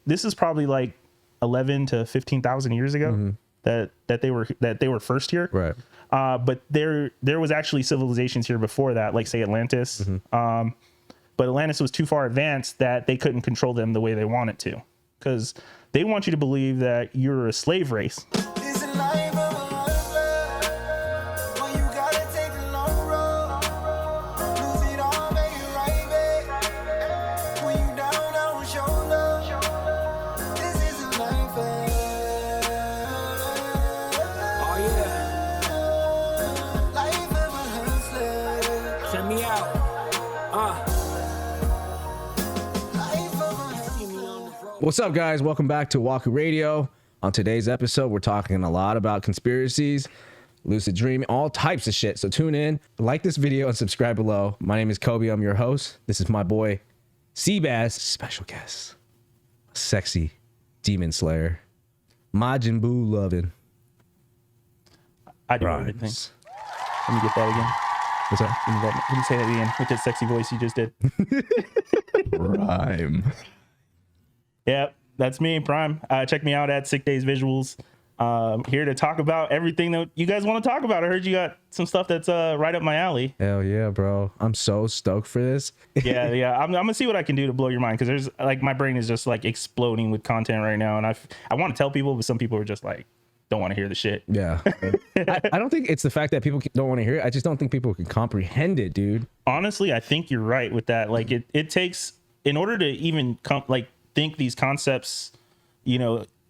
this is probably like 11 to 15,000 years ago that they were first here. Right. But there was actually civilizations here before that, like say Atlantis. But Atlantis was too far advanced that they couldn't control them the way they wanted to, because they want you to believe that you're a slave race. What's up, guys? Welcome back to WAKU Radio. On today's episode, we're talking a lot about conspiracies, lucid dreaming, all types of shit. So tune in, like this video, and subscribe below. My name is Kobe. I'm your host. This is my boy, Sebastian. Special guest, sexy demon slayer, Majin Buu loving. I do Rhymes. everything. Let me get that again. What's that? Let me say that again with that sexy voice you just did. Rhyme. Yeah, that's me, Prime. Check me out at Sick Days Visuals. Here to talk about everything that you guys want to talk about. I heard you got some stuff that's right up my alley. Hell yeah, bro. I'm so stoked for this. Yeah. I'm gonna see what I can do to blow your mind, because there's like my brain is just like exploding with content right now, and I want to tell people, but some people are just like don't want to hear the shit. Yeah. I don't think it's the fact that people don't want to hear it. I just don't think people can comprehend it, dude. Honestly, I think you're right with that. Like it takes, in order to even think these concepts,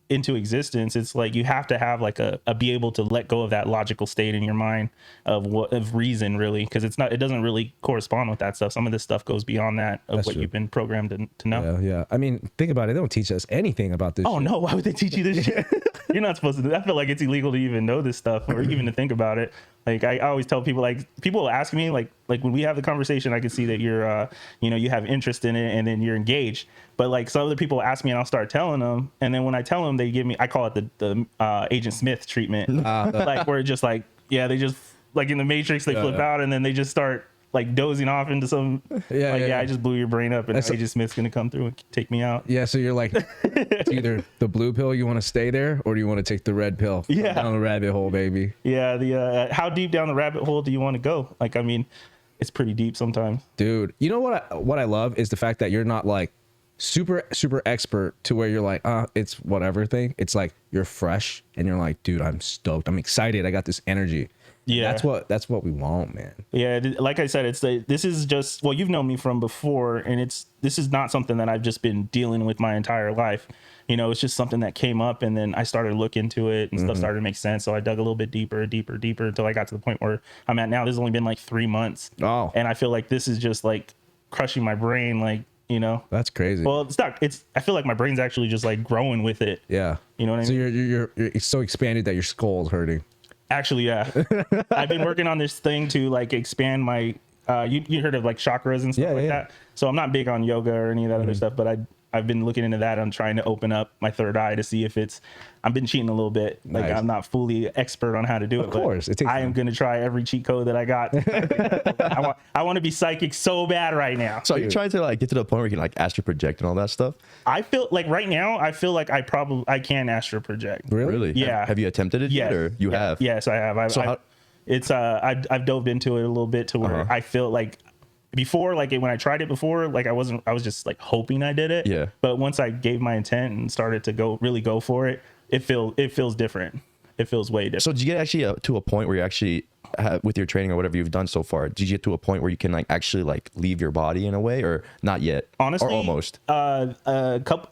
into existence, it's like you have to have like a be able to let go of that logical state in your mind of reason, really, because it doesn't really correspond with that stuff. Some of this stuff goes beyond that of That's what true. you've been programmed to know. Yeah. I mean, think about it. They don't teach us anything about this. Oh shit. no, why would they teach you this shit? You're not supposed to do that. I feel like it's illegal to even know this stuff or even to think about it. Like I always tell people, like people will ask me, like when we have the conversation, I can see that you're you have interest in it and then you're engaged. But like some other people ask me and I'll start telling them, and then when I tell them, they give me, I call it the Agent Smith treatment. Like where it's just like, yeah, they just like in the Matrix, they flip out and then they just start like dozing off into some I just blew your brain up, and Agent Smith's gonna come through and take me out. Yeah, so you're like, it's either the blue pill, you want to stay there, or do you want to take the red pill? Yeah. Down the rabbit hole, baby. Yeah, the how deep down the rabbit hole do you want to go? Like, I mean, it's pretty deep sometimes. Dude, you know what I love is the fact that you're not like super expert to where you're like, it's whatever thing. It's like you're fresh and you're like, dude, I'm stoked. I'm excited. I got this energy. Yeah, that's what we want, man. Yeah, like I said, this is just, well, you've known me from before, and this is not something that I've just been dealing with my entire life. It's just something that came up, and then I started to look into it, and stuff started to make sense. So I dug a little bit deeper until I got to the point where I'm at now. There's only been like 3 months. Oh, and I feel like this is just like crushing my brain, like, that's crazy. Well, it's not. I feel like my brain's actually just like growing with it. Yeah. You know what I mean? So you're so expanded that your skull's hurting. Actually, yeah. I've been working on this thing to like expand my you heard of like chakras and stuff that. So I'm not big on yoga or any of that other stuff, but I've been looking into that. I'm trying to open up my third eye to see if I've been cheating a little bit. Like I'm not fully expert on how to do it. Of course, it takes I am going to try every cheat code that I got. I want to be psychic so bad right now. So you're trying to like get to the point where you can like astral project and all that stuff? I feel like right now, I feel like I can astral project. Really? Yeah. Have you attempted it yet, or you have? Yes, I have. I've dove into it a little bit to where I feel like before, like when I tried it before, like I was just like hoping I did it. Yeah. But once I gave my intent and started to go for it, it feels different. It feels way different. So did you get actually to a point where you actually have, with your training or whatever you've done so far, did you get to a point where you can like actually like leave your body in a way, or not yet? Honestly, or almost. This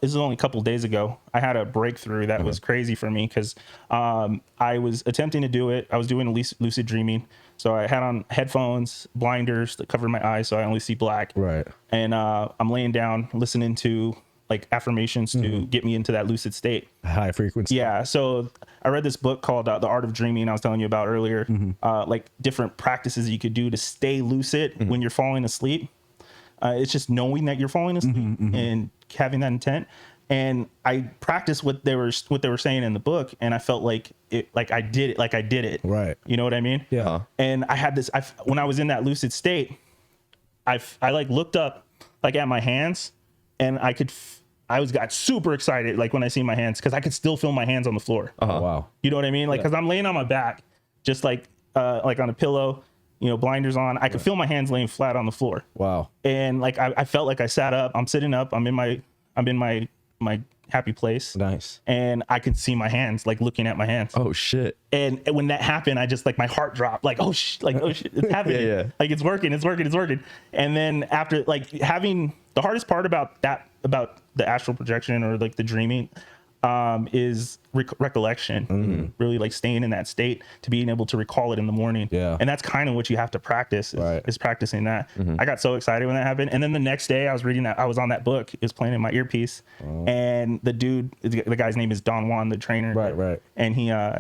is only a couple days ago. I had a breakthrough that was crazy for me, because I was attempting to do it. I was doing lucid dreaming. So I had on headphones, blinders that covered my eyes, so I only see black. Right. And I'm laying down, listening to like affirmations to get me into that lucid state. High frequency. Yeah. So I read this book called The Art of Dreaming I was telling you about earlier. Like different practices you could do to stay lucid when you're falling asleep. It's just knowing that you're falling asleep and having that intent. And I practiced what they were saying in the book, and I felt like I did it. Right. You know what I mean? Yeah. And I had this. When I was in that lucid state, I like looked up like at my hands, and I could got super excited like when I see my hands, because I could still feel my hands on the floor. Oh, wow. You know what I mean? Like, because I'm laying on my back, just like on a pillow, you know, blinders on. I could feel my hands laying flat on the floor. Wow. And like I felt like I sat up. I'm sitting up. I'm in my happy place. Nice. And I could see my hands, like looking at my hands. Oh shit. And when that happened, I just like my heart dropped. Like, oh shit, it's happening. Yeah. Like it's working. And then after like having the hardest part about the astral projection or like the dreaming is recollection. Really like staying in that state to being able to recall it in the morning. Yeah. And that's kind of what you have to practice is practicing that. I got so excited when that happened. And then the next day I was reading that, I was on that book, it was playing in my earpiece. And the dude, the guy's name is Don Juan, the trainer. Right. And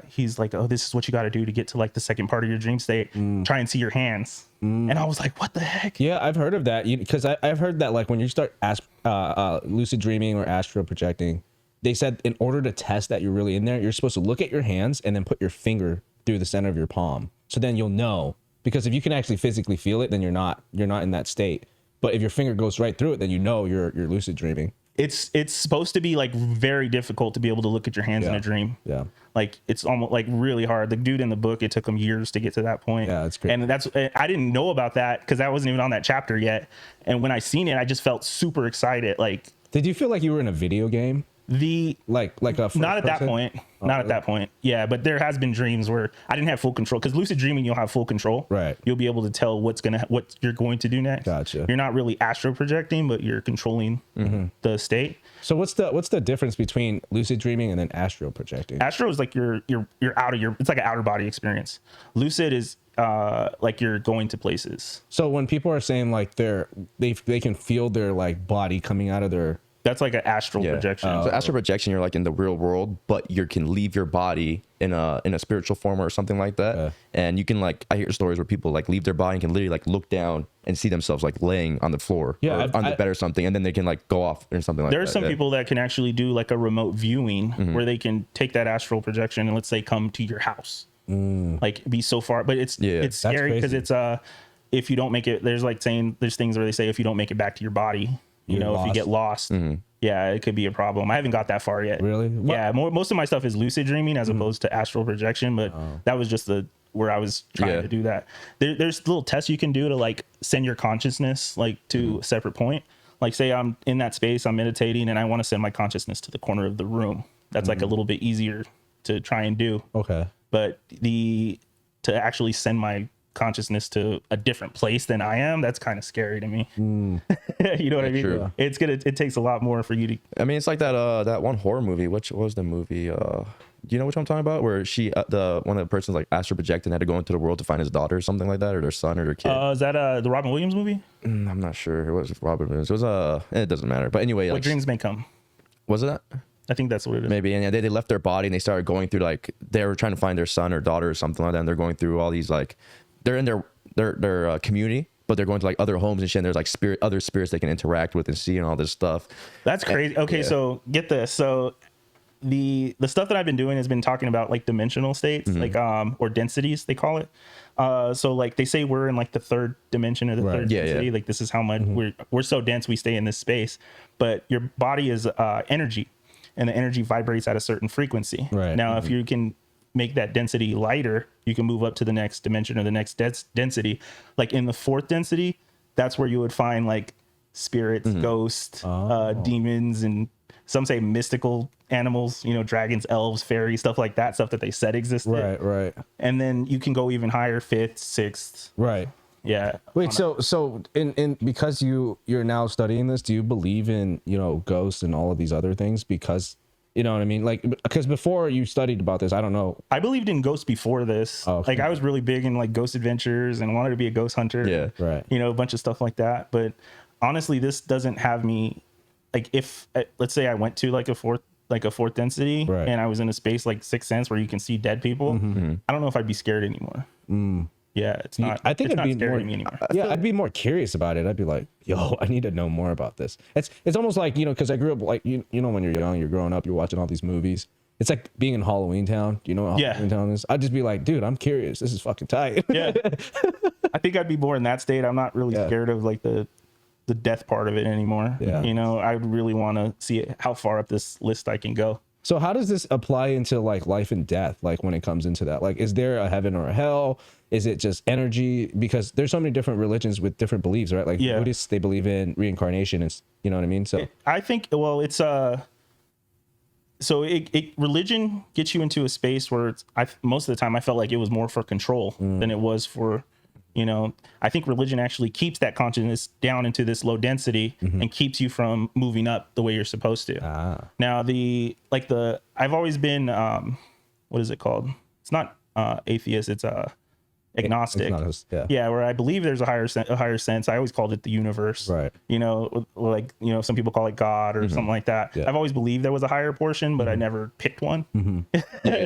he's like, oh, this is what you got to do to get to like the second part of your dream state. Try and see your hands. And I was like, what the heck? Yeah, I've heard of that. Because I've heard that like when you start lucid dreaming or astral projecting, they said in order to test that you're really in there, you're supposed to look at your hands and then put your finger through the center of your palm. So then you'll know, because if you can actually physically feel it, then you're not in that state. But if your finger goes right through it, then you know you're lucid dreaming. It's supposed to be like very difficult to be able to look at your hands in a dream. Yeah. Like it's almost like really hard. The dude in the book, it took him years to get to that point. Yeah, that's great. And I didn't know about that because I wasn't even on that chapter yet. And when I seen it, I just felt super excited. Like, did you feel like you were in a video game? Like a not at that point. Not at that point. Yeah, but there has been dreams where I didn't have full control, because lucid dreaming, you'll have full control. Right. You'll be able to tell what you're going to do next. Gotcha. You're not really astral projecting, but you're controlling the state. So what's the difference between lucid dreaming and then astral projecting? Astral is like you're out of it's like an outer body experience. Lucid is like you're going to places. So when people are saying like they can feel their like body coming out of their, that's like an astral projection. So astral projection, you're like in the real world, but you can leave your body in a spiritual form or something like that. And you can like, I hear stories where people like leave their body and can literally like look down and see themselves like laying on the floor or on the bed or something, and then they can like go off or something like that. There are some people that can actually do like a remote viewing where they can take that astral projection and let's say come to your house, like be so far. But it's scary because it's if you don't make it, there's things where they say if you don't make it back to your body, you know, if you get lost, yeah, it could be a problem. I haven't got that far yet. Really? Yeah, most of my stuff is lucid dreaming as opposed to astral projection, but that was just where I was trying to do that. There's little tests you can do to like send your consciousness like to a separate point. Like say I'm in that space, I'm meditating, and I want to send my consciousness to the corner of the room. That's like a little bit easier to try and do. Okay. But to actually send my consciousness to a different place than I am, that's kind of scary to me. You know what I mean? True. It takes a lot more for you to. I mean, it's like that one horror movie. Which was the movie? Do you know which one I'm talking about? Where one of the persons like astral projected and had to go into the world to find his daughter or something like that, or their son or their kid. Is that the Robin Williams movie? I'm not sure. It was Robin Williams. It was it doesn't matter. But anyway, What like, Dreams May Come. Was it that? I think that's what it is. Maybe. And yeah, they left their body and they started going through like they were trying to find their son or daughter or something like that. And they're going through all these like they're in their community, but they're going to like other homes and shit. And there's like other spirits they can interact with and see and all this stuff. That's crazy. Okay, so get this. So the stuff that I've been doing has been talking about like dimensional states, like or densities they call it. So like they say we're in like the third dimension or the third density. Like this is how much we're so dense we stay in this space. But your body is energy, and the energy vibrates at a certain frequency. Right. Now, if you can make that density lighter, you can move up to the next dimension or the next density. Like in the fourth density, that's where you would find like spirits, ghosts, demons, and some say mystical animals, you know, dragons, elves, fairies, stuff like that, stuff that they said existed. Right. And then you can go even higher, fifth, sixth. Right. Yeah. Wait, so in because you're now studying this, do you believe in, you know, ghosts and all of these other things? Because you know what I mean? Like, because before you studied about this, I don't know. I believed in ghosts before this. Oh, okay. Like, I was really big in like ghost adventures and wanted to be a ghost hunter. Yeah, right. You know, a bunch of stuff like that. But honestly, this doesn't have me. Like, if let's say I went to like a fourth density, and I was in a space like Sixth Sense where you can see dead people, I don't know if I'd be scared anymore. Yeah, it's not. I think it's it'd not be scary more. to me anymore. Yeah, I'd be more curious about it. I'd be like, yo, I need to know more about this. It's almost like, you know, because I grew up like you know when you're young, you're growing up, you're watching all these movies. It's like being in Halloween Town. Do you know what Halloween Town is? I'd just be like, dude, I'm curious. This is fucking tight. Yeah, I think I'd be more in that state. I'm not really scared of like the the death part of it anymore. Yeah. You know, I really want to see how far up this list I can go. So how does this apply into like life and death? Like when it comes into that, like, is there a heaven or a hell? Is it just energy? Because there's so many different religions with different beliefs, right? Like Buddhists, they believe in reincarnation. And you know what I mean? So I think, well, it's so religion gets you into a space where it's, most of the time I felt like it was more for control than it was for, you know, I think religion actually keeps that consciousness down into this low density and keeps you from moving up the way you're supposed to. Now I've always been, what is it called? It's not atheist. It's agnostic. Yeah, where I believe there's a higher sense. I always called it the universe. Right. You know, like, you know, some people call it God or something like that. Yeah. I've always believed there was a higher portion, but I never picked one to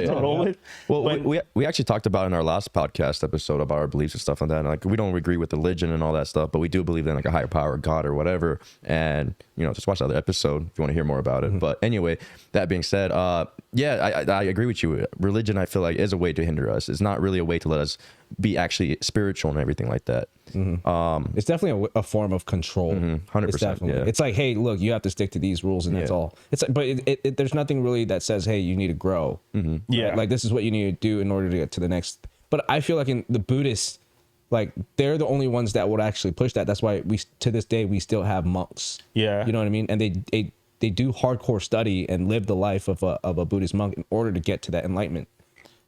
roll with. Well, but, we actually talked about in our last podcast episode about our beliefs and stuff like that. And like, we don't agree with religion and all that stuff, but we do believe in like a higher power, God or whatever. And, you know, just watch the other episode if you want to hear more about it. But anyway, that being said, yeah, I agree with you. Religion, I feel like, is a way to hinder us. It's not really a way to let us be actually spiritual and everything like that. It's definitely a form of control. 100%. It's definitely, yeah. it's like, hey, look, you have to stick to these rules and that's all. It's but there's nothing really that says, hey, you need to grow. Yeah. Right? Like this is what you need to do in order to get to the next. But I feel like in the Buddhists, like they're the only ones that would actually push that. That's why we to this day we still have monks. Yeah. You know what I mean? And they do hardcore study and live the life of a Buddhist monk in order to get to that enlightenment.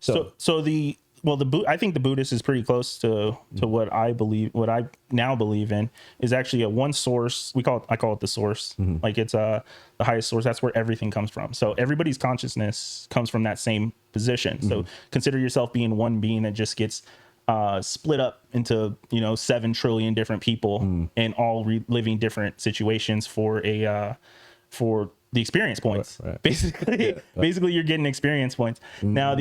I think the Buddhist is pretty close to what I believe. What I now believe in is actually a one source. I call it the source. Like it's the highest source. That's where everything comes from. So everybody's consciousness comes from that same position. So consider yourself being one being that just gets split up into 7 trillion different people and all living different situations for the experience points. Right. Basically you're getting experience points. Now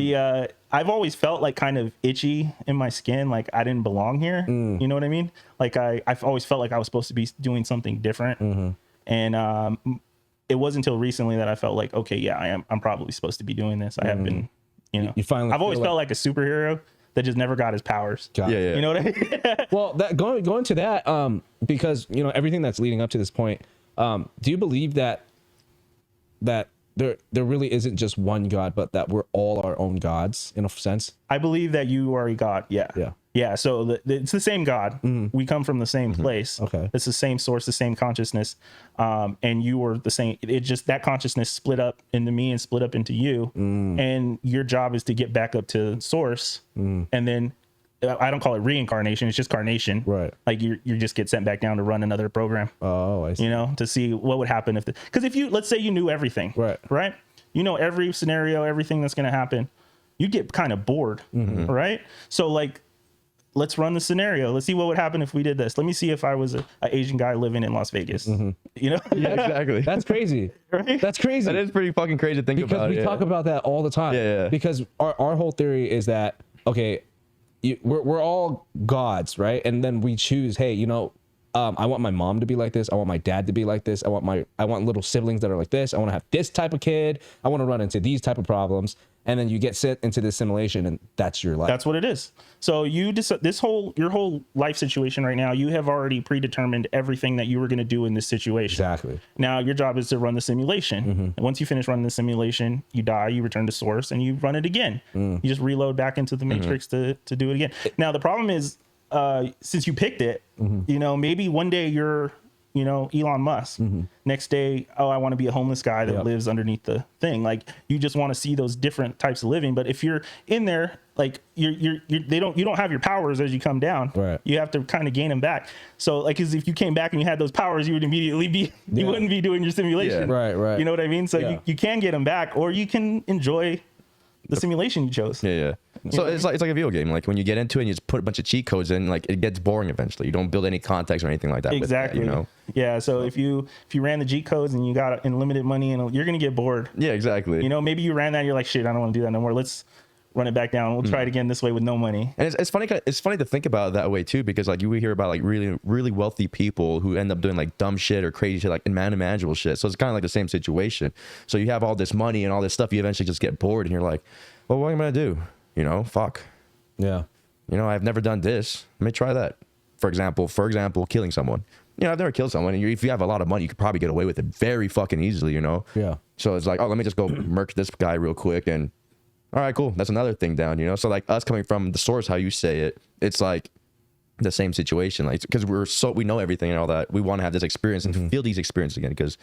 I've always felt like kind of itchy in my skin, like I didn't belong here. You know what I mean? Like I've always felt like I was supposed to be doing something different. And it wasn't until recently that I felt like, okay, yeah, I'm probably supposed to be doing this. I have been, you finally I've always felt like a superhero that just never got his powers. Yeah. You know what I mean? Well, that going to that, because everything that's leading up to this point, do you believe that there really isn't just one God, but that we're all our own gods in a sense? I believe that you are a God. Yeah. So it's the same God. We come from the same place. Okay. It's the same source, the same consciousness. And you are the same. It just, that consciousness split up into me and split up into you. And your job is to get back up to source. And then I don't call it reincarnation. It's just carnation. Right. Like you just get sent back down to run another program. Oh, I see. To see what would happen because if you, let's say you knew everything. Right. Every scenario, everything that's going to happen, you'd get kind of bored. Right. So like, let's run the scenario. Let's see what would happen if we did this. Let me see if I was an Asian guy living in Las Vegas. Yeah, exactly. That's crazy. Right? That's crazy. That is pretty fucking crazy to think about. Because we talk about that all the time. Yeah. Because our whole theory is that, okay, we're all gods, right? And then we choose, hey, I want my mom to be like this. I want my dad to be like this. I want little siblings that are like this. I want to have this type of kid. I want to run into these type of problems. And then you get sent into this simulation, and that's your life. That's what it is. So your whole life situation right now, you have already predetermined everything that you were going to do in this situation. Exactly. Now your job is to run the simulation. And once you finish running the simulation, you die, you return to source, and you run it again. You just reload back into the matrix to do it again. Now the problem is, since you picked it, maybe one day you're Elon Musk. Next day, I want to be a homeless guy that lives underneath the thing. Like you just want to see those different types of living. But if you're in there, like you don't have your powers as you come down. Right. You have to kind of gain them back. So like, cause if you came back and you had those powers, you would immediately be, you wouldn't be doing your simulation. Yeah. Right. You know what I mean? So you can get them back, or you can enjoy the simulation you chose. Yeah. So it's like a video game. Like when you get into it and you just put a bunch of cheat codes in, like it gets boring eventually. You don't build any context or anything like that. Exactly. With that, Yeah. So if you ran the cheat codes and you got unlimited money, and you're gonna get bored. Yeah, exactly. Maybe you ran that and you're like, shit, I don't want to do that no more. Let's run it back down. We'll try it again this way with no money. And it's funny. It's funny to think about it that way too, because like you hear about like really, really wealthy people who end up doing like dumb shit or crazy shit, like unimaginable shit. So it's kind of like the same situation. So you have all this money and all this stuff, you eventually just get bored and you're like, well, what am I gonna do? Fuck. Yeah. I've never done this. Let me try that. For example, killing someone. you know, I've never killed someone. And if you have a lot of money, you could probably get away with it very fucking easily, you know? Yeah. So it's like, oh, let me just go murk this guy real quick. And all right, cool. That's another thing down, you know? So like us coming from the source, how you say it, it's like the same situation. Like, because we know everything and all that. We want to have this experience and feel these experiences again. Because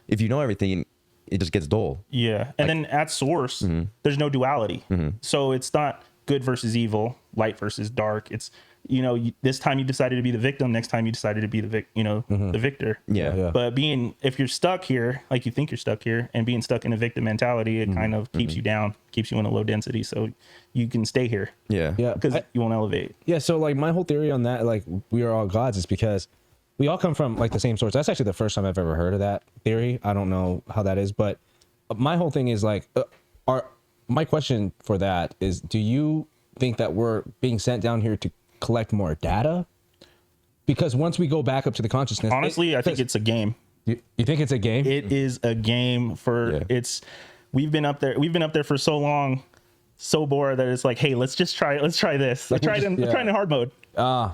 if you know everything, it just gets dull. Yeah. And then at source, there's no duality. So it's not good versus evil, light versus dark. It's, you know, this time you decided to be the victim, next time you decided to be the the victor. Yeah. But if you're stuck here, like you think you're stuck here, and being stuck in a victim mentality, it kind of keeps you down, keeps you in a low density, so you can stay here. Yeah. Because you won't elevate. Yeah, so like my whole theory on that, like we are all gods, is because we all come from like the same source. That's actually the first time I've ever heard of that theory. I don't know how that is, but my whole thing is like, my question for that is, do you think that we're being sent down here to collect more data? Because once we go back up to the consciousness, honestly, I think it's a game. You think it's a game? It is a game for we've been up there for so long, so bored that it's like, hey, let's try this. Let's try it in hard mode.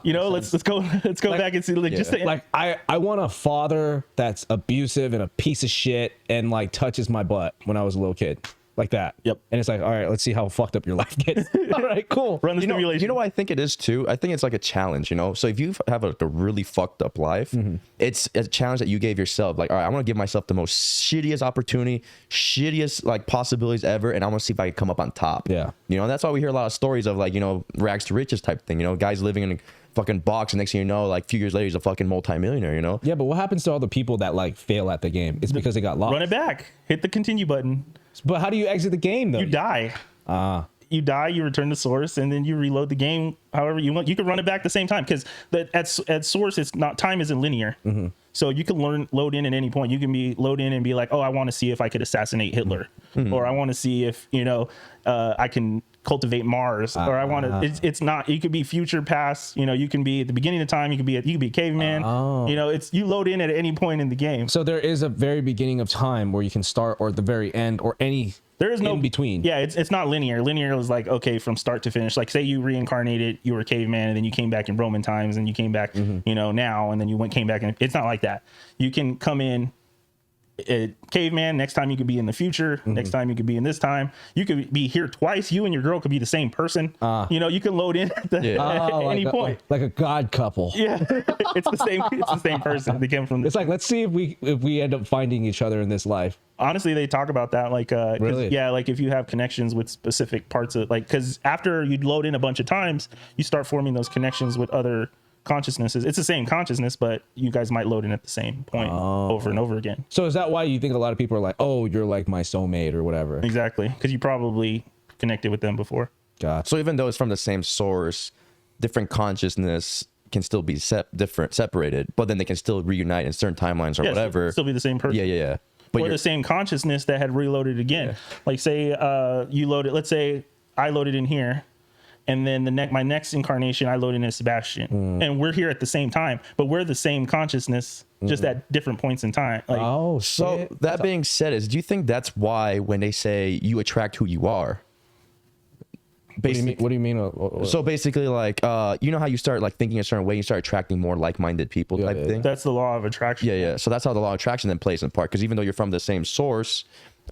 You know, let's go back and see, like, just like I want a father that's abusive and a piece of shit and like touches my butt when I was a little kid. Like that. Yep. And it's like, all right, let's see how fucked up your life gets. All right, cool. Run the simulation. You know what I think it is too? I think it's like a challenge, you know? So if you have a really fucked up life, it's a challenge that you gave yourself. Like, all right, I want to give myself the most shittiest opportunity, shittiest like possibilities ever, and I want to see if I can come up on top. Yeah. You know, that's why we hear a lot of stories of like, you know, rags to riches type thing, you know, guys living in a fucking box, and next thing you know, like a few years later, he's a fucking multimillionaire, you know? Yeah, but what happens to all the people that like fail at the game? It's because they got lost. Run it back. Hit the continue button. But how do you exit the game though? You die. You die, you return to source, and then you reload the game however you want. You can run it back the same time, because at source, it's not, time isn't linear. So you can load in at any point. You can load in and be like, oh, I want to see if I could assassinate Hitler, or I want to see if, you know, I can cultivate Mars, or I want to. It's not. You could be future, past. You know, you can be at the beginning of time. You could be a caveman. You know, you load in at any point in the game. So there is a very beginning of time where you can start, or at the very end, or any. There is no in between. Yeah, it's not linear. Linear is like, okay, from start to finish. Like, say you reincarnated, you were a caveman, and then you came back in Roman times, and you came back, you know, now, and then you came back, and it's not like that. You can come in caveman, next time you could be in the future, next time you could be in this time. You could be here twice. You and your girl could be the same person. You know, you can load in at any point. Like a god couple. Yeah, it's the same person. They came from. It's like, let's see if we end up finding each other in this life. Honestly, they talk about that, like, really? Yeah, like if you have connections with specific parts of, like, because after you load in a bunch of times, you start forming those connections with other consciousnesses. It's the same consciousness, but you guys might load in at the same point over and over again. So is that why you think a lot of people are like, oh, you're like my soulmate or whatever? Exactly, because you probably connected with them before. Gotcha. So even though it's from the same source, different consciousness can still be separated, but then they can still reunite in certain timelines or whatever. Still be the same person. Yeah. But or the same consciousness that had reloaded again. Yeah. Like, say you loaded. Let's say I loaded in here, and then my next incarnation I loaded in as Sebastian, and we're here at the same time, but we're the same consciousness, just at different points in time. Like, so that being said, do you think that's why when they say you attract who you are? What do you mean? So basically, like, you know how you start like thinking a certain way, you start attracting more like-minded people type thing. That's the law of attraction. Yeah. So that's how the law of attraction then plays in part. Because even though you're from the same source,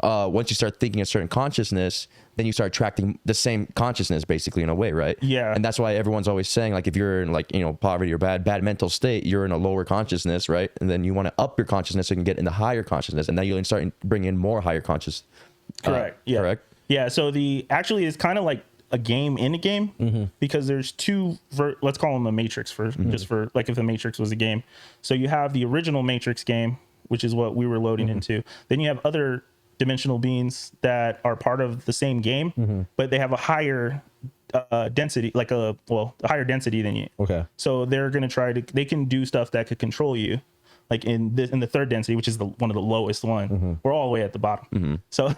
once you start thinking a certain consciousness, then you start attracting the same consciousness, basically, in a way, right? Yeah. And that's why everyone's always saying, like, if you're in, like, you know, poverty or bad mental state, you're in a lower consciousness, right? And then you want to up your consciousness so you can get into higher consciousness, and then you'll start bringing in more higher conscious. Correct. Correct. Yeah. So actually it's kind of like a game in a game, because there's two let's call them a matrix just for like, if the matrix was a game. So you have the original matrix game, which is what we were loading into. Then you have other dimensional beings that are part of the same game, but they have a higher density, like a higher density than you. Okay. So they're going to they can do stuff that could control you. Like in the third density, which is one of the lowest one, we're all the way at the bottom. So,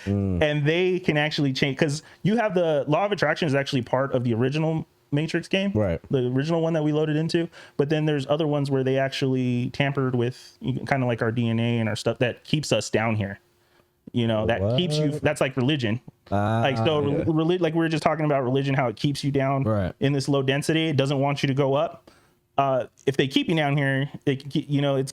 and they can actually change, because you have the law of attraction is actually part of the original Matrix game, right? The original one that we loaded into. But then there's other ones where they actually tampered with kind of like our DNA and our stuff that keeps us down here. You know, that keeps you. That's like religion. Like we were just talking about religion, how it keeps you down in this low density. It doesn't want you to go up. if they keep you down here, the game's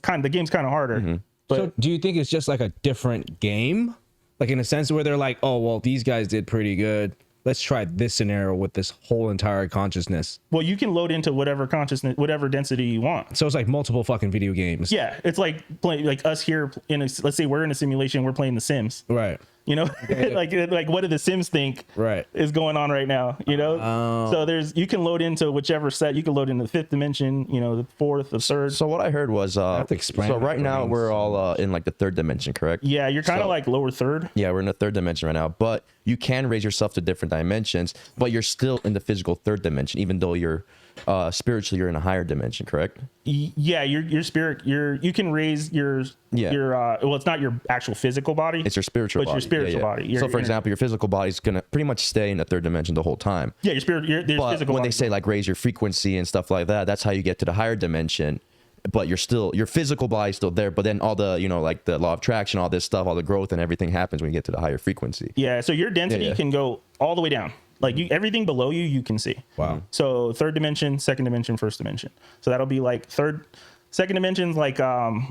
kind of harder. But So do you think it's just like a different game? Like in a sense where they're like, oh, well, these guys did pretty good. Let's try this scenario with this whole entire consciousness. well, you can load into whatever consciousness, whatever density you want. So it's like multiple fucking video games. Yeah, it's like playing like us here let's say we're in a simulation, we're playing The Sims. Right. You know, like what do the Sims think Right. is going on right now? You know, so you can load into whichever set. You can load into the 5th dimension, the 4th, the 3rd. So what I heard was, have to explain so that right for now me. we're all in like the 3rd dimension, correct? Yeah, you're kind of like lower 3rd. Yeah, we're in the 3rd dimension right now, but you can raise yourself to different dimensions, but you're still in the physical 3rd dimension, even though you're spiritually you're in a higher dimension, correct? Yeah, your spirit, you can raise your well, it's not your actual physical body. It's your spiritual but body. your spiritual body. So for example, your physical body is gonna pretty much stay in the 3rd dimension the whole time. Yeah, your spirit, your But physical when body. they say like raise your frequency and stuff like that, that's how you get to the higher dimension. But your physical body's still there. But then all the, like the law of attraction, all this stuff, all the growth and everything happens when you get to the higher frequency. Yeah, so your density Yeah. can go all the way down. Like everything below you can see. Wow. So 3rd dimension, 2nd dimension, 1st dimension. So that'll be like 2nd dimension's like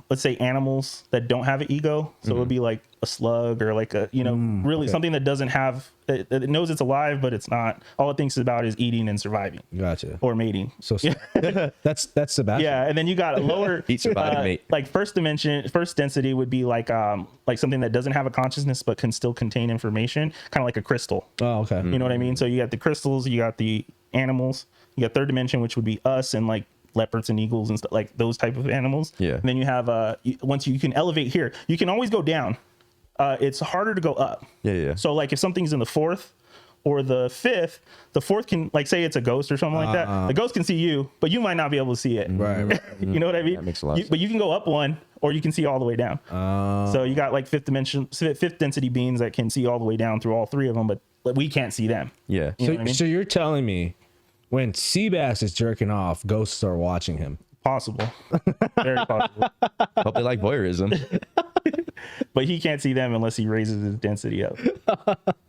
let's say animals that don't have an ego. So it would be like a slug or like a really something that doesn't have it knows it's alive, but it's not. All it thinks about is eating and surviving. Gotcha. Or mating. So that's Sebastian. Yeah, and then you got a lower Eat, survive, mate. like 1st dimension, 1st density would be like something that doesn't have a consciousness but can still contain information, kind of like a crystal. Oh, okay. You know what I mean? So you got the crystals, you got the animals, you got 3rd dimension, which would be us and like leopards and eagles and stuff, like those type of animals. Yeah. And then you have once you can elevate here, you can always go down. It's harder to go up. Yeah. So like if something's in the 4th or the 5th, the 4th can, like say it's a ghost or something like that. The ghost can see you, but you might not be able to see it. Right. You know what I mean? That makes a lot of sense. But you can go up one or you can see all the way down. So you got like 5th density beings that can see all the way down through all 3 of them, but we can't see them. Yeah. You know what I mean? So you're telling me when Seabass is jerking off, ghosts are watching him? Possible. Very possible. Hope they like voyeurism. But he can't see them unless he raises his density up.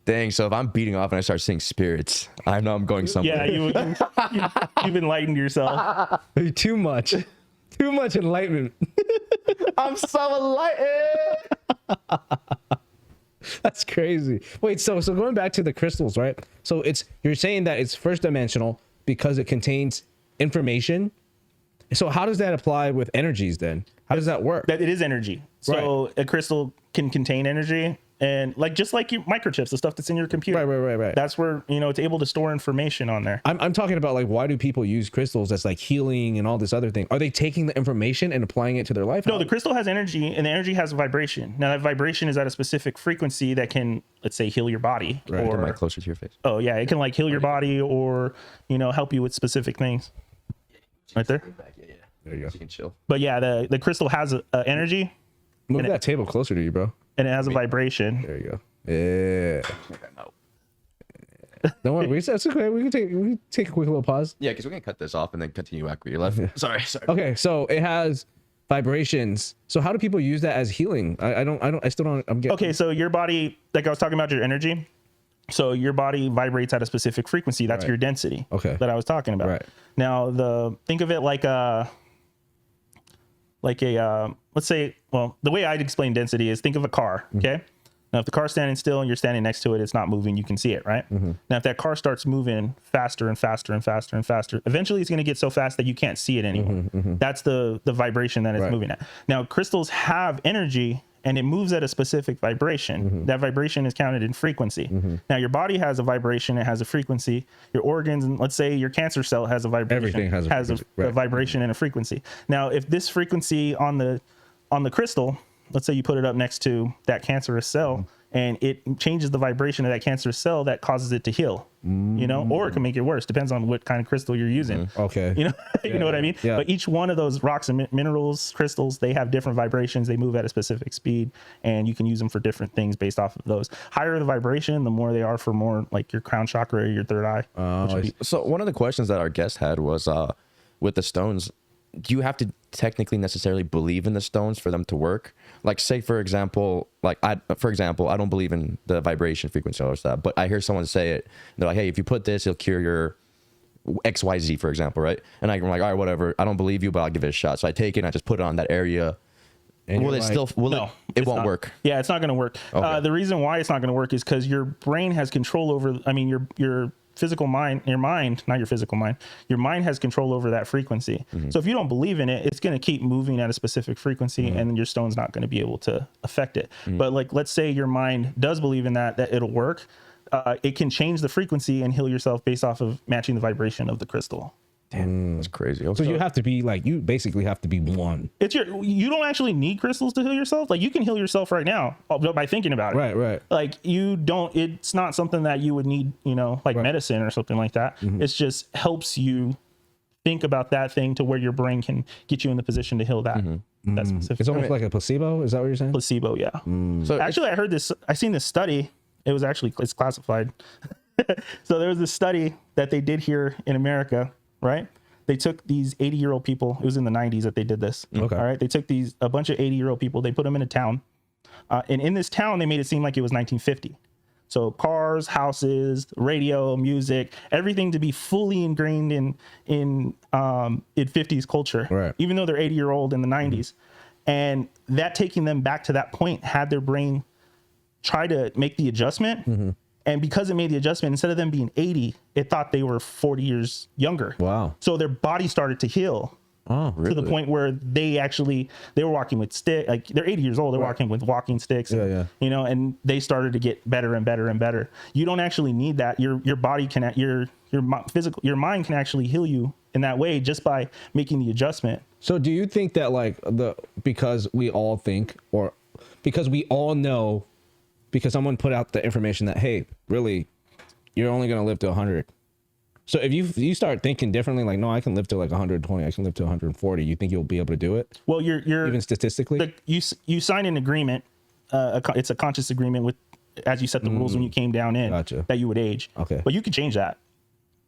Dang, so if I'm beating off and I start seeing spirits, I know I'm going somewhere. Yeah, you've enlightened yourself. Too much enlightenment. I'm so enlightened. That's crazy. Wait, so going back to the crystals, right? So you're saying that it's 1st dimensional because it contains information. So how does that apply with energies then? How does that work? That it is energy. So a crystal can contain energy, and just like your microchips, the stuff that's in your computer. Right. That's where it's able to store information on there. I'm talking about like, why do people use crystals as like healing and all this other thing? Are they taking the information and applying it to their life? No, the crystal has energy, and the energy has a vibration. Now that vibration is at a specific frequency that can, let's say, heal your body. Get the mic Or closer to your face. oh yeah, it can like heal your body or help you with specific things. Right there. There you go. So you can chill. But yeah, the crystal has a energy Move that table closer to you, bro. and it has a vibration. There you go. Yeah. Don't worry. That's okay. We can take a quick little pause. Yeah, because we're gonna cut this off and then continue back where you left. Sorry. Okay, so it has vibrations. So how do people use that as healing? I still don't. I'm getting. Okay, so your body, like I was talking about your energy. So your body vibrates at a specific frequency. That's your density. Okay. That I was talking about. Right. Now think of it like a let's say, well, the way I'd explain density is think of a car. Okay. Now if the car's standing still and you're standing next to it, it's not moving. You can see it, right? Now if that car starts moving faster and faster and faster and faster, eventually it's going to get so fast that you can't see it anymore. That's the vibration that it's moving at. Now crystals have energy and it moves at a specific vibration. That vibration is counted in frequency. Now your body has a vibration, it has a frequency. Your organs, and let's say your cancer cell has a vibration. Everything has a frequency. a vibration and a frequency. Now if this frequency on the crystal, let's say you put it up next to that cancerous cell and it changes the vibration of that cancerous cell, that causes it to heal, or it can make it worse. Depends on what kind of crystal you're using. Okay. You know what I mean? Yeah. But each one of those rocks and minerals, crystals, they have different vibrations. They move at a specific speed and you can use them for different things based off of those. Higher the vibration, the more they are for more like your crown chakra or your third eye. So one of the questions that our guest had was with the stones, do you have to technically necessarily believe in the stones for them to work? Like say for example, I don't believe in the vibration frequency or that, but I hear someone say it. They're like, hey, if you put this, it'll cure your XYZ, for example, right? And I'm like, all right, whatever. I don't believe you, but I'll give it a shot. So I take it and I just put it on that area. And Will it like, still? Will No, it won't work. Yeah, it's not going to work. Okay. The reason why it's not going to work is because your brain has control over. I mean, your physical mind, your mind, not your physical mind. Your mind has control over that frequency. So if you don't believe in it, it's going to keep moving at a specific frequency, and your stone's not going to be able to affect it. But like, let's say your mind does believe in that it'll work. It can change the frequency and heal yourself based off of matching the vibration of the crystal. Damn, that's crazy. Okay. So you have to be like, you basically have to be one. You don't actually need crystals to heal yourself. Like, you can heal yourself right now by thinking about it. Right. Like, it's not something that you would need, like medicine or something like that. It just helps you think about that thing to where your brain can get you in the position to heal that. That specific. It's almost like a placebo. Is that what you're saying? Placebo. Yeah. So Actually, I seen this study. It's classified. So there was this study that they did here in America, right? They took these 80-year-old people. It was in the 90s that they did this. Okay. All right. They took a bunch of 80-year-old people. They put them in a town. And in this town, they made it seem like it was 1950. So cars, houses, radio, music, everything to be fully ingrained in 50s culture. Right. Even though they're 80-year-old in the 90s. And that taking them back to that point had their brain try to make the adjustment. And because it made the adjustment, instead of them being 80, it thought they were 40 years younger. Wow. So their body started to heal Oh, to the point where they were walking with like they're 80 years old. They're walking with walking sticks. Yeah. And they started to get better and better and better. You don't actually need that. Your body can, your mind can actually heal you in that way just by making the adjustment. So do you think that like because we all think, or because we all know, because someone put out the information that, hey, really, you're only going to live to 100. So if you start thinking differently, like, no, I can live to like 120, I can live to 140, you think you'll be able to do it? Well, you're even statistically? You sign an agreement. It's a conscious agreement with, as you set the rules when you came down in, Gotcha. that you would age. Okay. But you can change that.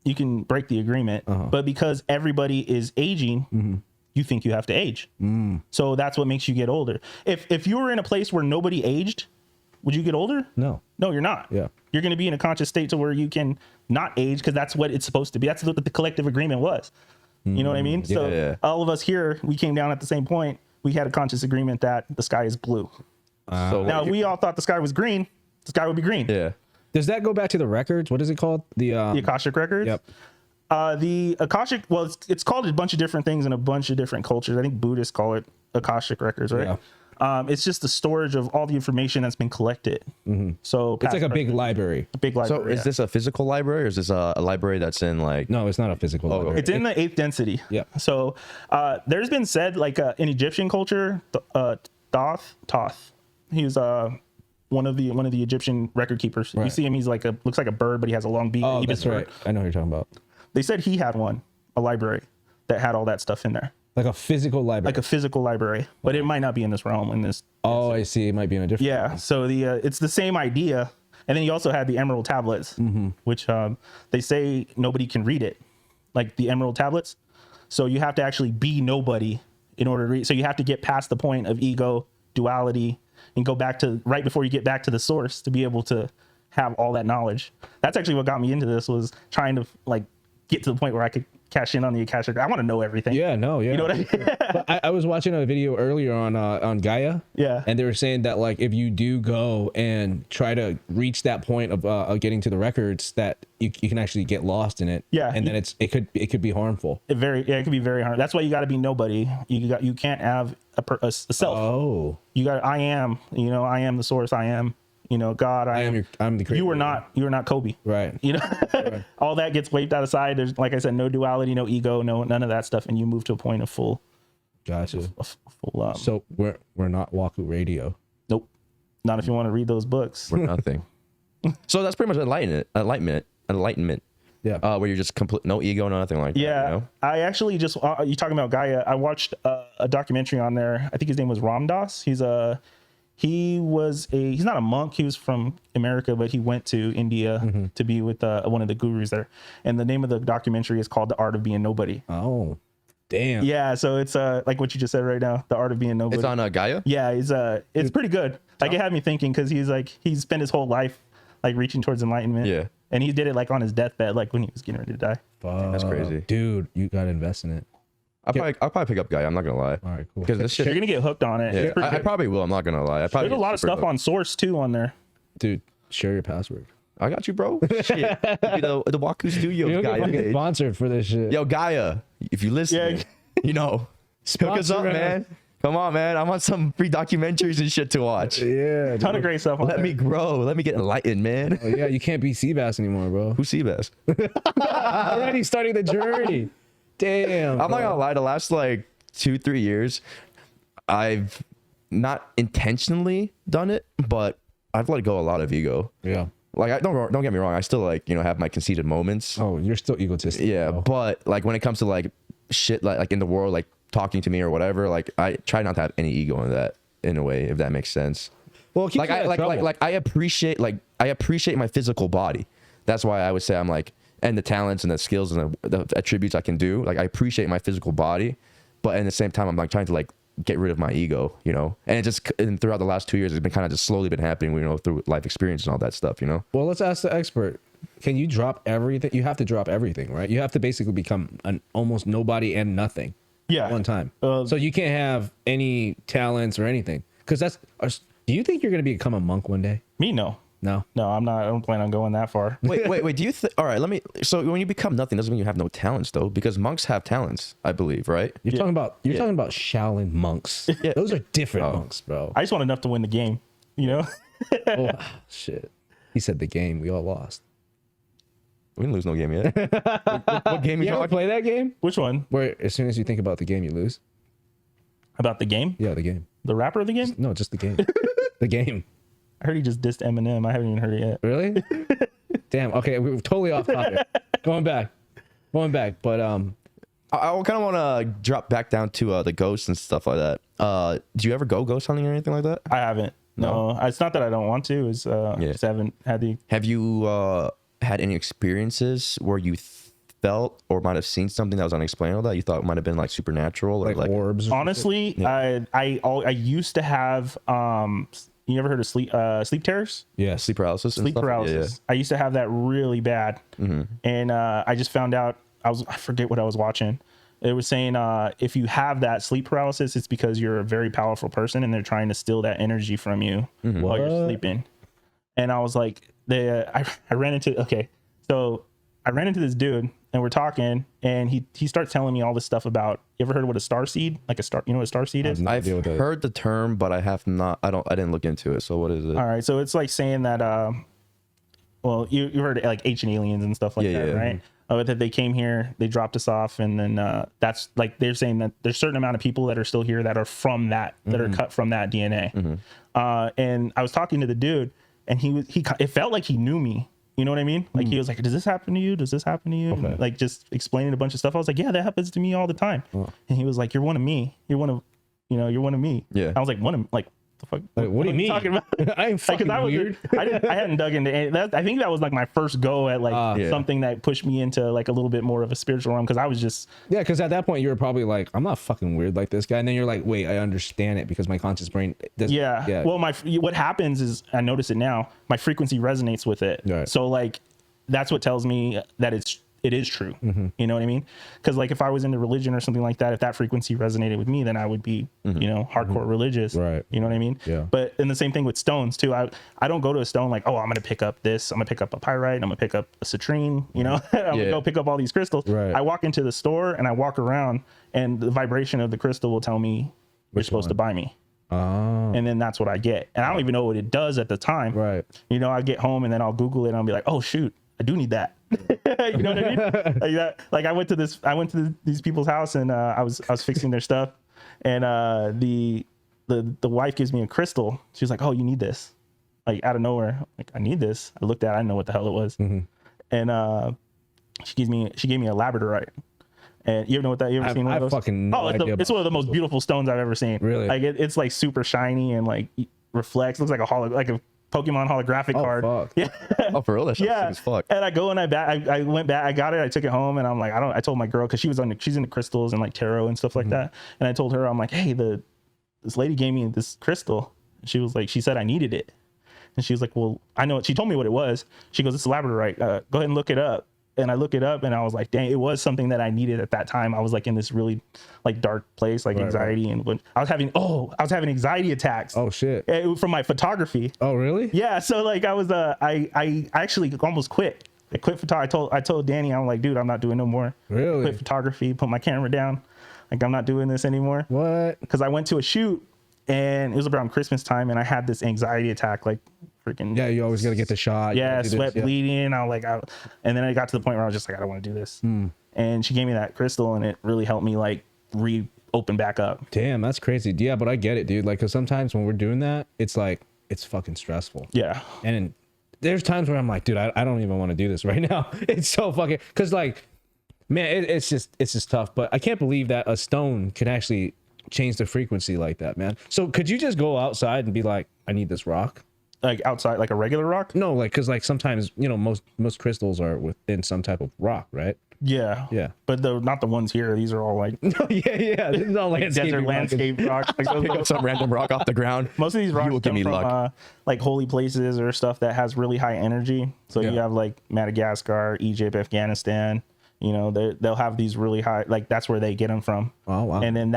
You can break the agreement. But because everybody is aging, you think you have to age. So that's what makes you get older. If you were in a place where nobody aged, would you get older? No, you're not. Yeah. You're going to be in a conscious state to where you can not age, because that's what it's supposed to be. That's what the collective agreement was. You know what I mean? So all of us here, we came down at the same point. We had a conscious agreement that the sky is blue. so Now, if we all thought the sky was green, the sky would be green. yeah. does that go back to the records? What is it called? The Akashic Records. Yep. The Akashic, well, it's called a bunch of different things in a bunch of different cultures. I think Buddhists call it Akashic Records, right? Yeah. It's just the storage of all the information that's been collected. So It's like a big library. big library. So is this a physical library, or is this a library that's in like? No, it's not a physical library. It's in the 8th density. Yeah. So there's been said, like in Egyptian culture, Thoth. He was one of the Egyptian record keepers. You Right. see him, he's looks like a bird, but he has a long beak. Oh, Ibis that's right. bird. I know what you're talking about. They said he had a library that had all that stuff in there. Like a physical library. Like a physical library, but it might not be in this realm. Oh, I see. It might be in a different. Yeah. So it's the same idea. And then you also had the emerald tablets, which they say nobody can read it, like the emerald tablets. So you have to actually be nobody in order to read. So you have to get past the point of ego, duality, and go back to right before you get back to the source to be able to have all that knowledge. That's actually what got me into this, was trying to like get to the point where I could cash in on the Akashic. I want to know everything. Yeah, no, yeah. You know what I mean? But I was watching a video earlier on Gaia. Yeah. And they were saying that like if you do go and try to reach that point of getting to the records, that you can actually get lost in it. Yeah. And then it could be harmful. It can be very hard. That's why you got to be nobody. You can't have a self. Oh. You got I am. I am the source. I am. God. I'm the creator. You are not Kobe. Right. Right. All that gets wiped out aside. There's, like I said, no duality, no ego, none of that stuff, and you move to a point of full. Gotcha. Full. So we're not WAKU Radio. Nope. Not if you want to read those books. Or nothing. So that's pretty much enlightenment. Yeah. Where you're just complete, no ego, nothing like that. Yeah. I actually just you talking about Gaia. I watched a documentary on there. I think his name was Ram Dass. He's not a monk. He was from America, but he went to India to be with one of the gurus there. And the name of the documentary is called The Art of Being Nobody. Oh, damn. Yeah. So it's like what you just said right now, The Art of Being Nobody. It's on Gaia. Yeah. It's pretty good. Like it had me thinking, because he spent his whole life like reaching towards enlightenment. Yeah. And he did it like on his deathbed, like when he was getting ready to die. Fuck. That's crazy. Dude, you gotta invest in it. I'll probably pick up Gaia. I'm not gonna lie. All right, cool. Because this You're shit. gonna get hooked on it. Yeah, I probably will. I'm not gonna lie. There's a lot of stuff on Source too on there. Dude, share your password. I got you, bro. Shit. You know, the WAKU Studios You'll get Gaia. fucking sponsored for this shit. Yo, Gaia, if you listen, you know, hook us up, man. Come on, man. I want some free documentaries and shit to watch. Yeah, Ton of great stuff on Let there. me grow. Let me get enlightened, man. Oh, yeah, you can't be Seabass anymore, bro. Who's Seabass? Already starting the journey. Damn. I'm not gonna lie. The last like 2-3 years, I've not intentionally done it, but I've let go a lot of ego. Yeah. Like, I don't get me wrong. I still like, you know, have my conceited moments. Oh, you're still egotistic. Yeah, bro. but like when it comes to like shit like in the world, like talking to me or whatever, like I try not to have any ego in that, in a way, if that makes sense. Well, it keeps Like you I out of trouble. I appreciate my physical body. That's why I would say I'm like, and the talents and the skills and the attributes I can do. Like I appreciate my physical body, but at the same time I'm like trying to like get rid of my ego, you know. And throughout the last 2 years, it's been kind of just slowly been happening, you know, through life experience and all that stuff, you know. Well, let's ask the expert. Can you drop everything? You have to drop everything, right? You have to basically become an almost nobody and nothing. Yeah. At one time. So you can't have any talents or anything. Because do you think you're going to become a monk one day? Me, no. No. No, I'm not. I don't plan on going that far. Wait. Do you think? All right, So when you become nothing, doesn't mean you have no talents, though, because monks have talents, I believe, right? You're talking about Shaolin monks. Those are different monks, bro. I just want enough to win the game, you know? Oh, shit. He said the game. We all lost. We didn't lose no game yet. What game You ever play that game? Which one? Where as soon as you think about the game, you lose? About the game? Yeah, the game. The rapper of the game? No, just the game. The game. I heard he just dissed Eminem. I haven't even heard it yet. Really? Damn. Okay, we were totally off topic. Going back. But I kind of want to drop back down to the ghosts and stuff like that. Do you ever go ghost hunting or anything like that? I haven't. No. It's not that I don't want to. It's just haven't had the. Have you had any experiences where you felt or might have seen something that was unexplainable that you thought might have been like supernatural or like orbs. Or Honestly, I used to have you ever heard of sleep terrors? yeah, sleep paralysis? and Sleep stuff? paralysis. I used to have that really bad, and I just found out I forget what I was watching. It was saying if you have that sleep paralysis, it's because you're a very powerful person, and they're trying to steal that energy from you while you're sleeping. And I was like, I ran into this dude, and we're talking, and he starts telling me all this stuff about. You ever heard what a star seed? Like a star, you know what a star seed is? I've heard the term, but I have not. I didn't look into it. So what is it? All right, so it's like saying that. Well, you heard of, like ancient aliens and stuff like that, right? That they came here, they dropped us off, and then that's like they're saying that there's a certain amount of people that are still here that are from that, that are cut from that DNA. And I was talking to the dude, and it felt like he knew me. You know what I mean? Like he was like, "Does this happen to you? Does this happen to you?" Okay. Like just explaining a bunch of stuff. I was like, "Yeah, that happens to me all the time." And he was like, "You're one of me. You're one of me." Yeah. I was like, "One of like." The fuck, Like, what do you mean? Talking about? I ain't fucking weird. I hadn't dug into any, that. I think that was like my first go at like something that pushed me into like a little bit more of a spiritual realm, because I was just because at that point you were probably like, I'm not fucking weird like this guy, and then you're like, wait, I understand it because my conscious brain doesn't. yeah. Well, what happens is, I notice it now, my frequency resonates with it. Right. So like that's what tells me that it is true. You know what I mean? Because like if I was into religion or something like that, if that frequency resonated with me, then I would be hardcore religious. Right. You know what I mean? Yeah. But and the same thing with stones too. I don't go to a stone like, oh, I'm gonna pick up this, I'm gonna pick up a pyrite, I'm gonna pick up a citrine, I'm gonna go pick up all these crystals. Right. I walk into the store and I walk around, and the vibration of the crystal will tell me you're supposed to buy me. Oh. And then that's what I get, and I don't even know what it does at the time. Right. I get home and then I'll Google it and I'll be like, oh shoot, I do need that. You know what I mean? Like that. Like I went to these people's house, and I was fixing their stuff, and the wife gives me a crystal. She's like, oh, you need this, like out of nowhere. I'm like, I need this. I looked at it, I didn't know what the hell it was. And she gave me a labradorite. And you ever know what that? You ever seen one of those? Fucking no idea it's one of the most beautiful stones I've ever seen. Really? Like it's like super shiny and like reflects. Looks like a Pokemon holographic card. Fuck. Yeah. Oh, for real? That's sick as fuck. And I go and I went back, I got it, I took it home, and I'm like, I told my girl, because she's into crystals and like tarot and stuff like that. And I told her, I'm like, hey, this lady gave me this crystal. She was like, she said I needed it. And she was like, well, I know. She told me what it was. She goes, it's labradorite. Go ahead and look it up. And I look it up and I was like, dang, it was something that I needed at that time. I was like in this really like dark place, like anxiety. And when I was having anxiety attacks. Oh shit. From my photography. Oh really? Yeah. So like I was, I actually almost quit. I quit photography. I told Danny, I'm like, dude, I'm not doing no more. Really? Quit photography, put my camera down. Like I'm not doing this anymore. What? Because I went to a shoot and it was around Christmas time and I had this anxiety attack, like freaking. Yeah, you always got to get the shot. Yeah, sweat bleeding. I was like, and then I got to the point where I was just like, I don't want to do this. And she gave me that crystal and it really helped me like reopen back up. Damn, that's crazy. Yeah, but I get it, dude. Like, cause sometimes when we're doing that, it's like, it's fucking stressful. Yeah. And there's times where I'm like, dude, I don't even want to do this right now. It's so fucking, cause like, man, it's just tough. But I can't believe that a stone can actually change the frequency like that, man. So could you just go outside and be like, I need this rock? Like outside, like a regular rock? No, like, cause like sometimes, you know, most crystals are within some type of rock, right? Yeah. Yeah. But not the ones here. These are all like yeah. This is all like desert landscape rocks. Like Pick up some random rock off the ground. most of these rocks will give come me from luck. like holy places or stuff that has really high energy. So you have like Madagascar, Egypt, Afghanistan. You know, they'll have these really high. Like that's where they get them from. Oh wow. And then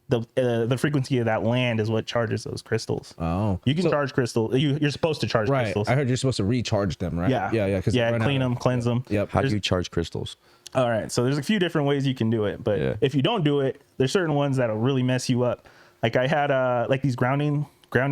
the frequency of that land is what charges those crystals. Oh, you can charge crystal. You're supposed to charge crystals. I heard you're supposed to recharge them, right? Yeah. Yeah. Clean them, cleanse them. Yep. How do you charge crystals? All right. So there's a few different ways you can do it, but if you don't do it, there's certain ones that'll really mess you up. Like I had like these grounding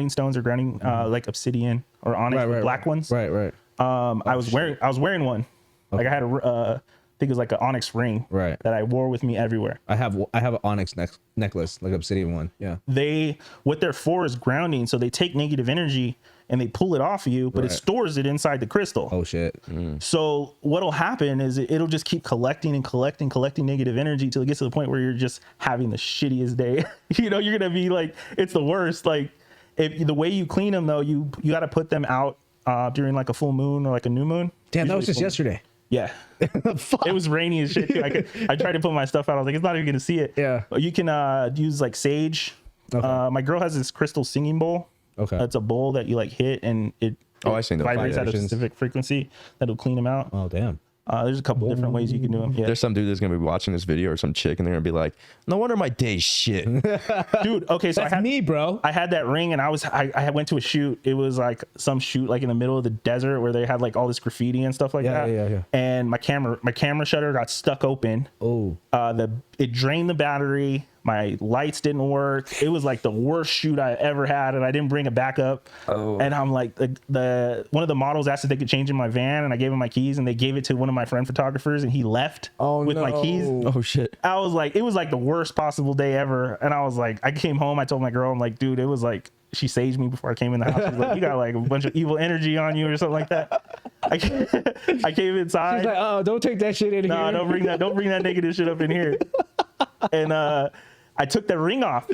stones or grounding like obsidian or onyx, black ones. Right. I was wearing one. Okay. Like I had I think it was like an onyx ring that I wore with me everywhere. I have an onyx necklace, like obsidian one. Yeah. What they're for is grounding. So they take negative energy and they pull it off of you, but it stores it inside the crystal. Oh shit. So what'll happen is it'll just keep collecting negative energy till it gets to the point where you're just having the shittiest day. You know, you're gonna be like, it's the worst. Like if the way you clean them though, you got to put them out during like a full moon or like a new moon. Damn, that was just yesterday. Yeah. It was rainy as shit too. I tried to put my stuff out. I was like, it's not even gonna see it. Yeah. But you can use like sage. Okay. My girl has this crystal singing bowl. Okay. It's a bowl that you like hit and it I seen those vibrates at a vibrations. specific frequency that'll clean them out. Oh damn. There's a couple different ways you can do them. Yeah. There's some dude that's gonna be watching this video or some chick, and they're gonna be like, "No wonder my day's shit." Dude, okay, so That's me, bro. I had that ring, and I went to a shoot. It was like some shoot like in the middle of the desert where they had like all this graffiti and stuff like that. Yeah. And my camera shutter got stuck open. Oh. It drained the battery. My lights didn't work. It was like the worst shoot I ever had, and I didn't bring a backup. Oh. And I'm like, one of the models asked if they could change in my van, and I gave him my keys, and they gave it to one of my friend photographers, and he left with my keys. Oh shit. I was like, it was like the worst possible day ever. And I was like, I came home, I told my girl, I'm like, dude, it was like, she saged me before I came in the house. She was like, you got like a bunch of evil energy on you or something like that. I came inside. She's like, oh, don't take that shit in here. No, don't bring that negative shit up in here. And I took the ring off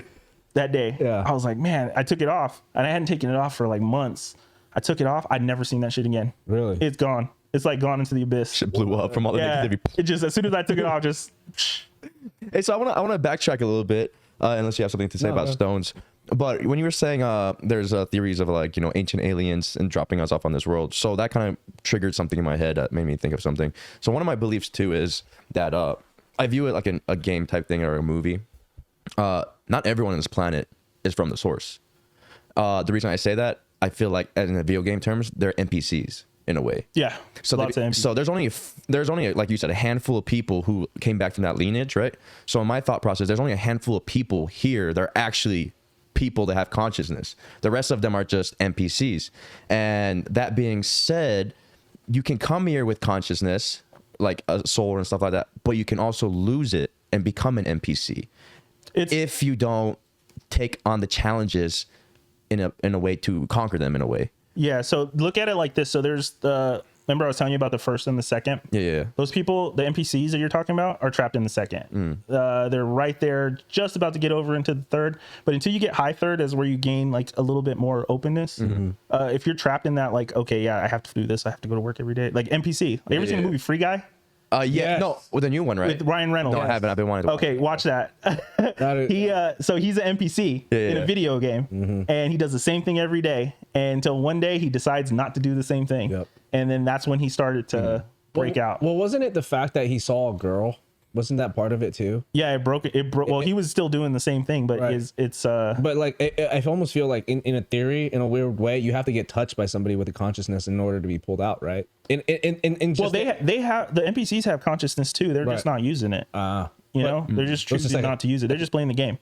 that day. Yeah. I was like, man, I took it off, and I hadn't taken it off for like months. I took it off. I'd never seen that shit again. Really? It's gone. It's like gone into the abyss. Shit blew up from all the negativity. It just, as soon as I took it off, just. Hey, so I want to backtrack a little bit, unless you have something to say about stones. But when you were saying there's theories of like, you know, ancient aliens and dropping us off on this world, so that kind of triggered something in my head that made me think of something. So one of my beliefs too is that I view it like a game type thing or a movie. Not everyone on this planet is from the source. The reason I say that, I feel like in the video game terms, they're NPCs in a way. Yeah. So there's only like you said, a handful of people who came back from that lineage, right? So in my thought process, there's only a handful of people here that are actually people that have consciousness. The rest of them are just NPCs. And that being said, you can come here with consciousness, like a soul and stuff like that, but you can also lose it and become an NPC if you don't take on the challenges in a way to conquer them in a way. Yeah, so look at it like this. So there's remember I was telling you about the first and the second? Yeah. Those people, the NPCs that you're talking about, are trapped in the second. They're right there, just about to get over into the third. But until you get high third is where you gain like a little bit more openness. If you're trapped in that, like, okay, yeah, I have to do this. I have to go to work every day. Like NPC. Like, you ever seen the movie Free Guy? Yeah, no, with the new one, right? With Ryan Reynolds. No, I haven't. I've been wanting to. Okay, watch that. So he's an NPC in a video game, and he does the same thing every day. and until one day he decides not to do the same thing. Yep. And then that's when he started to break out. Well, wasn't it the fact that he saw a girl? Wasn't that part of it too? Yeah, it broke. Well, he was still doing the same thing, but Right. it's But like, I almost feel like in a theory, in a weird way, you have to get touched by somebody with a consciousness in order to be pulled out, right? In just well, they have the NPCs have consciousness too. They're just not using it. You know, they're just choosing not to use it. They're just playing the game.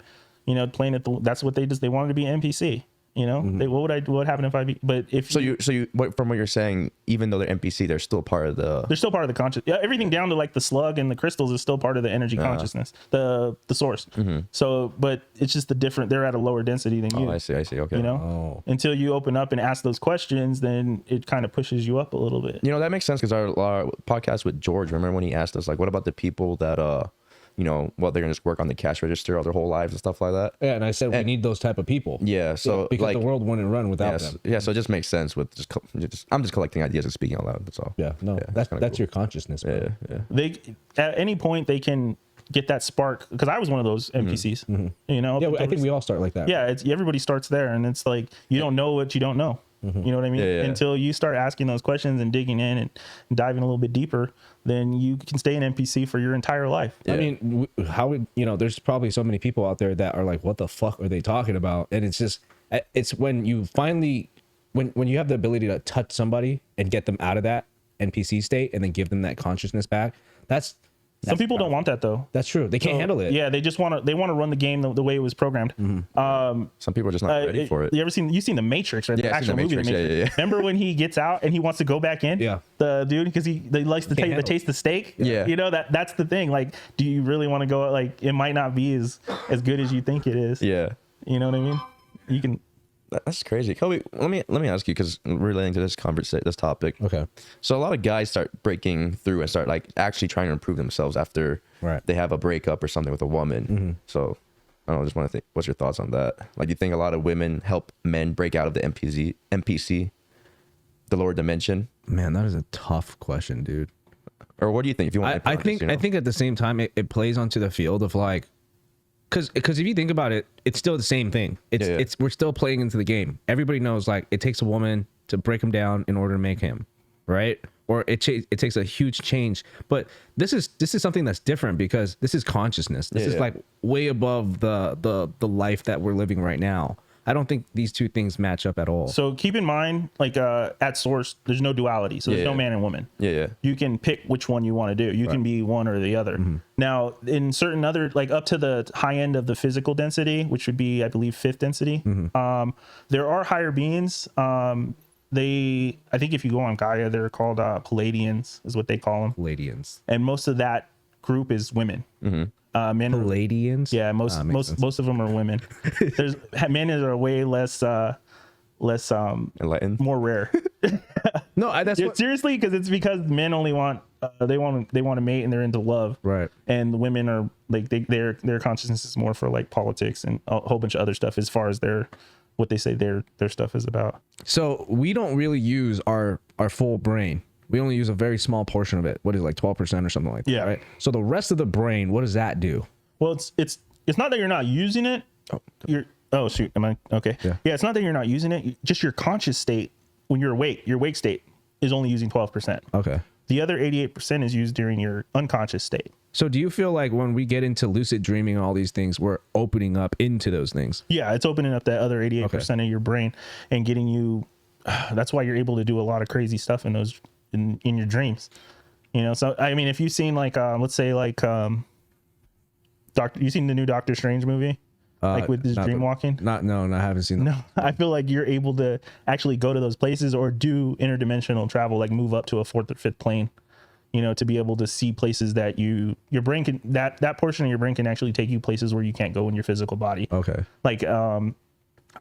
You know, playing it. That's what they just. They wanted to be an NPC. You know, what would happen if I be? But if So you from what you're saying, even though they're NPC, they're still part of the. they're still part of the conscious. Yeah, everything down to like the slug and the crystals is still part of the energy consciousness, the source. So, but it's just the different. They're at a lower density than you. Oh, I see. Okay. You know, until you open up and ask those questions, then it kind of pushes you up a little bit. You know, that makes sense because our podcast with George, remember when he asked us, like, what about the people that, you know, well, they're going to just work on the cash register all their whole lives and stuff like that? Yeah, and I said we need those type of people. Yeah, so because like, the world wouldn't run without them. Yeah, so it just makes sense with I'm just collecting ideas and speaking out loud. That's all. Yeah, no, that's cool. your consciousness, bro. Yeah. They at any point they can get that spark, because I was one of those NPCs. You know, Yeah, I think we all start like that. yeah, it's everybody starts there, and it's like you don't know what you don't know. You know what I mean? Yeah. Until you start asking those questions and digging in and diving a little bit deeper, then you can stay an NPC for your entire life. I mean, how would you know? There's probably so many people out there that are like, "What the fuck are they talking about?" And it's just, it's when you finally, when you have the ability to touch somebody and get them out of that NPC state and then give them that consciousness back. Some people don't want that though. That's true. They can't handle it. Yeah, they just want to run the game the way it was programmed. Some people are just not ready for it. You seen The Matrix, right? Yeah, the I've seen actual The movie, The Matrix. Matrix. Yeah. Remember when he gets out and he wants to go back in? Yeah. The dude, because he likes to taste the steak. Yeah. You know, that's the thing. Like, do you really want to go? Like, it might not be as good as you think it is. Yeah. You know what I mean? You can. That's crazy. Kobe, let me ask you, because relating to this topic. Okay. So a lot of guys start breaking through and start like actually trying to improve themselves after they have a breakup or something with a woman. So I don't know, just want to think, what's your thoughts on that? Like, do you think a lot of women help men break out of the NPC, the lower dimension? Man, that is a tough question, dude. Or what do you think? If you want, I think at the same time it plays onto the field of like, because if you think about it, it's still the same thing. We're still playing into the game. Everybody knows like it takes a woman to break him down in order to make him, right? Or it takes a huge change. But this is something that's different because this is consciousness. This is like way above the life that we're living right now. I don't think these two things match up at all. So keep in mind, like at source, there's no duality. So there's no man and woman. Yeah. You can pick which one you want to do. You can be one or the other. Now, in certain other, like up to the high end of the physical density, which would be, I believe, 5th density, there are higher beings. I think if you go on Gaia, they're called Pleiadians, is what they call them. Pleiadians. And most of that group is women. Men Pleiadians? Yeah, most of them are women. There's men are way less enlightened, more rare. No, that's seriously, because it's because men only want they want to mate and they're into love, right? And the women are like their consciousness is more for like politics and a whole bunch of other stuff as far as what they say their stuff is about. So we don't really use our full brain. We only use a very small portion of it. What is it, like 12% or something like that? Yeah. Right. So the rest of the brain, what does that do? Well, it's not that you're not using it. Oh shoot, am I okay? Yeah. It's not that you're not using it. Just your conscious state when you're awake, your wake state is only using 12%. Okay. The other 88% is used during your unconscious state. So do you feel like when we get into lucid dreaming and all these things, we're opening up into those things? Yeah, it's opening up that other 88% of your brain and getting you. That's why you're able to do a lot of crazy stuff in those in your dreams. You know, so I mean, if you've seen like let's say like you seen the new Doctor Strange movie? Like with his dream walking? No, I haven't seen that. No, I feel like you're able to actually go to those places or do interdimensional travel, like move up to a 4th or 5th plane, you know, to be able to see places that your brain can, that portion of your brain can actually take you places where you can't go in your physical body. Okay. Like, I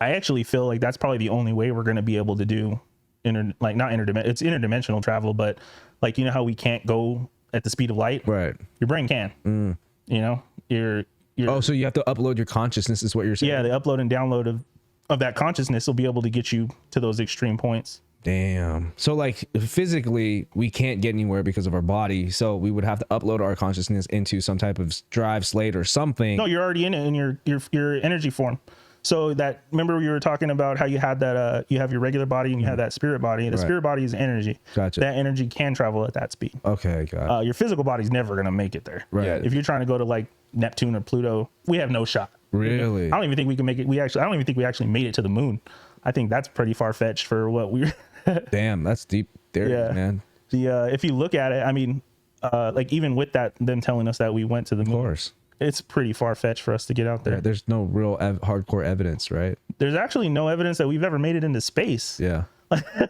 actually feel like that's probably the only way we're going to be able to do it's interdimensional travel, but like, you know how we can't go at the speed of light? Right. Your brain can, you know, so you have to upload your consciousness is what you're saying? Yeah, the upload and download of that consciousness will be able to get you to those extreme points. Damn. So like physically we can't get anywhere because of our body. So we would have to upload our consciousness into some type of drive slate or something. No, you're already in it in your energy form. So that, remember we were talking about how you had that, you have your regular body and you have that spirit body. The spirit body is energy. Gotcha. That energy can travel at that speed. Okay, got it. Your physical body's never going to make it there. Right. Yeah. If you're trying to go to like Neptune or Pluto, we have no shot. Really? I don't even think we can make it. I don't even think we actually made it to the moon. I think that's pretty far fetched for what we're. Damn, that's deep there, Yeah. man. If you look at it, I mean, like even with that, them telling us that we went to the moon, Of course. it's pretty far fetched for us to get out there. Yeah, there's no real hardcore evidence, right? There's actually no evidence that we've ever made it into space. Yeah.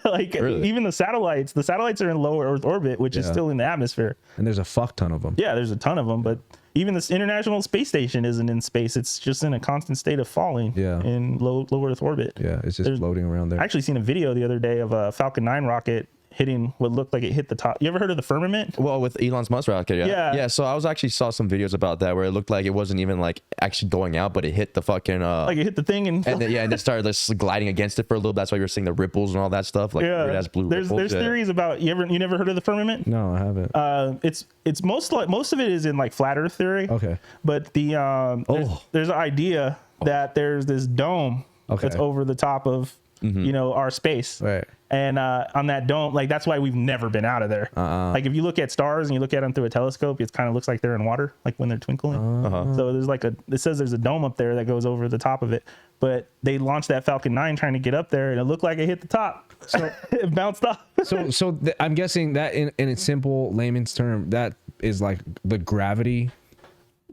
Like Really? even the satellites are in low Earth orbit, which is Yeah. still in the atmosphere. And there's a fuck ton of them. Yeah, there's a ton of them, but even this International Space Station isn't in space. It's just in a constant state of falling. Yeah. In low Earth orbit. Yeah, it's just There's- floating around there. I actually seen a video the other day of a Falcon 9 rocket hitting what looked like it hit the top. You ever heard of the firmament? Well, with Elon's Musk rocket, Yeah. yeah. So I was actually saw some videos about that where it looked like it wasn't even like actually going out, but it hit the fucking Like it hit the thing and and then, and it started just gliding against it for a little. That's why you were seeing the ripples and all that stuff. Like yeah. weird ass blue There's ripples. Yeah. theories about you never heard of the firmament? No, I haven't. It's most of it is in like flat Earth theory. Okay. But there's an idea that there's this dome that's Okay. over the top of our space. Right. And on that dome, like that's why we've never been out of there. Like if you look at stars and you look at them through a telescope, it kind of looks like they're in water, like when they're twinkling. So there's it says there's a dome up there that goes over the top of it. But they launched that Falcon 9 trying to get up there, and it looked like it hit the top. So it bounced off. I'm guessing that in a simple layman's term, that is like the gravity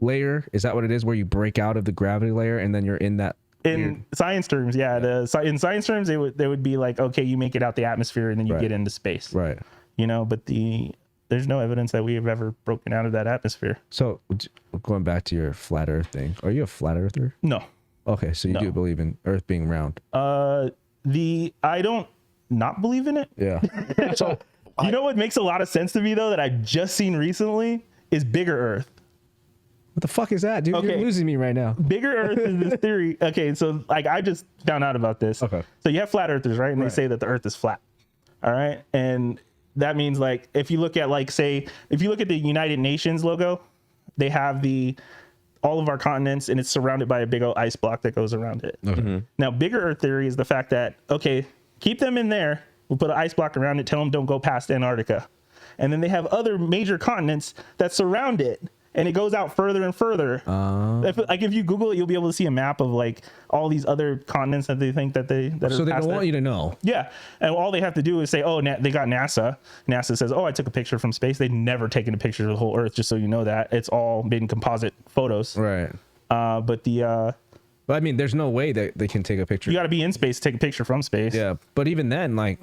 layer. Is that what it is? Where you break out of the gravity layer and then you're in that. In science terms, yeah. In science terms, they would be like, okay, you make it out the atmosphere and then you Right. get into space. Right. But there's no evidence that we have ever broken out of that atmosphere. So going back to your flat Earth thing, are you a flat earther? No. Okay, so you do believe in Earth being round. I don't not believe in it. Yeah. So You know what makes a lot of sense to me though that I've just seen recently is Bigger Earth. What the fuck is that, dude? Okay. You're losing me right now. Bigger Earth is this theory. Okay, so like I just found out about this. Okay. So you have flat earthers, right? And they say that the Earth is flat. All right. And that means like if you look at if you look at the United Nations logo, they have all of our continents and it's surrounded by a big old ice block that goes around it. Okay. Now, Bigger Earth theory is the fact that, okay, keep them in there. We'll put an ice block around it. Tell them don't go past Antarctica. And then they have other major continents that surround it. And it goes out further and further. If you Google it, you'll be able to see a map of like all these other continents that they think that are. So they don't want you to know. Yeah, and all they have to do is say, "Oh, they got NASA." NASA says, "Oh, I took a picture from space." They've never taken a picture of the whole Earth, just so you know that it's all been composite photos. Right. But But I mean, there's no way that they can take a picture. you got to be in space to take a picture from space. Yeah, but even then, like,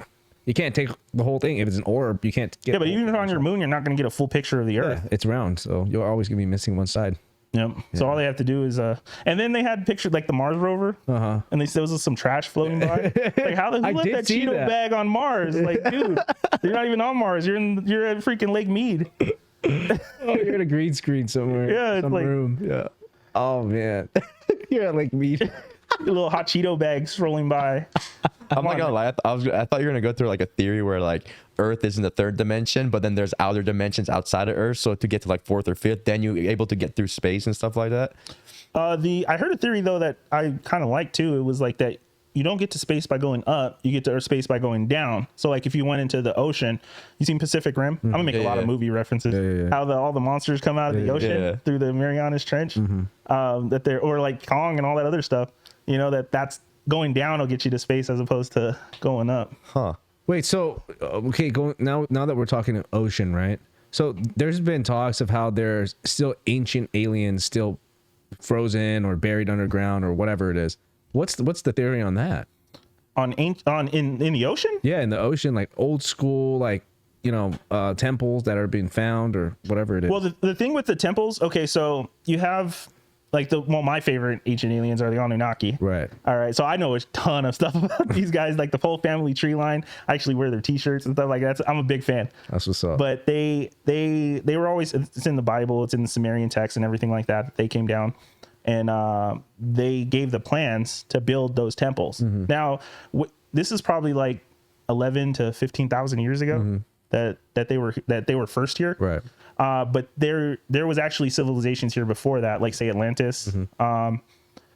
you can't take the whole thing. If it's an orb, you can't get. Yeah, but even if on your moon, you're not going to get a full picture of the Earth. Yeah, it's round, so you're always gonna be missing one side. Yep. So all they have to do is and then they had pictures like the Mars rover, and there was some trash floating by. Like how the I who left did that see Cheeto that. bag on Mars? Like, dude, you're not even on Mars. You're at freaking Lake Mead. Oh, you're in a green screen somewhere. Yeah, it's some like- room. Yeah. Oh man, you're at like meat. A little hot Cheeto bag strolling by. I'm not gonna lie. I thought you were gonna go through like a theory where like Earth is in the third dimension, but then there's outer dimensions outside of Earth. So to get to like fourth or fifth, then you're able to get through space and stuff like that. I heard a theory though that I kind of like too. It was like that you don't get to space by going up, you get to space by going down. So like if you went into the ocean, you seen Pacific Rim? I'm gonna make a lot of movie references. Yeah. How all the monsters come out of the ocean through the Marianas Trench. That they're or like Kong and all that other stuff. You know that's going down will get you to space as opposed to going up. Huh. Wait, so okay, now that we're talking ocean, right? So there's been talks of how there's still ancient aliens still frozen or buried underground or whatever it is. What's the theory on that? In the ocean? Yeah, in the ocean, like old school, like temples that are being found or whatever it is. Well, the thing with the temples, okay, so you have like my favorite ancient aliens are the Anunnaki. Right. All right. So I know a ton of stuff about these guys, like the whole family tree line. I actually wear their t-shirts and stuff like that. So I'm a big fan. That's what's up. But they were always, it's in the Bible, it's in the Sumerian text and everything like that. They came down and they gave the plans to build those temples. Now, this is probably like 11 to 15,000 years ago that they were first here. Right. But there was actually civilizations here before that, like say Atlantis.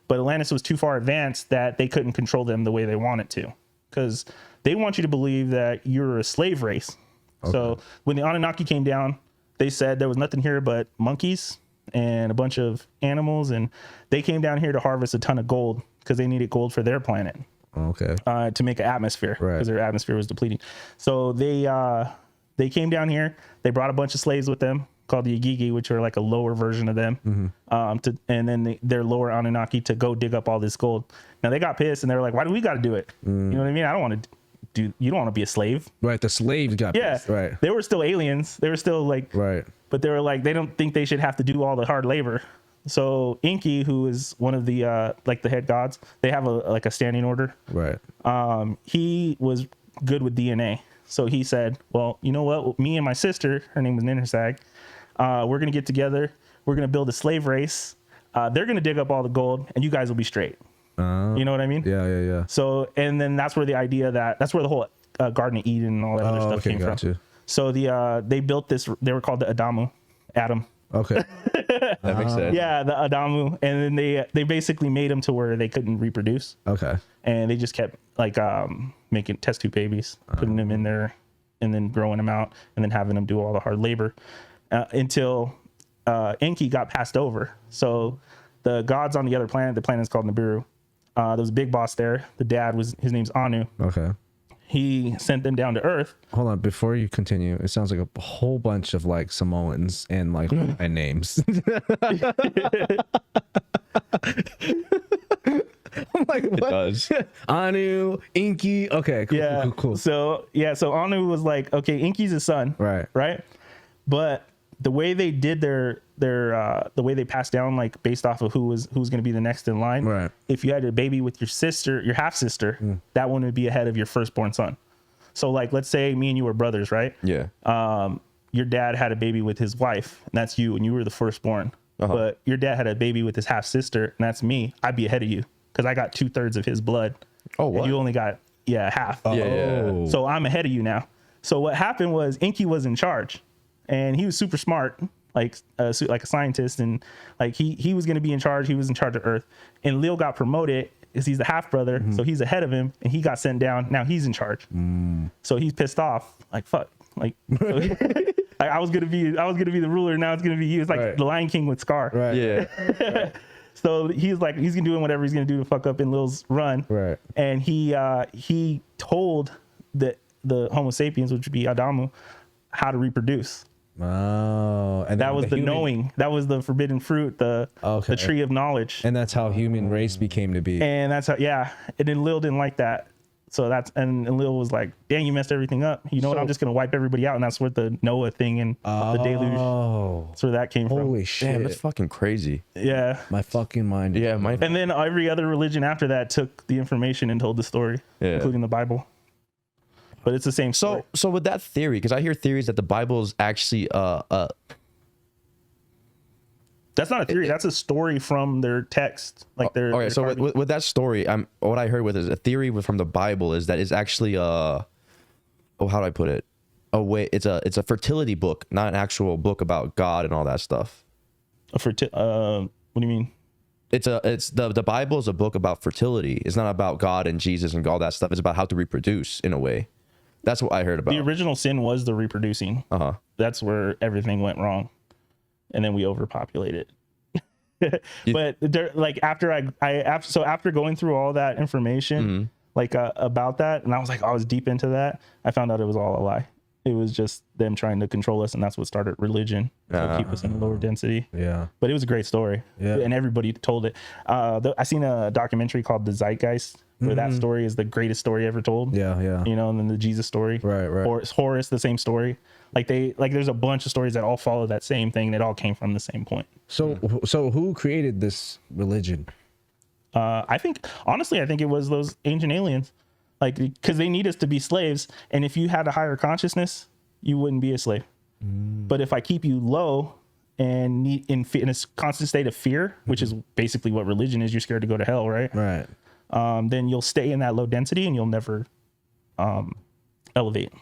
but Atlantis was too far advanced that they couldn't control them the way they wanted to, because they want you to believe that you're a slave race. Okay. So when the Anunnaki came down, they said there was nothing here but monkeys and a bunch of animals, and they came down here to harvest a ton of gold because they needed gold for their planet. Okay. To make an atmosphere, because their atmosphere was depleting. So they came down here. They brought a bunch of slaves with them called the Igigi, which are like a lower version of them. And then their lower Anunnaki to go dig up all this gold. Now they got pissed and they were like, why do we got to do it? You know what I mean? I don't want to do, you don't want to be a slave. Right. The slaves got pissed. Right. They were still aliens. They were still like, but they were like, they don't think they should have to do all the hard labor. So Enki, who is one of the like the head gods, they have a standing order. Right. He was good with DNA. So he said, well, you know what? Me and my sister, her name was Ninhursag, we're going to get together. We're going to build a slave race. They're going to dig up all the gold and you guys will be straight. You know what I mean? Yeah. So, and then that's where the idea that's where the whole Garden of Eden and all that other stuff came from. So they built this, they were called the Adam. Okay. That makes sense. Yeah, the Adamu. And then they basically made them to where they couldn't reproduce. Okay. And they just kept like making test tube babies, putting them in there and then growing them out and then having them do all the hard labor until Enki got passed over. So the gods on the other planet, the planet is called Nibiru. There was a big boss there. The dad his name's Anu. Okay. He sent them down to Earth. Hold on, before you continue, it sounds like a whole bunch of like Samoans and like and names. I'm like, what? It does. Anu, Enki. Okay, cool. So Anu was like, okay, Enki's his son. Right. But the way they did their the way they passed down, like based off of who's going to be the next in line. Right. If you had a baby with your sister, your half sister, that one would be ahead of your firstborn son. So like, let's say me and you were brothers, right? Yeah. Your dad had a baby with his wife, and that's you, and you were the firstborn. But your dad had a baby with his half sister, and that's me. I'd be ahead of you because I got 2/3 of his blood. Oh, what? And you only got half. Yeah. So I'm ahead of you now. So what happened was Enki was in charge. And he was super smart, like a scientist, and like he was going to be in charge. He was in charge of Earth, and Lil got promoted because he's the half brother, so he's ahead of him, and he got sent down. Now he's in charge, so he's pissed off. Like fuck, like I was gonna be the ruler. Now it's gonna be you. It's like the Lion King with Scar. Right. Yeah. So he's like he's gonna do whatever he's gonna do to fuck up in Lil's run. Right. And he told the Homo sapiens, which would be Adamu, how to reproduce. Oh, and that was the knowing. That was the forbidden fruit, the tree of knowledge. And that's how human race became to be. And that's how, and then Lil didn't like that. So and Lil was like, dang, you messed everything up. You know what? I'm just going to wipe everybody out. And that's where the Noah thing and the deluge. That's where that came from. Holy shit. Damn, that's fucking crazy. Yeah. My fucking mind. Yeah. And then every other religion after that took the information and told the story, including the Bible. But it's the same story. So with that theory, because I hear theories that the Bible is actually that's not a theory. That's a story from their text. Like their okay. So with that story, what I heard with is a theory from the Bible is that it's actually how do I put it? It's a fertility book, not an actual book about God and all that stuff. What do you mean? The Bible is a book about fertility. It's not about God and Jesus and all that stuff. It's about how to reproduce in a way. That's what I heard about. The original sin was the reproducing. That's where everything went wrong, and then we overpopulated. But like after going through all that information, like about that, and I was deep into that. I found out it was all a lie. It was just them trying to control us, and that's what started religion to keep us in a lower density. Yeah, but it was a great story, and everybody told it. I seen a documentary called The Zeitgeist, where that story is the greatest story ever told. Yeah. You know, and then the Jesus story, right. Horus, the same story. Like there's a bunch of stories that all follow that same thing. That all came from the same point. So who created this religion? I think it was those ancient aliens. Like, because they need us to be slaves, and if you had a higher consciousness, you wouldn't be a slave. But if I keep you low and in a constant state of fear, which is basically what religion is, you're scared to go to hell, right? Right. Then you'll stay in that low density and you'll never elevate.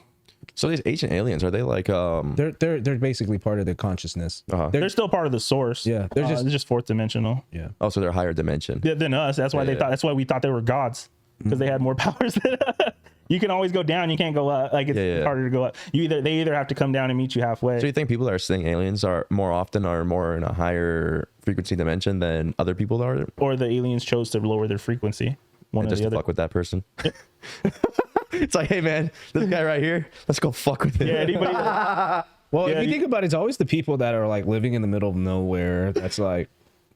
So these ancient aliens, are they like They're basically part of the consciousness. They're still part of the source. Yeah, they're just fourth dimensional. Yeah. oh, so they're higher dimension. Than us. That's why that's why we thought they were gods, because they had more powers than us. You can always go down, you can't go up. Like it's harder to go up. They either have to come down and meet you halfway. So you think people that are seeing aliens are more in a higher frequency dimension than other people are? Or the aliens chose to lower their frequency. One or Just the to other. fuck with that person. It's like, hey man, this guy right here, let's go fuck with him. Yeah, anybody Well, if you think about it, it's always the people that are like living in the middle of nowhere. That's like,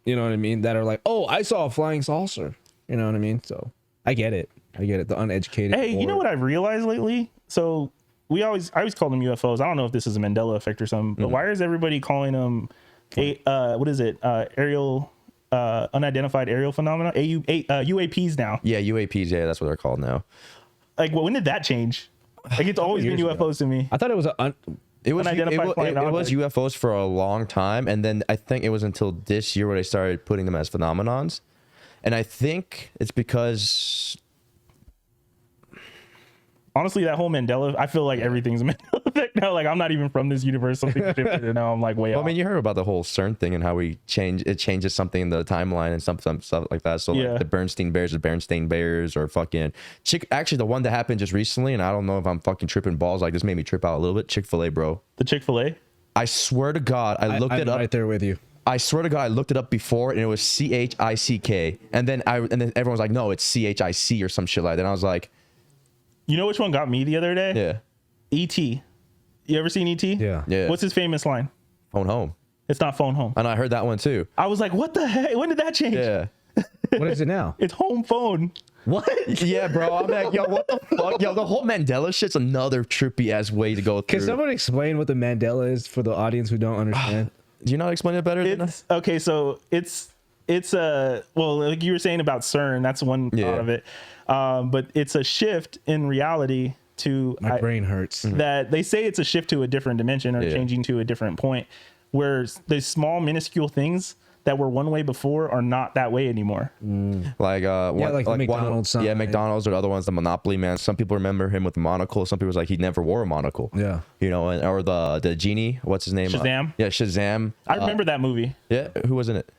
you know what I mean? That are like, oh, I saw a flying saucer. You know what I mean? So I get it. The uneducated. Hey, you know what I've realized lately? So I always call them UFOs. I don't know if this is a Mandela effect or something, but why is everybody calling them aerial unidentified aerial phenomena? UAPs now. Yeah, UAPs, yeah, that's what they're called now. Like, when did that change? Like, it's always been UFOs to me. I thought it was It was Unidentified flying it was object. UFOs for a long time, and then I think it was until this year where they started putting them as phenomenons. And I think it's because Honestly, that whole Mandela, I feel like everything's a Mandela effect now. Like, I'm not even from this universe. Something shifted, and now I'm like way well, off. I mean, you heard about the whole CERN thing and how it changes something in the timeline and some stuff like that. So like the Bernstein Bears or Bernstein Bears or fucking actually the one that happened just recently, and I don't know if I'm fucking tripping balls. Like, this made me trip out a little bit. Chick-fil-A, bro. The Chick-fil-A? I swear to God, I looked it up. right there with you. I swear to God, I looked it up before and it was CHICK, and then everyone was like, no, it's CHIC or some shit like that. And I was like, You know which one got me the other day? yeah, E.T. You ever seen E.T.? Yeah. yeah. What's his famous line? Phone home? It's not phone home. And I heard that one too. I was like, what the heck? When did that change? Yeah. What is it now? It's home phone. What? Yeah, bro. I'm like, yo, what the fuck? Yo, the whole Mandela shit's another trippy ass way to go through. Can someone explain what the Mandela is for the audience who don't understand? Do you not explain it better than us? Okay, so it's well, like you were saying about CERN, that's one part of it. But it's a shift in reality to My brain hurts. that they say it's a shift to a different dimension or changing to a different point where the small minuscule things that were one way before are not that way anymore. Like like the McDonald's sign. Yeah, McDonald's or the other ones, the Monopoly man. Some people remember him with a monocle. Some people was like he never wore a monocle. Yeah. You know, or the genie, what's his name? Shazam? Yeah, Shazam. I remember that movie. Yeah, who was in it?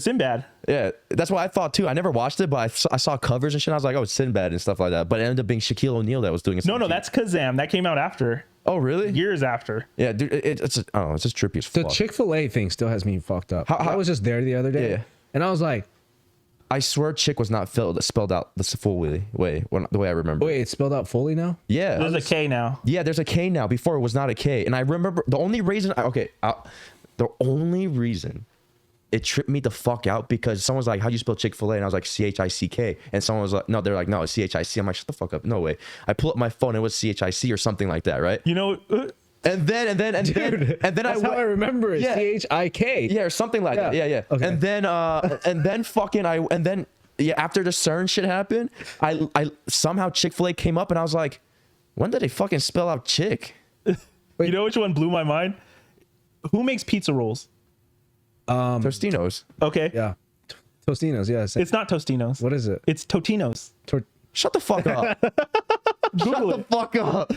Sinbad. Yeah, that's what I thought too. I never watched it, but I saw covers and shit. I was like, oh, it's Sinbad and stuff like that. But it ended up being Shaquille O'Neal that was doing it. No, that's Kazam. That came out after. Oh, really? Years after. Yeah, dude, it's I don't know, it's just trippy as The fuck. Chick-fil-A thing still has me fucked up. How- I was just there the other day, Yeah. and I was like, I swear, chick was not spelled out the full way the way I remember. wait, it's spelled out fully now? Yeah, There's a K now. yeah. There's a K now. Before it was not a K, and I remember the only reason. The only reason it tripped me the fuck out because someone's like, "How do you spell Chick-fil-A?" And I was like, CHICK, and someone was like, "No," they're like, "No, it's CHIC." I'm like, "Shut the fuck up, no way." I pull up my phone, it was CHIC or something like that, right? You know, And then That's how I remember it. Yeah. CHIK. Yeah, or something like that. Yeah. Okay. And then after the CERN shit happened, I somehow Chick-fil-A came up and I was like, when did they fucking spell out chick? you know which one blew my mind? Who makes pizza rolls? Tostinos. Okay. Yeah. Tostinos. Yeah. It's not Tostinos. What is it? It's Totinos. Shut the fuck up. Google Shut the fuck up.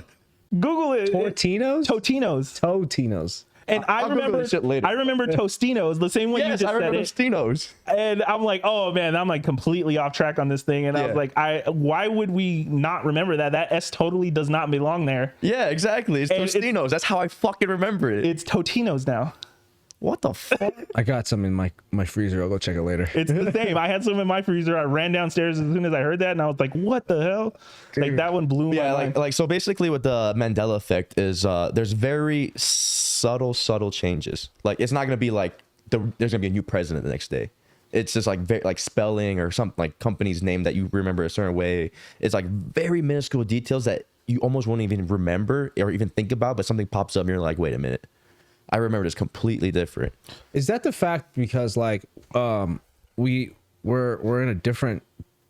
Google it. Tortinos? Totinos. Totinos. And I'll Google this shit later. I remember Tostinos, the same way you Yes, just I remember said it. Tostinos. And I'm like, oh man, I'm like completely off track on this thing. And I was Yeah. like, why would we not remember that? That S totally does not belong there. Yeah, exactly. It's And Tostinos. That's how I fucking remember it. It's Totinos now. What the fuck? I got some in my freezer. I'll go check it later. It's the same. I had some in my freezer. I ran downstairs as soon as I heard that, and I was like, what the hell? Like that one blew my Yeah, mind. like so basically what the Mandela effect is there's very subtle changes. Like it's not gonna be like there's gonna be a new president the next day. It's just like very like spelling or something like company's name that you remember a certain way. It's like very minuscule details that you almost won't even remember or even think about, but something pops up and you're like, wait a minute. I remember this completely different. Is that the fact because like we're in a different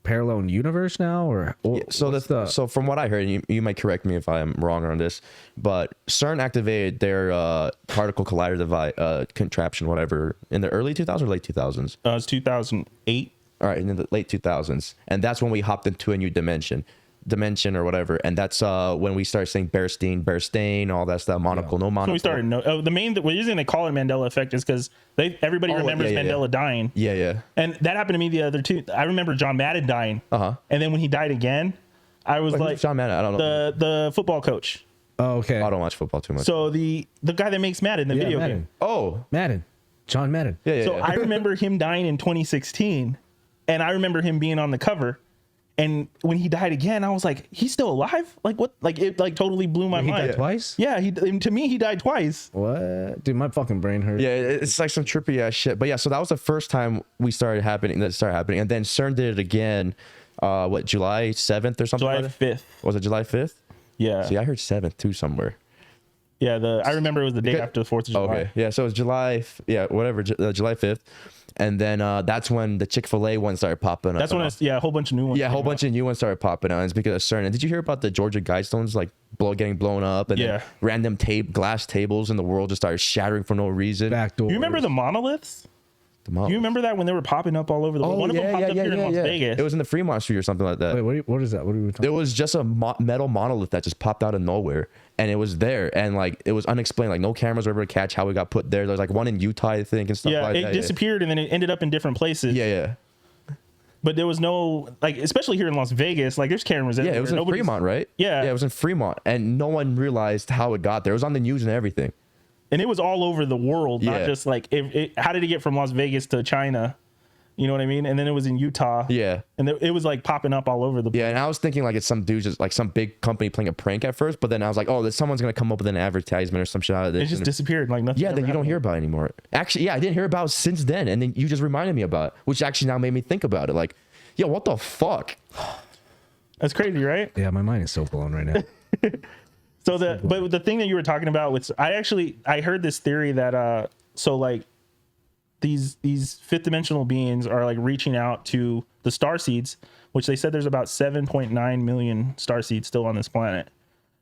parallel universe now, or So from what I heard, and you might correct me if I'm wrong on this, but CERN activated their particle collider device contraption, whatever, in the early 2000s or late 2000s. It's 2008. All right, in the late 2000s, and that's when we hopped into a new dimension. dimension or whatever, and that's when we started saying Bearstein, all that stuff, monocle, no monocle. So we started. The reason they call it Mandela effect is because everybody remembers Mandela dying. Yeah. And that happened to me the other two. I remember John Madden dying. And then when he died again, I was like, John Madden, I don't know. The football coach. Oh, okay. I don't watch football too much. So the guy that makes Madden, the video Madden. game. Oh, Madden. John Madden. yeah. So I remember him dying in 2016, and I remember him being on the cover. And when he died again, I was like, he's still alive? Like what? Like it like totally blew my mind. He died twice? Yeah, to me he died twice. What? Dude, my fucking brain hurts. Yeah, it's like some trippy ass shit. But yeah, so that was the first time that started happening, and then CERN did it again. July 7th or something? July like 5th. Was it July 5th? Yeah. See, I heard 7th too somewhere. Yeah, I remember it was the day after the 4th of July. Okay, yeah, so it was July 5th. And then that's when the Chick-fil-A one started popping up. That's when a whole bunch of new ones. Yeah, a whole bunch of new ones started popping out. And it's because of CERN. And did you hear about the Georgia Guidestones like getting blown up, and then random glass tables in the world just started shattering for no reason? Backdoors. You remember the monoliths? You remember that when they were popping up all over the world? One of them popped up here in Las Vegas. It was in the Fremont Street or something like that. Wait, what is that? What are we talking It was just a metal monolith that just popped out of nowhere, and it was there, and like it was unexplained. Like no cameras were able to catch how it got put there. There's like one in Utah, I think, and stuff like that. Yeah, it disappeared, and then it ended up in different places. Yeah. But there was no, like, especially here in Las Vegas, like there's cameras everywhere. Yeah, it was in Fremont, right? Yeah, it was in Fremont, and no one realized how it got there. It was on the news and everything. And it was all over the world, not just like how did it get from Las Vegas to China? You know what I mean? And then it was in Utah. Yeah. And it was like popping up all over the place. Yeah, and I was thinking like it's some dude, just like some big company playing a prank at first, but then I was like, oh, someone's gonna come up with an advertisement or some shit out of this. It just disappeared, like nothing. Yeah, then you don't hear about it anymore. Actually, yeah, I didn't hear about it since then, and then you just reminded me about it, which actually now made me think about it. Like, yo, what the fuck? That's crazy, right? Yeah, my mind is so blown right now. But the thing that you were talking about with, I heard this theory that so like these fifth dimensional beings are like reaching out to the star seeds, which they said there's about 7.9 million star seeds still on this planet,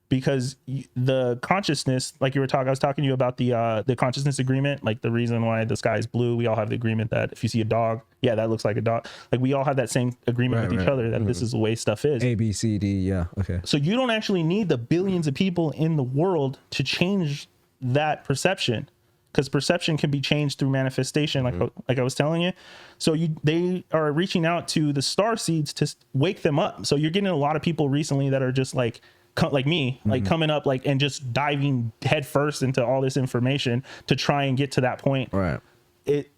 because the consciousness, like I was talking to you about the consciousness agreement, like the reason why the sky is blue. We all have the agreement that if you see a dog, yeah, that looks like a dog. Like we all have that same agreement with each other that this is the way stuff is. A, B, C, D, yeah, okay. So you don't actually need the billions of people in the world to change that perception, because perception can be changed through manifestation, like I was telling you. So they are reaching out to the star seeds to wake them up. So you're getting a lot of people recently that are just like me, like coming up like and just diving headfirst into all this information to try and get to that point. Right.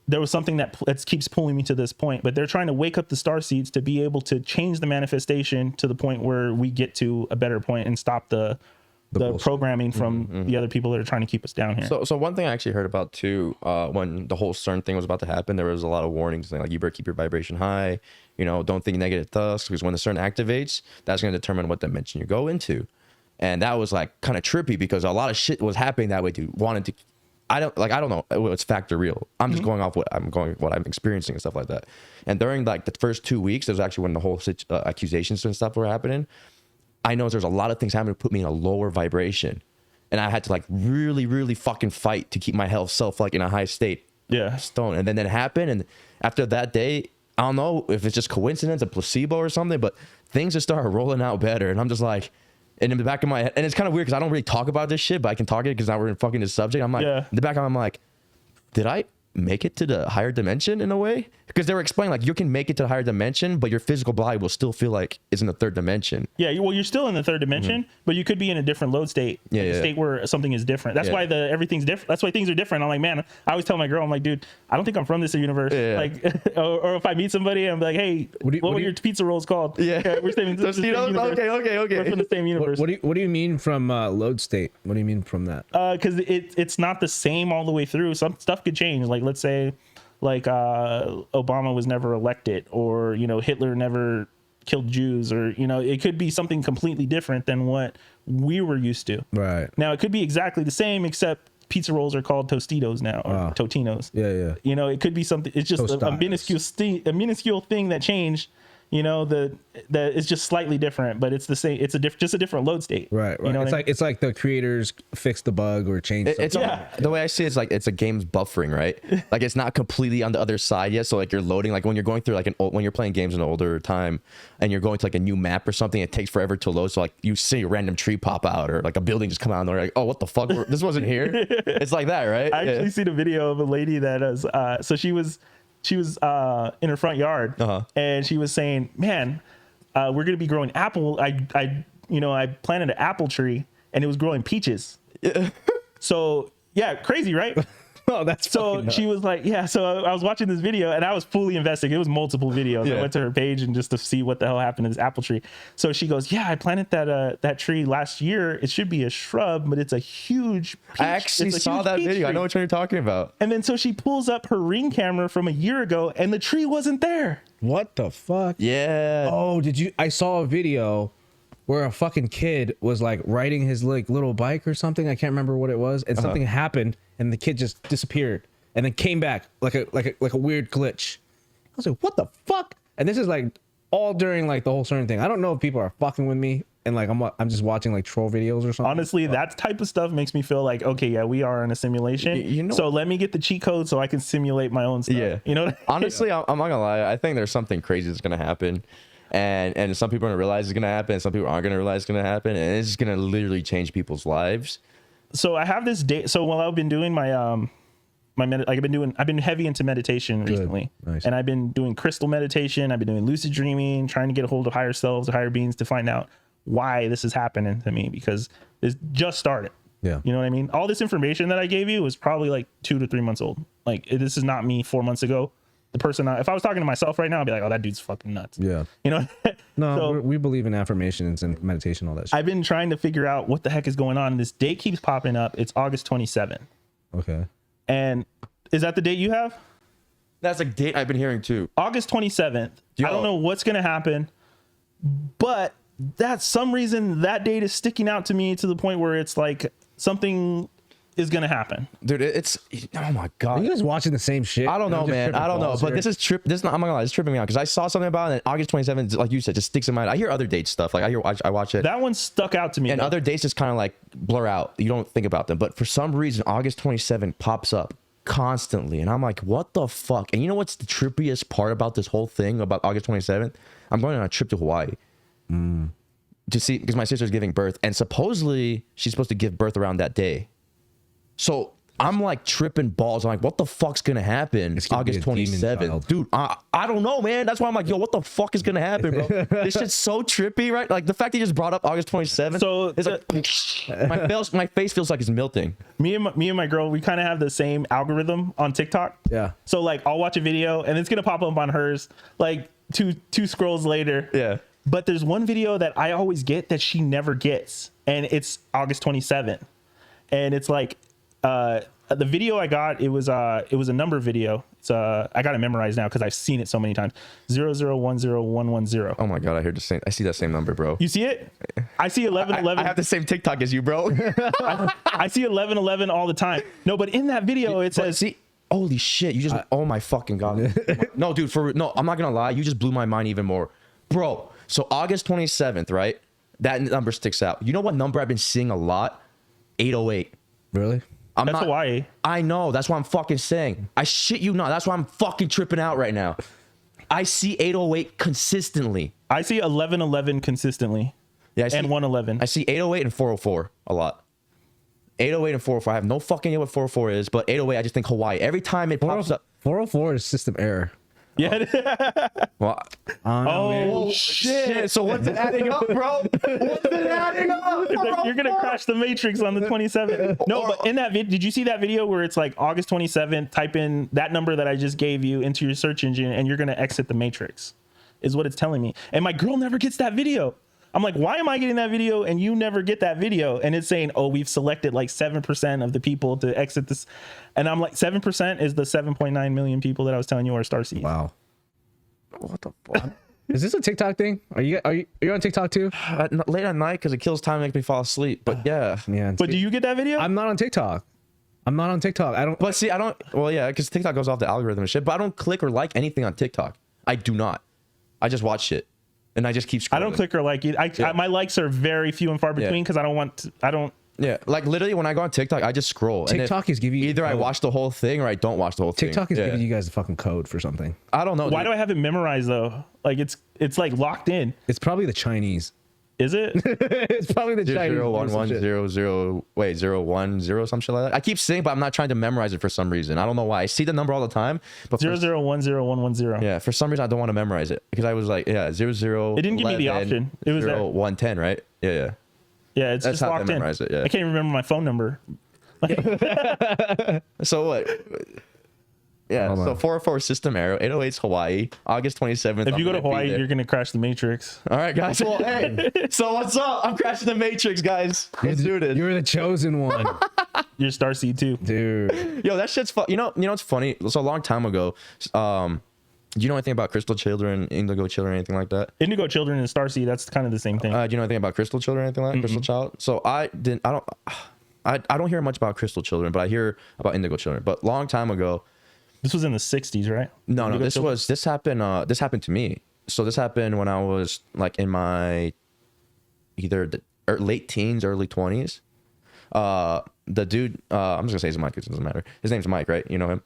There was something that keeps pulling me to this point, but they're trying to wake up the star seeds to be able to change the manifestation to the point where we get to a better point and stop the programming from the other people that are trying to keep us down here. So one thing I actually heard about too, when the whole CERN thing was about to happen, there was a lot of warnings saying like, you better keep your vibration high, don't think negative thoughts, because when the CERN activates, that's going to determine what dimension you go into. And that was like kind of trippy, because a lot of shit was happening that way. Dude wanted to, I don't know, it's fact or real. I'm just going off what I'm experiencing and stuff like that. And during like the first 2 weeks, there's actually when the whole accusations and stuff were happening. I know there's a lot of things having to put me in a lower vibration, and I had to like really, really fucking fight to keep my health self like in a high state. Yeah. Stone. And then it happened, and after that day, I don't know if it's just coincidence, a placebo or something, but things just started rolling out better. And I'm just like, and in the back of my head, and it's kind of weird because I don't really talk about this shit, but I can talk it because now we're in fucking this subject. I'm like, in the back of my mind, I'm like, did I make it to the higher dimension in a way? Because they were explaining like you can make it to the higher dimension, but your physical body will still feel like it's in the third dimension. Yeah, you're still in the third dimension, but you could be in a different load state, a state where something is different. That's why everything's different. That's why things are different. I'm like, man, I always tell my girl, I'm like, dude, I don't think I'm from this universe. Like, or if I meet somebody, I'm like, hey, what were your pizza rolls called? Yeah, we're staying in the same universe. Okay. We're from the same universe. What do you mean from load state? What do you mean from that? Because it's not the same all the way through. Some stuff could change. Like let's say, like Obama was never elected, or Hitler never killed Jews, or it could be something completely different than what we were used to. Right. Now it could be exactly the same, except pizza rolls are called Tostitos now, or Totinos. Yeah. It could be something. It's just a minuscule thing that changed, You know, the it's just slightly different, but it's the same. It's just a different load state. Right. You know It's what I like it's like the creators fixed the bug or changed. It's the way I see it, it's like it's a game's buffering, right? Like it's not completely on the other side yet. So like you're loading, like when you're going through like when you're playing games in an older time and you're going to like a new map or something, it takes forever to load. So like you see a random tree pop out or like a building just come out and they're like, oh, what the fuck? This wasn't here. It's like that, right? I actually seen a video of a lady that is so she was in her front yard and she was saying, man, we're gonna be growing apple. I planted an apple tree and it was growing peaches. So yeah, crazy, right? Oh, that's so she was like, yeah. So I was watching this video and I was fully invested. It was multiple videos. I went to her page and just to see what the hell happened to this apple tree. So she goes, yeah, I planted that tree last year. It should be a shrub, but it's a huge peach. I actually saw that video. Tree. I know what you're talking about. And then so she pulls up her Ring camera from a year ago and the tree wasn't there. What the fuck? Yeah. Oh, I saw a video where a fucking kid was like riding his like little bike or something. I can't remember what it was, and something happened, and the kid just disappeared, and then came back like a weird glitch. I was like, what the fuck? And this is like all during like the whole certain thing. I don't know if people are fucking with me, and like I'm just watching like troll videos or something. Honestly, that type of stuff makes me feel like, okay, yeah, we are in a simulation. You know, so let me get the cheat code so I can simulate my own stuff. Yeah, you know. Honestly, I'm not gonna lie. I think there's something crazy that's gonna happen. And some people are gonna realize it's gonna happen, and some people aren't gonna realize it's gonna happen, and it's gonna literally change people's lives. So I have this day. So while I've been doing my I've been heavy into meditation recently. Nice. And I've been doing crystal meditation. I've been doing lucid dreaming, trying to get a hold of higher selves or higher beings to find out why this is happening to me, because it's just started. Yeah, you know what I mean. All this information that I gave you was probably like 2 to 3 months old. Like this is not me 4 months ago. The person, if I was talking to myself right now, I'd be like, oh, that dude's fucking nuts. Yeah. You know? No, so, we believe in affirmations and meditation, all that shit. I've been trying to figure out what the heck is going on. This date keeps popping up. It's August 27th. Okay. And is that the date you have? That's a date I've been hearing too. August 27th. I don't know what's going to happen, but some reason that date is sticking out to me to the point where it's like something is gonna happen, dude. It's oh my god. Are you guys watching the same shit? I don't know, man. I don't know, but this is I'm not gonna lie, it's tripping me out because I saw something about it. And August 27th, like you said, just sticks in my mind. I hear other dates stuff, like I watch it. That one stuck out to me, and other dates just kind of like blur out. You don't think about them, but for some reason, August 27th pops up constantly, and I'm like, what the fuck? And you know what's the trippiest part about this whole thing about August 27th? I'm going on a trip to Hawaii. To see, because my sister's giving birth, and supposedly she's supposed to give birth around that day. So I'm like tripping balls. I'm like, what the fuck's gonna happen August 27th? Dude, I don't know, man. That's why I'm like, yo, what the fuck is gonna happen, bro? This shit's so trippy, right? Like the fact that you just brought up August 27th. So it's like my face feels like it's melting. Me and my girl, we kind of have the same algorithm on TikTok. Yeah. So like I'll watch a video and it's gonna pop up on hers like two scrolls later. Yeah. But there's one video that I always get that she never gets, and it's August 27th. And it's like the video I got, it was a number video. It's I got it memorized now because I've seen it so many times. 0010110. Oh my god, I see that same number, bro. You see it? I see 1111. I have the same TikTok as you, bro. I see 1111 all the time. No, but in that video it says, see, holy shit, you just oh my fucking god. No, dude, no, I'm not gonna lie, you just blew my mind even more, bro. So August 27th, right? That number sticks out. You know what number I've been seeing a lot? 808. Really? That's Hawaii. I know. That's what I'm fucking saying. I shit you not. That's why I'm fucking tripping out right now. I see 808 consistently. I see 1111 consistently. Yeah, and 111. I see 808 and 404 a lot. 808 and 404. I have no fucking idea what 404 is, but 808, I just think Hawaii. Every time it pops up. 404 is system error. Yeah. Well, oh shit! So what's it adding up, bro? What's it adding up? You're gonna crash the Matrix on the 27th. No, but in that video, did you see that video where it's like August 27th? Type in that number that I just gave you into your search engine, and you're gonna exit the Matrix. Is what it's telling me. And my girl never gets that video. I'm like, why am I getting that video and you never get that video? And it's saying, oh, we've selected like 7% of the people to exit this. And I'm like, 7% is the 7.9 million people that I was telling you are starseeds. Wow. What the fuck? Is this a TikTok thing? Are you on TikTok too? Late at night because it kills time and makes me fall asleep. But yeah. But do you get that video? I'm not on TikTok. I don't. But see, I don't. Well, yeah, because TikTok goes off the algorithm and shit. But I don't click or like anything on TikTok. I do not. I just watch shit, and I just keep scrolling. I don't click or like it. My likes are very few and far between because I don't. Yeah, like literally when I go on TikTok, I just scroll. TikTok is giving you either I watch the whole thing or I don't watch the whole thing. TikTok is giving you guys the fucking code for something. I don't know. Why do I have it memorized though? Like it's like locked in. It's probably the Chinese. Is it? It's probably the Chinese. 01100 some shit like that. I keep saying, but I'm not trying to memorize it for some reason. I don't know why. I see the number all the time, but 0010110. yeah, for some reason I don't want to memorize it because I was like, yeah, 00. It didn't give me the option. It was 0110, right? Yeah. Yeah, it's That's just how locked I in. memorize it, yeah. I can't even remember my phone number. So what? Yeah, Hold so on. 404 System Arrow, 808's Hawaii, August 27th. If you go to Hawaii, you're gonna crash the Matrix. All right, guys. Well, hey, so what's up? I'm crashing the Matrix, guys. Let's do this. You're the chosen one, You're Starseed too. dude. Yo, that shit's fun. You know what's funny? So a long time ago, do you know anything about crystal children, indigo children, anything like that? Indigo Children and Starseed, that's kind of the same thing. Do you know anything about crystal children, anything like that? Crystal child? So I don't hear much about crystal children, but I hear about indigo children. But long time ago, This was in the 60s, right? no, Indigo Children? this happened to me. So this happened when I was like in my either late teens, early 20s. The dude, I'm just gonna say his Mike, it doesn't matter. His name's Mike, right? You know him.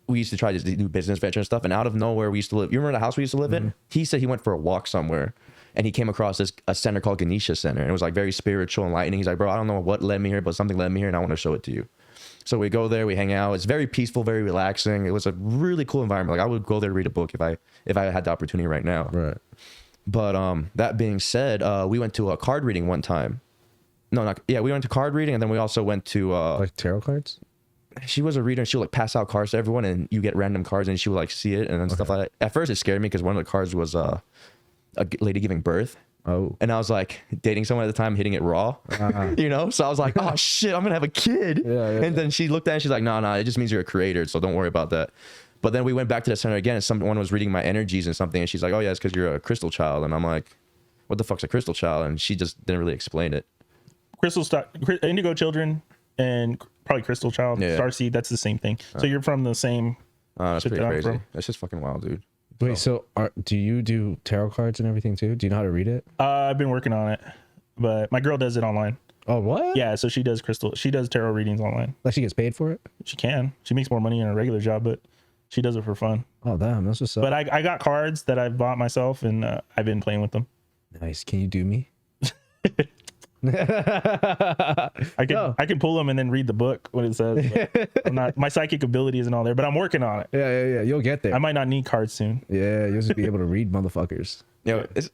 We used to try to do business venture and stuff, and out of nowhere we used to live. You remember the house we used to live in? He said he went for a walk somewhere, and he came across a center called Ganesha Center, and it was like very spiritual, enlightening. He's like, bro, I don't know what led me here, but something led me here, and I want to show it to you. So we go there, we hang out. It's very peaceful, very relaxing. It was a really cool environment. Like I would go there to read a book if I had the opportunity right now. Right. But that being said, we went to a card reading one time. We went to card reading, and then we also went to Like tarot cards. she was a reader, and she would like pass out cards to everyone, and you get random cards, and she would like see it and then stuff like that. At first, it scared me because one of the cards was a lady giving birth. Oh. And I was like dating someone at the time, hitting it raw, you know? So I was like, oh shit, I'm gonna have a kid. Yeah. And then she looked at it and she's like, no, it just means you're a creator, so don't worry about that. But then we went back to the center again, and someone was reading my energies and something, and she's like, oh yeah, it's because you're a crystal child. And I'm like, what the fuck's a crystal child? And she just didn't really explain it. Indigo Children and probably Crystal Child, Yeah. Starseed, that's the same thing. So you're from the same. That's shit pretty that I'm crazy. from. That's just fucking wild, dude. Wait, so do you do tarot cards and everything too? Do you know how to read it? I've been working on it, but my girl does it online. Oh, what? Yeah, so she does tarot readings online. Like she gets paid for it? She can. She makes more money in her regular job, but she does it for fun. Oh, damn. That's what's up. But I got cards that I've bought myself, and I've been playing with them. Nice. Can you do me? I can pull them and then read the book what it says. My psychic ability isn't all there, but I'm working on it. Yeah. You'll get there. I might not need cards soon. Yeah, you'll just be able to read motherfuckers.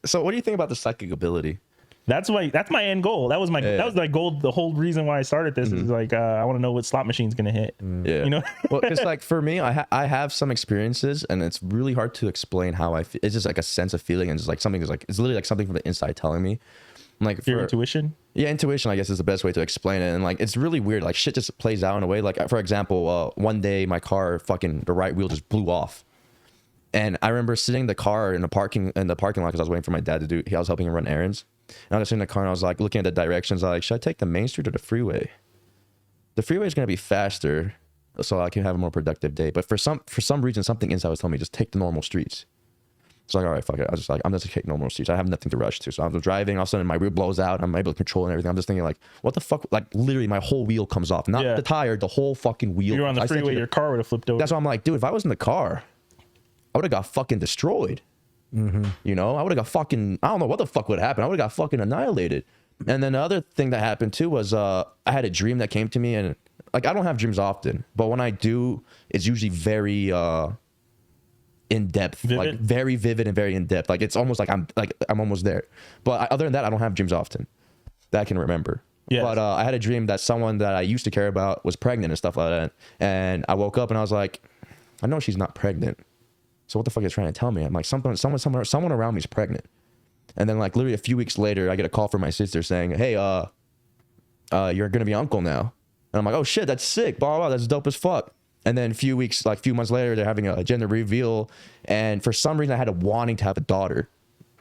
So what do you think about the psychic ability? That's my end goal. That was my goal. The whole reason why I started this is like I want to know what slot machine's gonna hit. Yeah, you know. Well, it's like for me, I have some experiences, and it's really hard to explain how I feel. It's just like a sense of feeling, and just like something is like it's literally like something from the inside telling me. Like Your intuition. Yeah, intuition, I guess, is the best way to explain it. And like it's really weird. Like shit just plays out in a way. Like for example, one day my car the right wheel just blew off. And I remember sitting in the car in the parking lot because I was waiting for my dad to I was helping him run errands. And I was sitting in the car and I was like looking at the directions. I was like, should I take the main street or the freeway? The freeway is gonna be faster, so I can have a more productive day. But for some reason, something inside was telling me just take the normal streets. So like, all right, fuck it. I'm just gonna take normal streets. I have nothing to rush to. So I'm driving, all of a sudden my wheel blows out. I'm able to control and everything. I'm just thinking like, what the fuck? Like literally my whole wheel comes off. Not the tire, the whole fucking wheel. You're on the freeway, your car would have flipped over. That's why I'm like, dude, if I was in the car, I would have got fucking destroyed. You know, I would have got fucking, I don't know what the fuck would happen. I would have got fucking annihilated. And then the other thing that happened too was I had a dream that came to me, and like I don't have dreams often, but when I do, it's usually very in depth, like very vivid and very in depth. Like it's almost like I'm almost there. But other than that, I don't have dreams often that I can remember. Yes. But I had a dream that someone that I used to care about was pregnant and stuff like that. And I woke up and I was like, I know she's not pregnant. So what the fuck is trying to tell me? I'm like, someone around me is pregnant. And then like literally a few weeks later, I get a call from my sister saying, hey, you're gonna be uncle now. And I'm like, oh shit, that's sick. Blah, blah, blah, that's dope as fuck. And then a few months later, they're having a gender reveal. And for some reason, I had a wanting to have a daughter.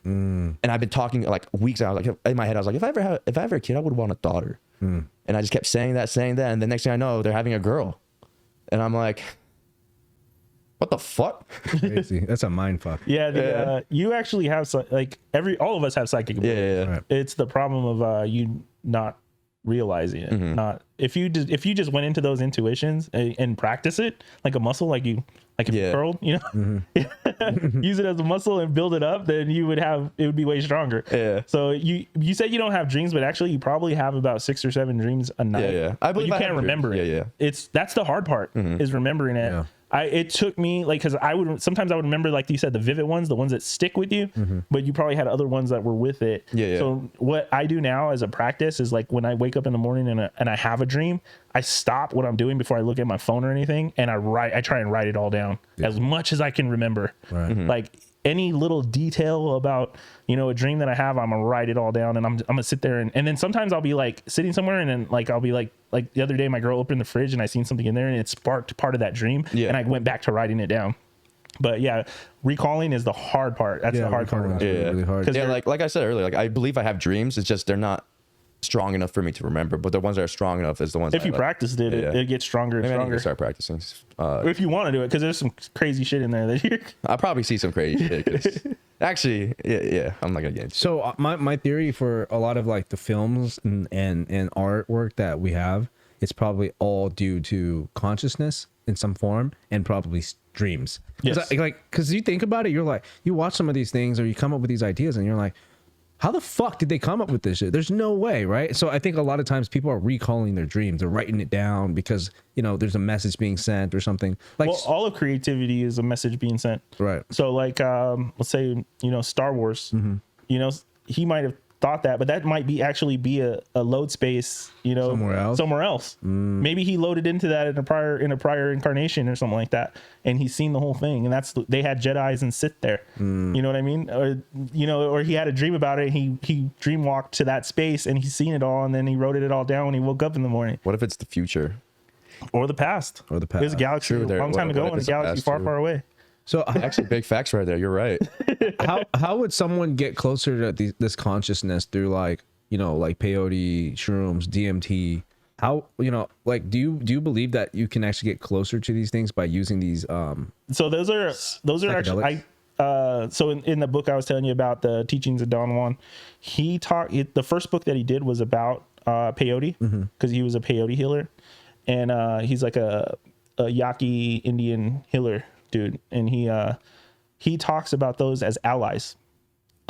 And I've been talking like weeks. I was like, in my head, I was like, if I ever had a kid, I would want a daughter. And I just kept saying that. And the next thing I know, they're having a girl. And I'm like, What the fuck? Crazy. That's a mind fuck. Yeah, you actually have like all of us have psychic abilities. Yeah. Right. It's the problem of you not realizing it. Not if you just went into those intuitions and practice it like a muscle, like if you curled, use it as a muscle and build it up, then it would be way stronger. Yeah. So you said you don't have dreams, but actually you probably have about 6 or 7 dreams a night. Yeah. I believe you I can't have remember dreams. it. Yeah. That's the hard part is remembering it. Yeah. It took me like, because sometimes I would remember, like you said, the vivid ones, the ones that stick with you, but you probably had other ones that were with it. Yeah. So what I do now as a practice is, like, when I wake up in the morning and I have a dream, I stop what I'm doing before I look at my phone or anything, and I try and write it all down as much as I can remember. Right. Like any little detail about, a dream that I have, I'm gonna write it all down, and I'm gonna sit there and then sometimes I'll be like sitting somewhere, and then like I'll be like the other day my girl opened the fridge and I seen something in there and it sparked part of that dream, and I went back to writing it down. But yeah, recalling is the hard part. That's the hard part. Really hard. Yeah, like I said earlier, like I believe I have dreams. It's just they're not strong enough for me to remember, but the ones that are strong enough is the ones If you practiced it, it gets stronger and Maybe I need stronger. to start practicing. If you want to do it, because there's some crazy shit in there that you're I'll probably see some crazy shit. 'Cause actually, yeah, I'm not gonna get into it. So my theory for a lot of like the films and artwork that we have, it's probably all due to consciousness in some form and probably dreams. Yes. Because you think about it, you're like, you watch some of these things or you come up with these ideas and you're like, how the fuck did they come up with this shit? There's no way, right? So I think a lot of times people are recalling their dreams. They're writing it down because, there's a message being sent or something. Like, well, all of creativity is a message being sent. right. So like, let's say, Star Wars, he might have thought that, but that might actually be a load space, somewhere else. Maybe he loaded into that in a prior incarnation or something like that, and he's seen the whole thing, and they had Jedis and Sith there. You know what I mean? Or he had a dream about it, and he dream walked to that space and he's seen it all, and then he wrote it all down when he woke up in the morning. What if it's the future? Or the past. There's a galaxy True, a long time ago, and a galaxy far, far away. So Actually, big facts right there. You're right. how would someone get closer to this consciousness through like peyote, shrooms, DMT? How do you believe that you can actually get closer to these things by using these? So those are actually so in the book I was telling you about, the Teachings of Don Juan, the first book that he did was about peyote, because he was a peyote healer, and he's like a Yaqui Indian healer dude, and he talks about those as allies.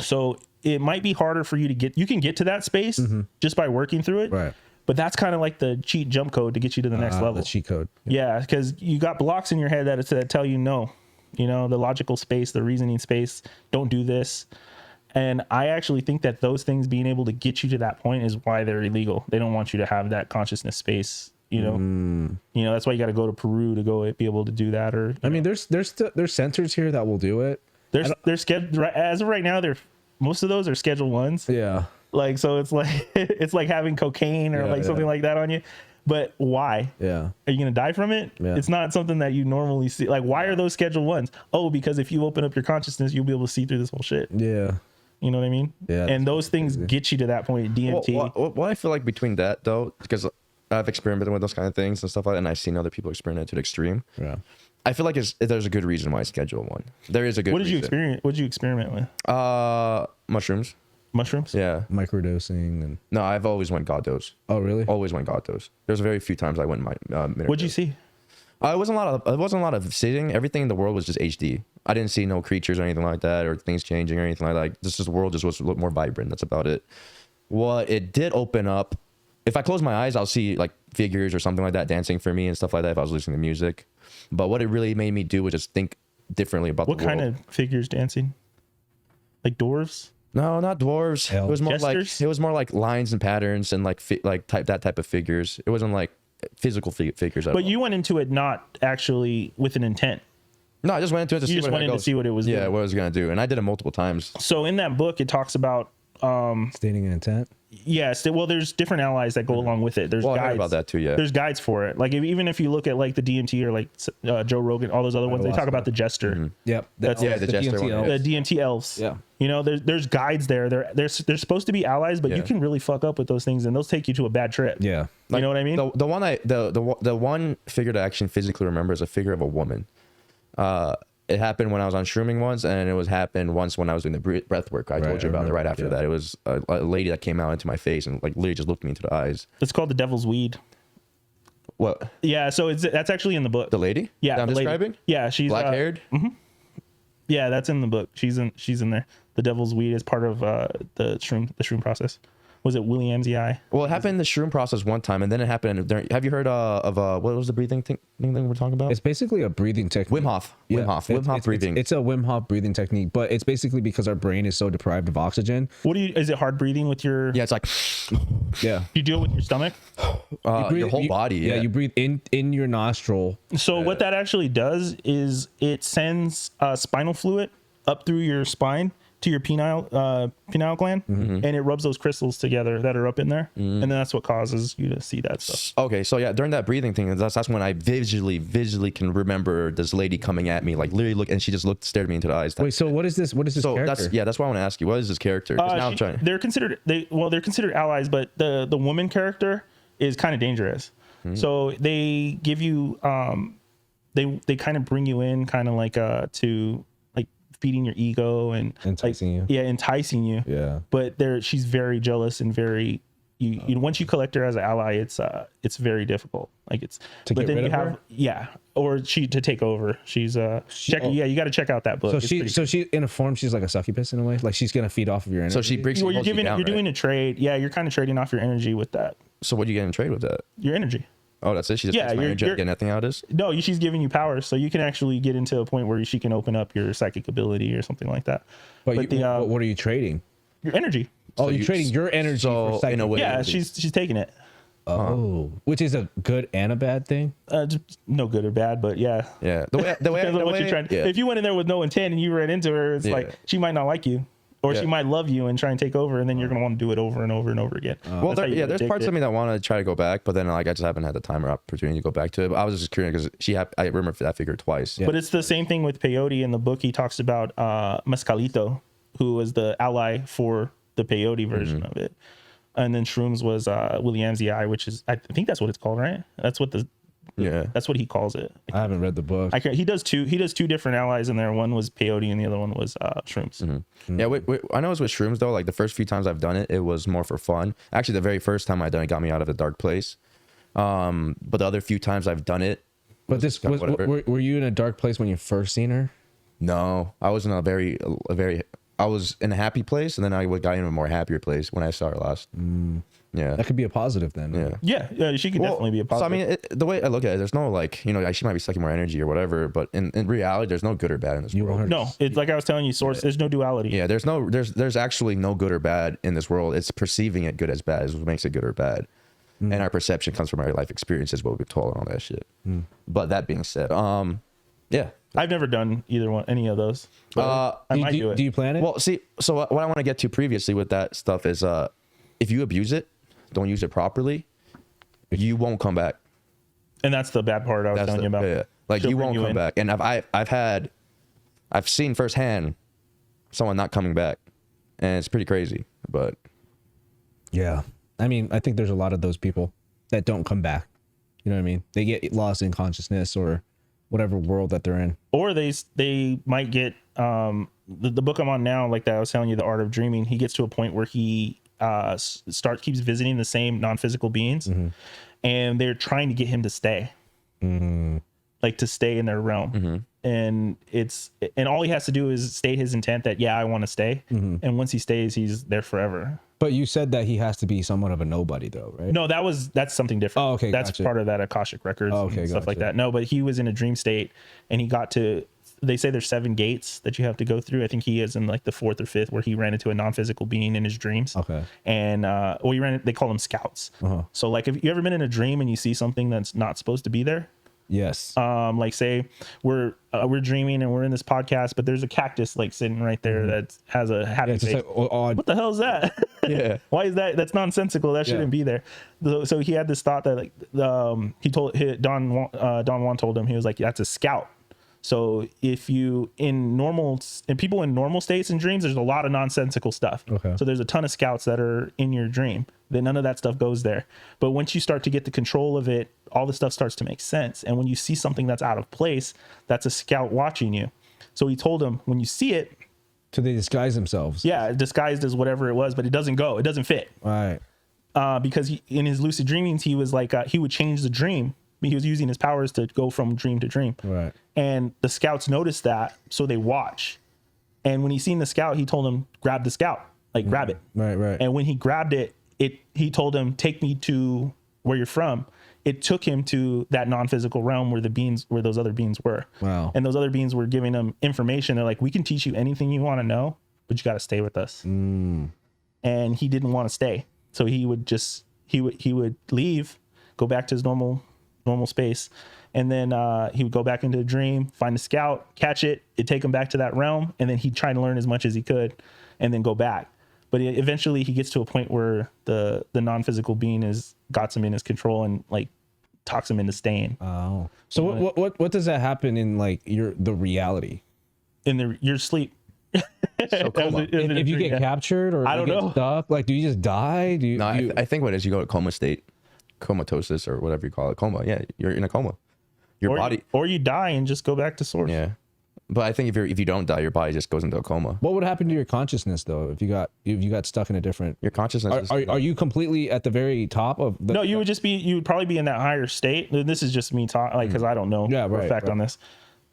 So it might be harder for you can get to that space just by working through it, Right. but that's kind of like the cheat jump code to get you to the next level. The cheat code. Yeah, because you got blocks in your head that tell you no, the logical space, the reasoning space, don't do this. And I actually think that those things being able to get you to that point is why they're illegal. They don't want you to have that consciousness space. That's why you got to go to Peru to go be able to do that. Or I mean, there's sensors here that will do it. They're scheduled as of right now. Most of those are Schedule 1s. Yeah. Like, so it's like having cocaine or something like that on you. But why? Yeah. Are you gonna die from it? Yeah. It's not something that you normally see. Like, why are those Schedule 1s? Oh, because if you open up your consciousness, you'll be able to see through this whole shit. Yeah. You know what I mean? Yeah. And those things get you to that point. DMT. What I feel like between that though, because I've experimented with those kind of things and stuff like that, and I've seen other people experiment to the extreme. Yeah. I feel like there's a good reason why it's Schedule 1. There is a good. What did you reason. experience? What did you experiment with? Mushrooms. Mushrooms? Yeah. Microdosing and. No, I've always went God dose. Oh really? Always went God dose. There's very few times I went What'd you see? It wasn't a lot of sitting. Everything in the world was just HD. I didn't see no creatures or anything like that, or things changing or anything like that. The world just was a little more vibrant. That's about it. What it did open up, if I close my eyes, I'll see like figures or something like that dancing for me and stuff like that if I was listening to music. But what it really made me do was just think differently about What the world. kind of figures dancing? Like dwarves? No, not dwarves. Hell. It was more Jesters? like lines and patterns and like that type of figures. It wasn't like physical figures. But you went into it not actually with an intent. No, I just went into it to see You just what went in to see what it was Yeah, doing. what it was gonna do, and I did it multiple times. So in that book, it talks about Stating an intent. yes. Well, there's different allies that go along with it. There's Well, I guides heard about that too. Yeah. There's guides for it. Like even if you look at like the DMT or like Joe Rogan, all those other ones, they talk about the jester. Yep. That's- Yeah, the jester one, DMT yeah. The DMT elves. Yeah. There's guides there. They're supposed to be allies, but you can really fuck up with those things, and those take you to a bad trip. Yeah. You know what I mean? The one figure that I actually physically remember is a figure of a woman. It happened when I was on shrooming once, and it happened once when I was doing the breath work. I told you about it right after that. It was a lady that came out into my face and like literally just looked me into the eyes. It's called the devil's weed. What? Yeah, so that's actually in the book. The lady? Yeah, that I'm describing? Yeah, she's black haired. Yeah, that's in the book. She's in there. The devil's weed is part of the shroom process. Was it Williams's eye? Well, it happened in the shroom process one time, and then it happened during. Have you heard of what was the breathing thing we're talking about? It's basically a breathing technique. Wim Hof. Wim Hof breathing. It's a Wim Hof breathing technique, but it's basically because our brain is so deprived of oxygen. Is it hard breathing with your? Yeah, it's like. Yeah. You do it with your stomach. Your whole body. Yeah, you breathe in your nostril. So what that actually does is it sends spinal fluid up through your spine to your pineal gland, and it rubs those crystals together that are up in there, and then that's what causes you to see that stuff. Okay, so yeah, during that breathing thing, that's when I visually can remember this lady coming at me, like literally and she just stared me into the eyes. Wait, so what is this? What is this so character? That's why I want to ask you, what is this character? 'Cause now I'm trying. They're considered allies, but the woman character is kind of dangerous. So they give you they kind of bring you in kind of like to feeding your ego and enticing you. Yeah, enticing you. Yeah. But she's very jealous and very you once you collect her as an ally, it's very difficult. Like it's to but get then rid you of have her? Yeah, or to take over. She's you got to check out that book. So she in a form she's like a succubus in a way. Like she's gonna feed off of your energy. So she brings. Well, you're doing a trade. Yeah, you're kind of trading off your energy with that. So what do you get in trade with that? Your energy. Oh, that's it. She just takes my energy, get nothing out of this. No, she's giving you power, so you can actually get into a point where she can open up your psychic ability or something like that. But what are you trading? Your energy. Oh, you're trading your energy for psychic. In a way, yeah, she's taking it. Oh, which is a good and a bad thing. Just no good or bad, but yeah. Yeah, the way Depends on what you're trying. If you went in there with no intent and you ran into her, it's like she might not like you. Or she might love you and try and take over, and then you're gonna want to do it over and over and over again. Well, there's parts of me that want to try to go back, but then like I just haven't had the time or opportunity to go back to it. But I was just curious because I remember that figure twice. Yeah. But it's the same thing with peyote. In the book, he talks about Mescalito, who was the ally for the peyote version of it, and then shrooms was Williams's eye, which is I think that's what it's called, right? That's what that's what he calls it. I haven't read the book. He does two different allies in there. One was peyote and the other one was shrooms. Yeah, wait, I know it's with shrooms though. Like the first few times I've done it, it was more for fun. Actually, the very first time I done it got me out of a dark place. But the other few times I've done it. But were you in a dark place when you first seen her? No, I was in a very I was in a happy place, and then I got in a more happier place when I saw her last. Yeah, that could be a positive then. Yeah, she could definitely be a positive. So I mean, the way I look at it, there's no like, she might be sucking more energy or whatever, but in reality, there's no good or bad in this world. No, it's like I was telling you, source. There's no duality. Yeah, there's actually no good or bad in this world. It's perceiving it good as bad is what makes it good or bad, and our perception comes from our life experiences, what we've been told, and all that shit. But that being said, yeah. I've never done any of those. I might do it. Do you plan it? Well, see, so what I want to get to previously with that stuff is, if you abuse it, don't use it properly, you won't come back. And that's the bad part I was telling you about. Yeah. Like you won't come back. And I've seen firsthand someone not coming back, and it's pretty crazy. But yeah, I mean, I think there's a lot of those people that don't come back. You know what I mean? They get lost in consciousness or whatever world that they're in, or they might get the book I'm on now, like that I was telling you, The Art of Dreaming. He gets to a point where he keeps visiting the same non-physical beings, and they're trying to get him to stay, like to stay in their realm. And all he has to do is state his intent that I want to stay, and once he stays, he's there forever. But you said that he has to be somewhat of a nobody, though, right? No, that's something different. Oh, okay, that's part of that Akashic Records and stuff like that. No, but he was in a dream state, and he got to. They say there's 7 gates that you have to go through. I think he is in like the 4th or 5th, where he ran into a non-physical being in his dreams. Okay. And they call them scouts. So like, if you ever been in a dream and you see something that's not supposed to be there. Yes. Like say we're dreaming and we're in this podcast, but there's a cactus like sitting right there that has a happy face. Like, what the hell is that? Yeah. Why is that? That's nonsensical. That shouldn't be there. So he had this thought that like he told Don Juan told him, he was like, that's a scout. So if you people in normal states in dreams, there's a lot of nonsensical stuff. Okay. So there's a ton of scouts that are in your dream. Then none of that stuff goes there. But once you start to get the control of it, all the stuff starts to make sense. And when you see something that's out of place, that's a scout watching you. So he told him, when you see it, So they disguise themselves. yeah, disguised as whatever it was, but it doesn't go. It doesn't fit. Right. Because in his lucid dreamings, he was like, he would change the dream. He was using his powers to go from dream to dream. Right. And the scouts noticed that, so they watch. And when he seen the scout, he told him, grab the scout, like grab it. Right. And when he grabbed it, he told him, take me to where you're from. It took him to that non-physical realm where those other beings were. Wow. And those other beings were giving him information. They're like, we can teach you anything you want to know, but you got to stay with us. And he didn't want to stay. So he would leave, go back to his normal space. And then he would go back into a dream, find the scout, catch it. It'd take him back to that realm. And then he'd try to learn as much as he could and then go back. But eventually he gets to a point where the non-physical being got him in his control and like talks him into staying. Oh. So what does that happen in like the reality? In your sleep. So coma. If you get captured or I don't you get know. stuck, like do you just die? Do you, No, do you- I think what it is, you go to coma state, comatosis or whatever you call it. Coma. Yeah, you're in a coma. Your body. Or you die and just go back to source. Yeah. But I think if you don't die, your body just goes into a coma. what would happen to your consciousness though if you got stuck in a different? Your consciousness. Are you completely at the very top of the? No, you would probably be in that higher state. This is just me talking, like, because I don't know for a fact on this.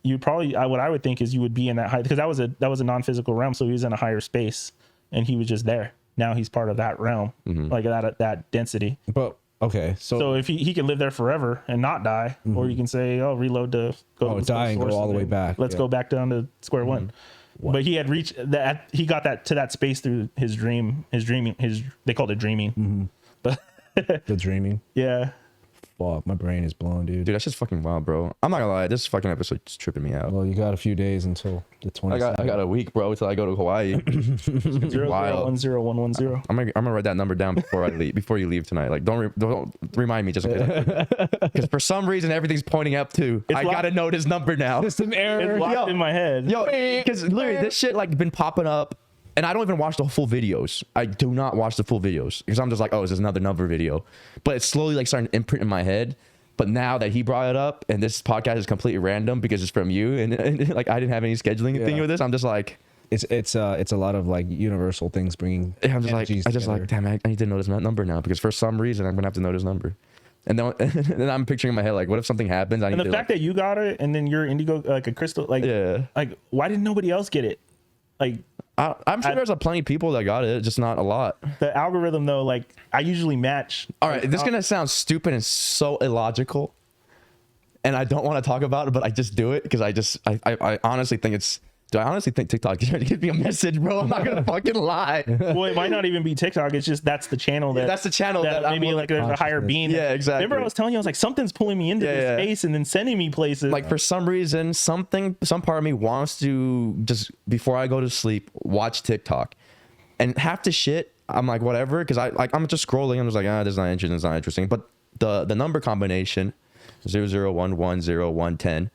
You'd probably, what I would think is you would be in that high, because that was a non-physical realm, so he was in a higher space, and he was just there. Now he's part of that realm, like that density. But okay, So if he can live there forever and not die, or you can say, oh, reload to go die and go all the way back. Let's go back down to square one. But he had reached that. He got to that space through his dreaming. They called it dreaming. But the dreaming. yeah. Fuck, my brain is blown, dude. Dude, that's just fucking wild, bro. I'm not gonna lie, this fucking episode is tripping me out. Well, you got a few days until the 27th. I got a week, bro, until I go to Hawaii. 0010110. I'm gonna write that number down before I leave. Before you leave tonight, like don't remind me just in case. Because for some reason everything's pointing up to. I gotta know his number now. System error. It's locked in my head. Yo, because literally this shit like been popping up, and I don't even watch the full videos. I do not watch the full videos because I'm just like, oh, is this another number video? But it's slowly like starting to imprint in my head. But now that he brought it up, and this podcast is completely random because it's from you, and like I didn't have any scheduling thing with this, I'm just like, It's a lot of like universal things bringing. I'm just like, energies together. damn, I need to know this number now because for some reason I'm gonna have to know this number. And then I'm picturing in my head like, what if something happens? And the fact that you got it, and then you're indigo, like a crystal, like, like, why didn't nobody else get it? Like, I'm sure there's plenty of people that got it, just not a lot. the algorithm though, like, I usually match. All right, this is gonna sound stupid and so illogical, and I don't want to talk about it, but I just do it because I honestly think it's. Do I honestly think TikTok is trying to give me a message, bro? I'm not gonna fucking lie. Well, it might not even be TikTok. It's just that's the channel that. That's the channel that maybe I'm like there's a higher being. Yeah, exactly. Remember I was telling you, I was like, something's pulling me into this space and then sending me places. Like for some reason, some part of me wants to just before I go to sleep watch TikTok, and half the shit I'm like whatever because I'm just scrolling. I'm just like this is not interesting. It's not interesting. But the number combination 00110110.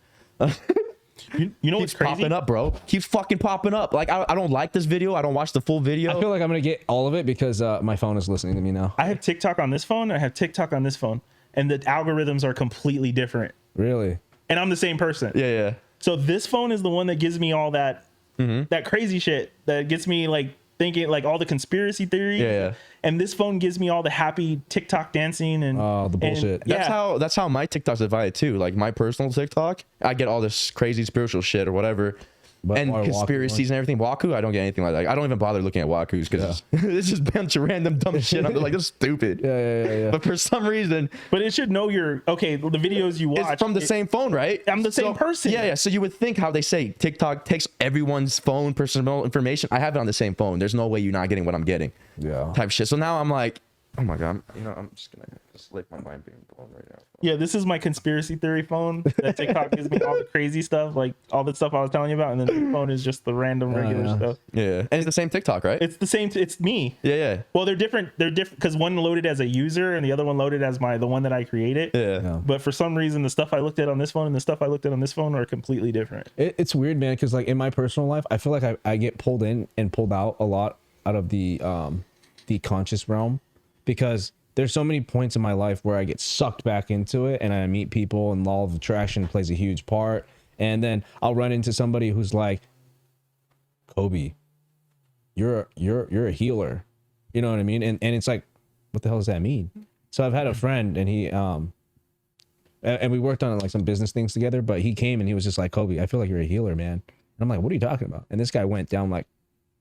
you know what's Keeps crazy? popping up, bro. Keeps fucking popping up. Like I don't like this video. I don't watch the full video. I feel like I'm gonna get all of it because my phone is listening to me now. I have TikTok on this phone. And I have TikTok on this phone, and the algorithms are completely different. Really? And I'm the same person. Yeah. So this phone is the one that gives me all that that crazy shit that gets me like thinking like all the conspiracy theories. Yeah. And this phone gives me all the happy TikTok dancing and the bullshit. And, That's how my TikTok's divided too. Like my personal TikTok, I get all this crazy spiritual shit or whatever. But and why conspiracies and everything. WAKU, I don't get anything like that. I don't even bother looking at WAKU's because it's just a bunch of random dumb shit. I'm just like, this is stupid. Yeah. But for some reason, But it should know your the videos you watch. it's from the same phone, right? I'm the same person. Yeah. So you would think how they say TikTok takes everyone's phone personal information. I have it on the same phone. There's no way you're not getting what I'm getting. Yeah. Type shit. So now I'm like, Oh my god, I'm just gonna sleep my mind being blown right now. Yeah, this is my conspiracy theory phone that TikTok gives me all the crazy stuff, like all the stuff I was telling you about, and then the phone is just the random regular stuff. Yeah, and it's the same TikTok, right? It's the same. It's me. Yeah. Well, they're different. They're different because one loaded as a user and the other one loaded as the one that I created. Yeah. But for some reason, the stuff I looked at on this phone and the stuff I looked at on this phone are completely different. It's weird, man, because like in my personal life, I feel like I get pulled in and pulled out a lot out of the conscious realm, because there's so many points in my life where I get sucked back into it and I meet people, and law of attraction plays a huge part. And then I'll run into somebody who's like, Kobe, you're a healer. You know what I mean? And it's like, what the hell does that mean? So I've had a friend, and he and we worked on like some business things together, but he came and he was just like, Kobe, I feel like you're a healer, man. And I'm like, what are you talking about? And this guy went down like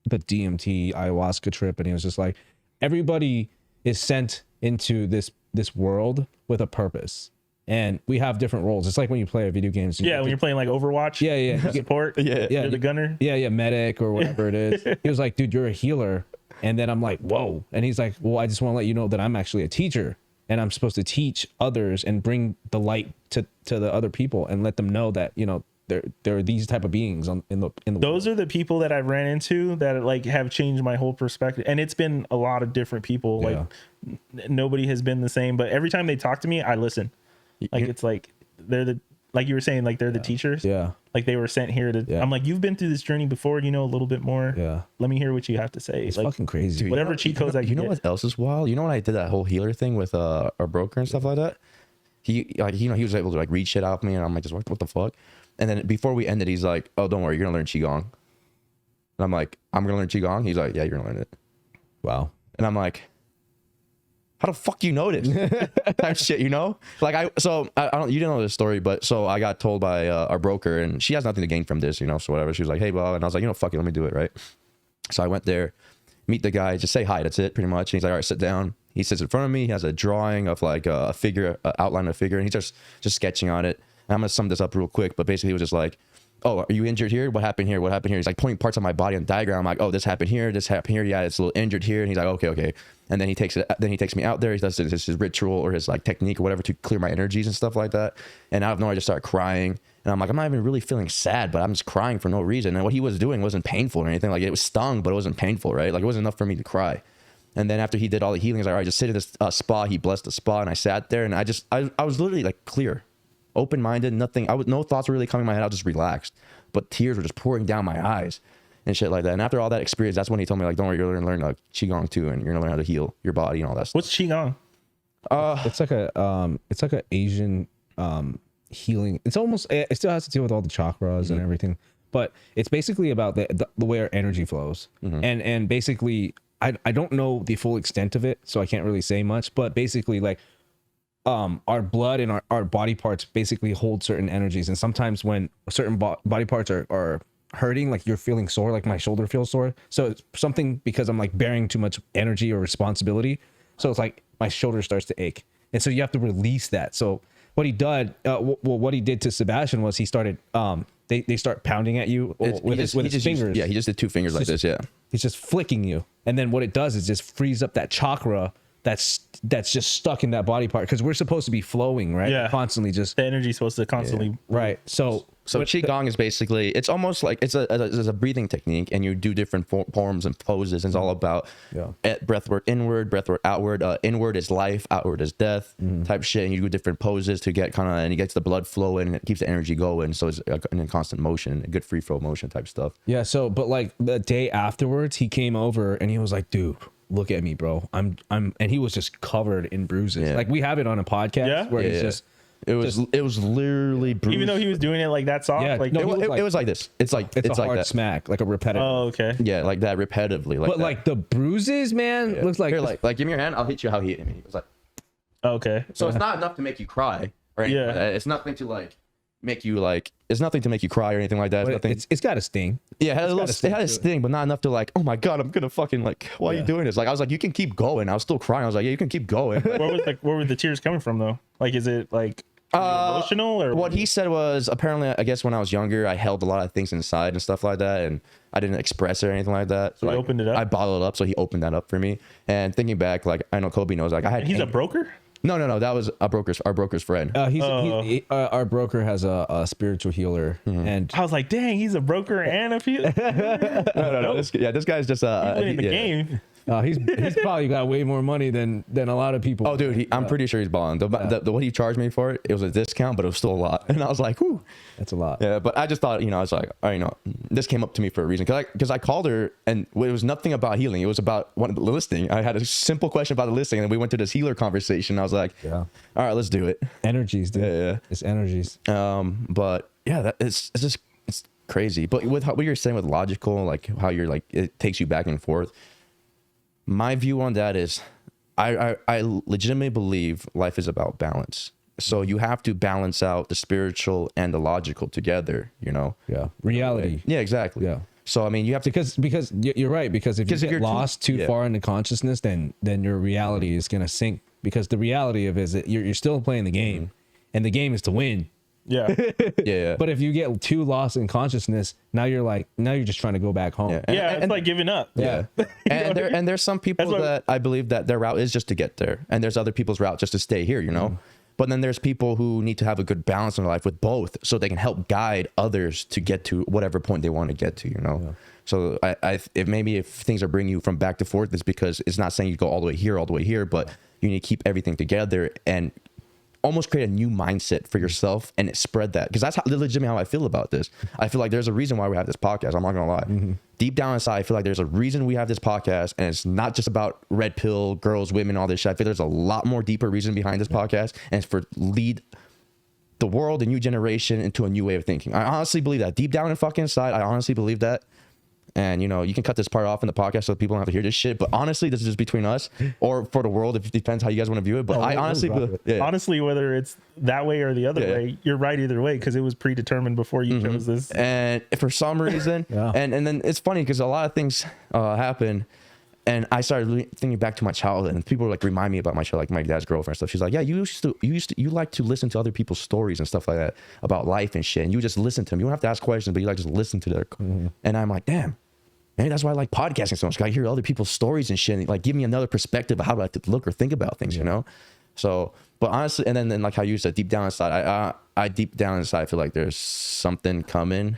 the DMT ayahuasca trip, and he was just like, everybody is sent into this world with a purpose, and we have different roles. It's like when you play video games. Yeah, when you're playing like Overwatch. Yeah. You support. Yeah. You're the gunner. Yeah, medic or whatever it is. He was like, dude, you're a healer. And then I'm like, whoa. And he's like, well, I just want to let you know that I'm actually a teacher, and I'm supposed to teach others and bring the light to the other people and let them know that, there are these type of beings in the Those world. are the people that I've ran into that like have changed my whole perspective, and it's been a lot of different people. Yeah. Like nobody has been the same, but every time they talk to me, I listen. Like it's like they're like you were saying, like they're the teachers. Yeah. Like they were sent here to. Yeah. I'm like, you've been through this journey before, you know a little bit more. Yeah. Let me hear what you have to say. It's like fucking crazy. Dude, whatever cheat codes I can You know get. what else is wild? You know when I did that whole healer thing with our broker and stuff like that? He was able to like read shit out of me, and I'm like, just what the fuck? And then before we ended, he's like, oh, don't worry, you're gonna learn Qigong. And I'm like, I'm gonna learn Qigong? He's like, yeah, you're gonna learn it. Wow. And I'm like, how the fuck you know this? Type shit, Like I don't, you didn't know this story, but so I got told by our broker, and she has nothing to gain from this, so whatever. She was like, hey, blah, and I was like, fuck it, let me do it, right? So I went there, meet the guy, just say hi, that's it, pretty much. And he's like, all right, sit down. He sits in front of me. He has a drawing of like a figure, outline of a figure, and he's just sketching on it. And I'm gonna sum this up real quick, but basically he was just like, oh, are you injured here? What happened here? What happened here? He's like pointing parts of my body on the diagram. I'm like, oh, this happened here. This happened here. Yeah, it's a little injured here. And he's like, okay. And then he takes me out there. He does his ritual or his like technique or whatever to clear my energies and stuff like that. And out of nowhere, I just started crying. And I'm like, I'm not even really feeling sad, but I'm just crying for no reason. And what he was doing wasn't painful or anything. Like it was stung, but it wasn't painful, right? Like it wasn't enough for me to cry. And then after he did all the healing, he's like, all right, just sit in this spa. He blessed the spa, and I sat there, and I was literally like clear, open-minded, nothing. No thoughts were really coming in my head. I was just relaxed, but tears were just pouring down my eyes and shit like that. And after all that experience, that's when he told me like, don't worry, you're gonna learn Qigong too, and you're gonna learn how to heal your body and all that stuff. What's Qigong? It's like a Asian healing. It's almost, it still has to do with all the chakras and everything, but it's basically about the way our energy flows. And basically I don't know the full extent of it, so I can't really say much, but basically like our blood and our body parts basically hold certain energies, and sometimes when certain body parts are hurting, like you're feeling sore, like my shoulder feels sore, so it's something because I'm like bearing too much energy or responsibility, so it's like my shoulder starts to ache, and so you have to release that. So what he did, what he did to Sebastian was he started they start pounding at you with his fingers. Yeah, he just did two fingers like this. Yeah, he's just flicking you, and then what it does is just frees up that chakra that's just stuck in that body part, because we're supposed to be flowing, right? Yeah, constantly just the energy's supposed to constantly right. So Qigong is basically, it's almost like it's a breathing technique, and you do different forms and poses, and it's all about breath work inward, breath work outward. Inward is life, outward is death, type shit, and you do different poses to get and it gets the blood flowing, and it keeps the energy going, so it's in constant motion, a good free flow motion type stuff. Yeah, so but like the day afterwards, he came over and he was like, dude, look at me, bro. I'm and he was just covered in bruises. Yeah. Like we have it on a podcast where he's just it was literally bruised. Even though he was doing it like that soft. Yeah, like no, it was like this. It's like it's a like hard that. smack, like a repetitive. Oh, okay. Yeah, like that repetitively. Like but that. like the bruises, man, looks like Here, like give me your hand. I'll hit you how he hit me. It was like, Okay. so it's not enough to make you cry, right? Yeah. It's nothing to like make you like. It's nothing to make you cry or anything like that. It's nothing. it's got a sting. Yeah, it had a sting, but not enough to like, oh my god, I'm gonna fucking like, why are you doing this? Like, I was like, you can keep going. I was still crying. I was like, yeah, you can keep going. Where were the tears coming from though? Like, is it like Emotional or what he said was apparently, I guess when I was younger, I held a lot of things inside and stuff like that, and I didn't express it or anything like that. So he opened it up? I bottled it up, so he opened that up for me. And thinking back, like I know Kobe knows, like I had. He's a broker? No, that was our broker's friend. Our broker has a spiritual healer, and I was like, dang, he's a broker and a few. no. This guy's just in the game. he's probably got way more money than a lot of people. Oh, dude, I'm pretty sure he's balling. The what he charged me for it, it was a discount, but it was still a lot. And I was like, whew. That's a lot. Yeah, but I just thought, I was like, all right, this came up to me for a reason. Because I called her, and it was nothing about healing. It was about the listing. I had a simple question about the listing, and then we went to this healer conversation. I was like, all right, let's do it. Energies, dude. Yeah. It's energies. But yeah, it's just it's crazy. But with what you're saying with logical, like how you're like, it takes you back and forth. My view on that is I legitimately believe life is about balance. So you have to balance out the spiritual and the logical together, Yeah. Reality. Yeah, exactly. Yeah. So, I mean, you have to... Because you're right. Because if you get lost too far into consciousness, then your reality is going to sink. Because the reality of it is that you're still playing the game, and the game is to win. Yeah. Yeah. But if you get too lost in consciousness, now you're just trying to go back home. Yeah. It's like giving up. Yeah. And there's some people that I believe that their route is just to get there, and there's other people's route just to stay here, But then there's people who need to have a good balance in their life with both, so they can help guide others to get to whatever point they want to get to, Yeah. So if things are bringing you from back to forth, it's because it's not saying you go all the way here, but you need to keep everything together and almost create a new mindset for yourself and spread that, because that's legitimately how I feel about this. I feel like there's a reason why we have this podcast. I'm not gonna lie. Deep down inside, I feel like there's a reason we have this podcast, and it's not just about red pill girls, women, all this shit. I feel there's a lot more deeper reason behind this podcast, and it's for lead the world, a new generation, into a new way of thinking. I honestly believe that deep down in fucking inside. I honestly believe that. And you can cut this part off in the podcast so people don't have to hear this shit. But honestly, this is just between us, or for the world. It depends how you guys want to view it. But I honestly, honestly, whether it's that way or the other way, you're right either way, because it was predetermined before you chose this. And for some reason, and then it's funny because a lot of things happen. And I started thinking back to my childhood, and people were like remind me about my child, like my dad's girlfriend and stuff. She's like, yeah, you like to listen to other people's stories and stuff like that about life and shit. And you just listen to them. You don't have to ask questions, but you like just listen to their. And I'm like, damn, maybe that's why I like podcasting so much. I hear other people's stories and shit, and like give me another perspective of how to look or think about things, So, but honestly, and then like how you said, deep down inside, I deep down inside feel like there's something coming.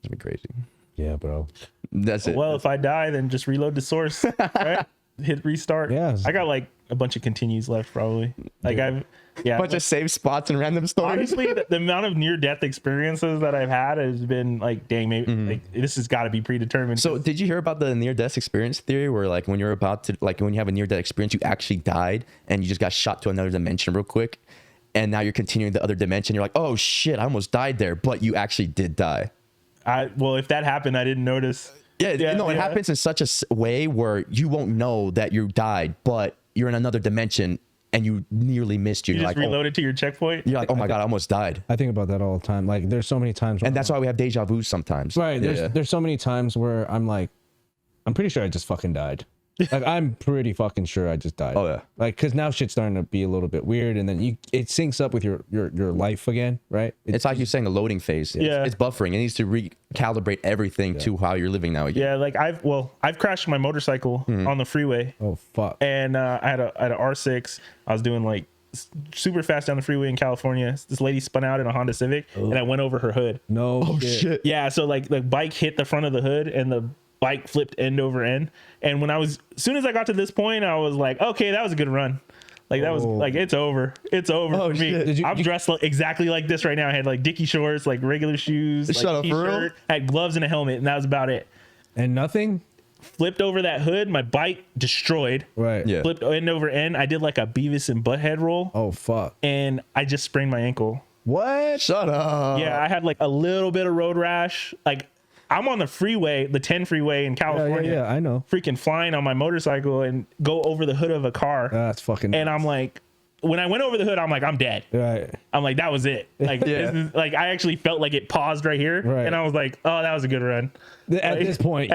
It's gonna be crazy. Yeah, bro. That's it. Well, if I die, then just reload the source, right? Hit restart. Yeah. I got like a bunch of continues left, probably. Like a bunch of save spots and random stories. Honestly, the amount of near-death experiences that I've had has been like, dang, maybe like this has got to be predetermined. So, did you hear about the near-death experience theory, where like when you're about to, like when you have a near-death experience, you actually died and you just got shot to another dimension real quick, and now you're continuing the other dimension. You're like, oh shit, I almost died there, but you actually did die. Well, if that happened, I didn't notice. It happens in such a way where you won't know that you died, but you're in another dimension and you nearly missed you. You just like, reloaded to your checkpoint. You're like, oh my God, I almost died. I think about that all the time. Like, there's so many times. And that's why we have deja vu sometimes. Right. There's so many times where I'm like, I'm pretty sure I just fucking died. Like, I'm pretty fucking sure I just died. Oh yeah. Like, because now shit's starting to be a little bit weird, and then it syncs up with your life again, right? It's like you're saying a loading phase. It's buffering. It needs to recalibrate everything to how you're living now again. Yeah, like I've crashed my motorcycle on the freeway. Oh fuck. And I had a R6. I was doing like super fast down the freeway in California. This lady spun out in a Honda Civic, and I went over her hood. No shit. Yeah, so like the bike hit the front of the hood, and the bike flipped end over end. And as soon as I got to this point, I was like, okay, that was a good run. Like that was like, it's over for me. I'm dressed exactly like this right now. I had like Dickie shorts, like regular shoes, like t-shirt, had gloves and a helmet, and that was about it. And nothing? Flipped over that hood, my bike destroyed. Right. Yeah. Flipped end over end. I did like a Beavis and Butthead roll. Oh fuck. And I just sprained my ankle. What? Shut up. Yeah, I had like a little bit of road rash. Like, I'm on the freeway, the 10 freeway in California. Yeah, I know. Freaking flying on my motorcycle and go over the hood of a car. That's fucking. And I'm like, when I went over the hood, I'm like, I'm dead. Right. I'm like, that was it. Like, this is, like, I actually felt like it paused right here, Right. and I was like, oh, that was a good run. At this point,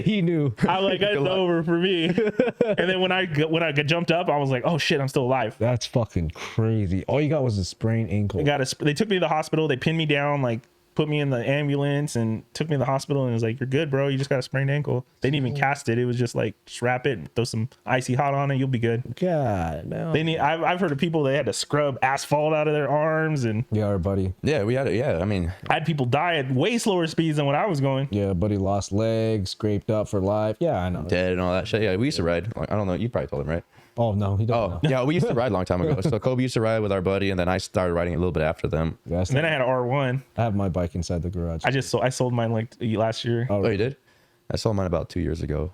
he knew. I'm like, it's over for me. And then when I jumped up, I was like, oh shit, I'm still alive. That's fucking crazy. All you got was a sprained ankle. They took me to the hospital. They pinned me down, like put me in the ambulance and took me to the hospital, and it was like, you're good, bro. You just got a sprained ankle. They didn't even cast it. It was just like, just wrap it and throw some icy hot on it. You'll be good. God, no. I've heard of people that had to scrub asphalt out of their arms, and Yeah, our buddy. Yeah, we had it. Yeah, I mean, I had people die at way slower speeds than what I was going. Yeah, buddy lost legs, scraped up for life. Yeah, I know. dead and all that shit. Yeah, we used to ride. Like, I don't know. You probably told him, right? Oh no, he doesn't. Oh, know. yeah, we used to ride a long time ago. So Kobe used to ride with our buddy, and then I started riding a little bit after them. That's And then I had an R1. I have my bike inside the garage. I sold mine like last year. Oh, you did? I sold mine about 2 years ago.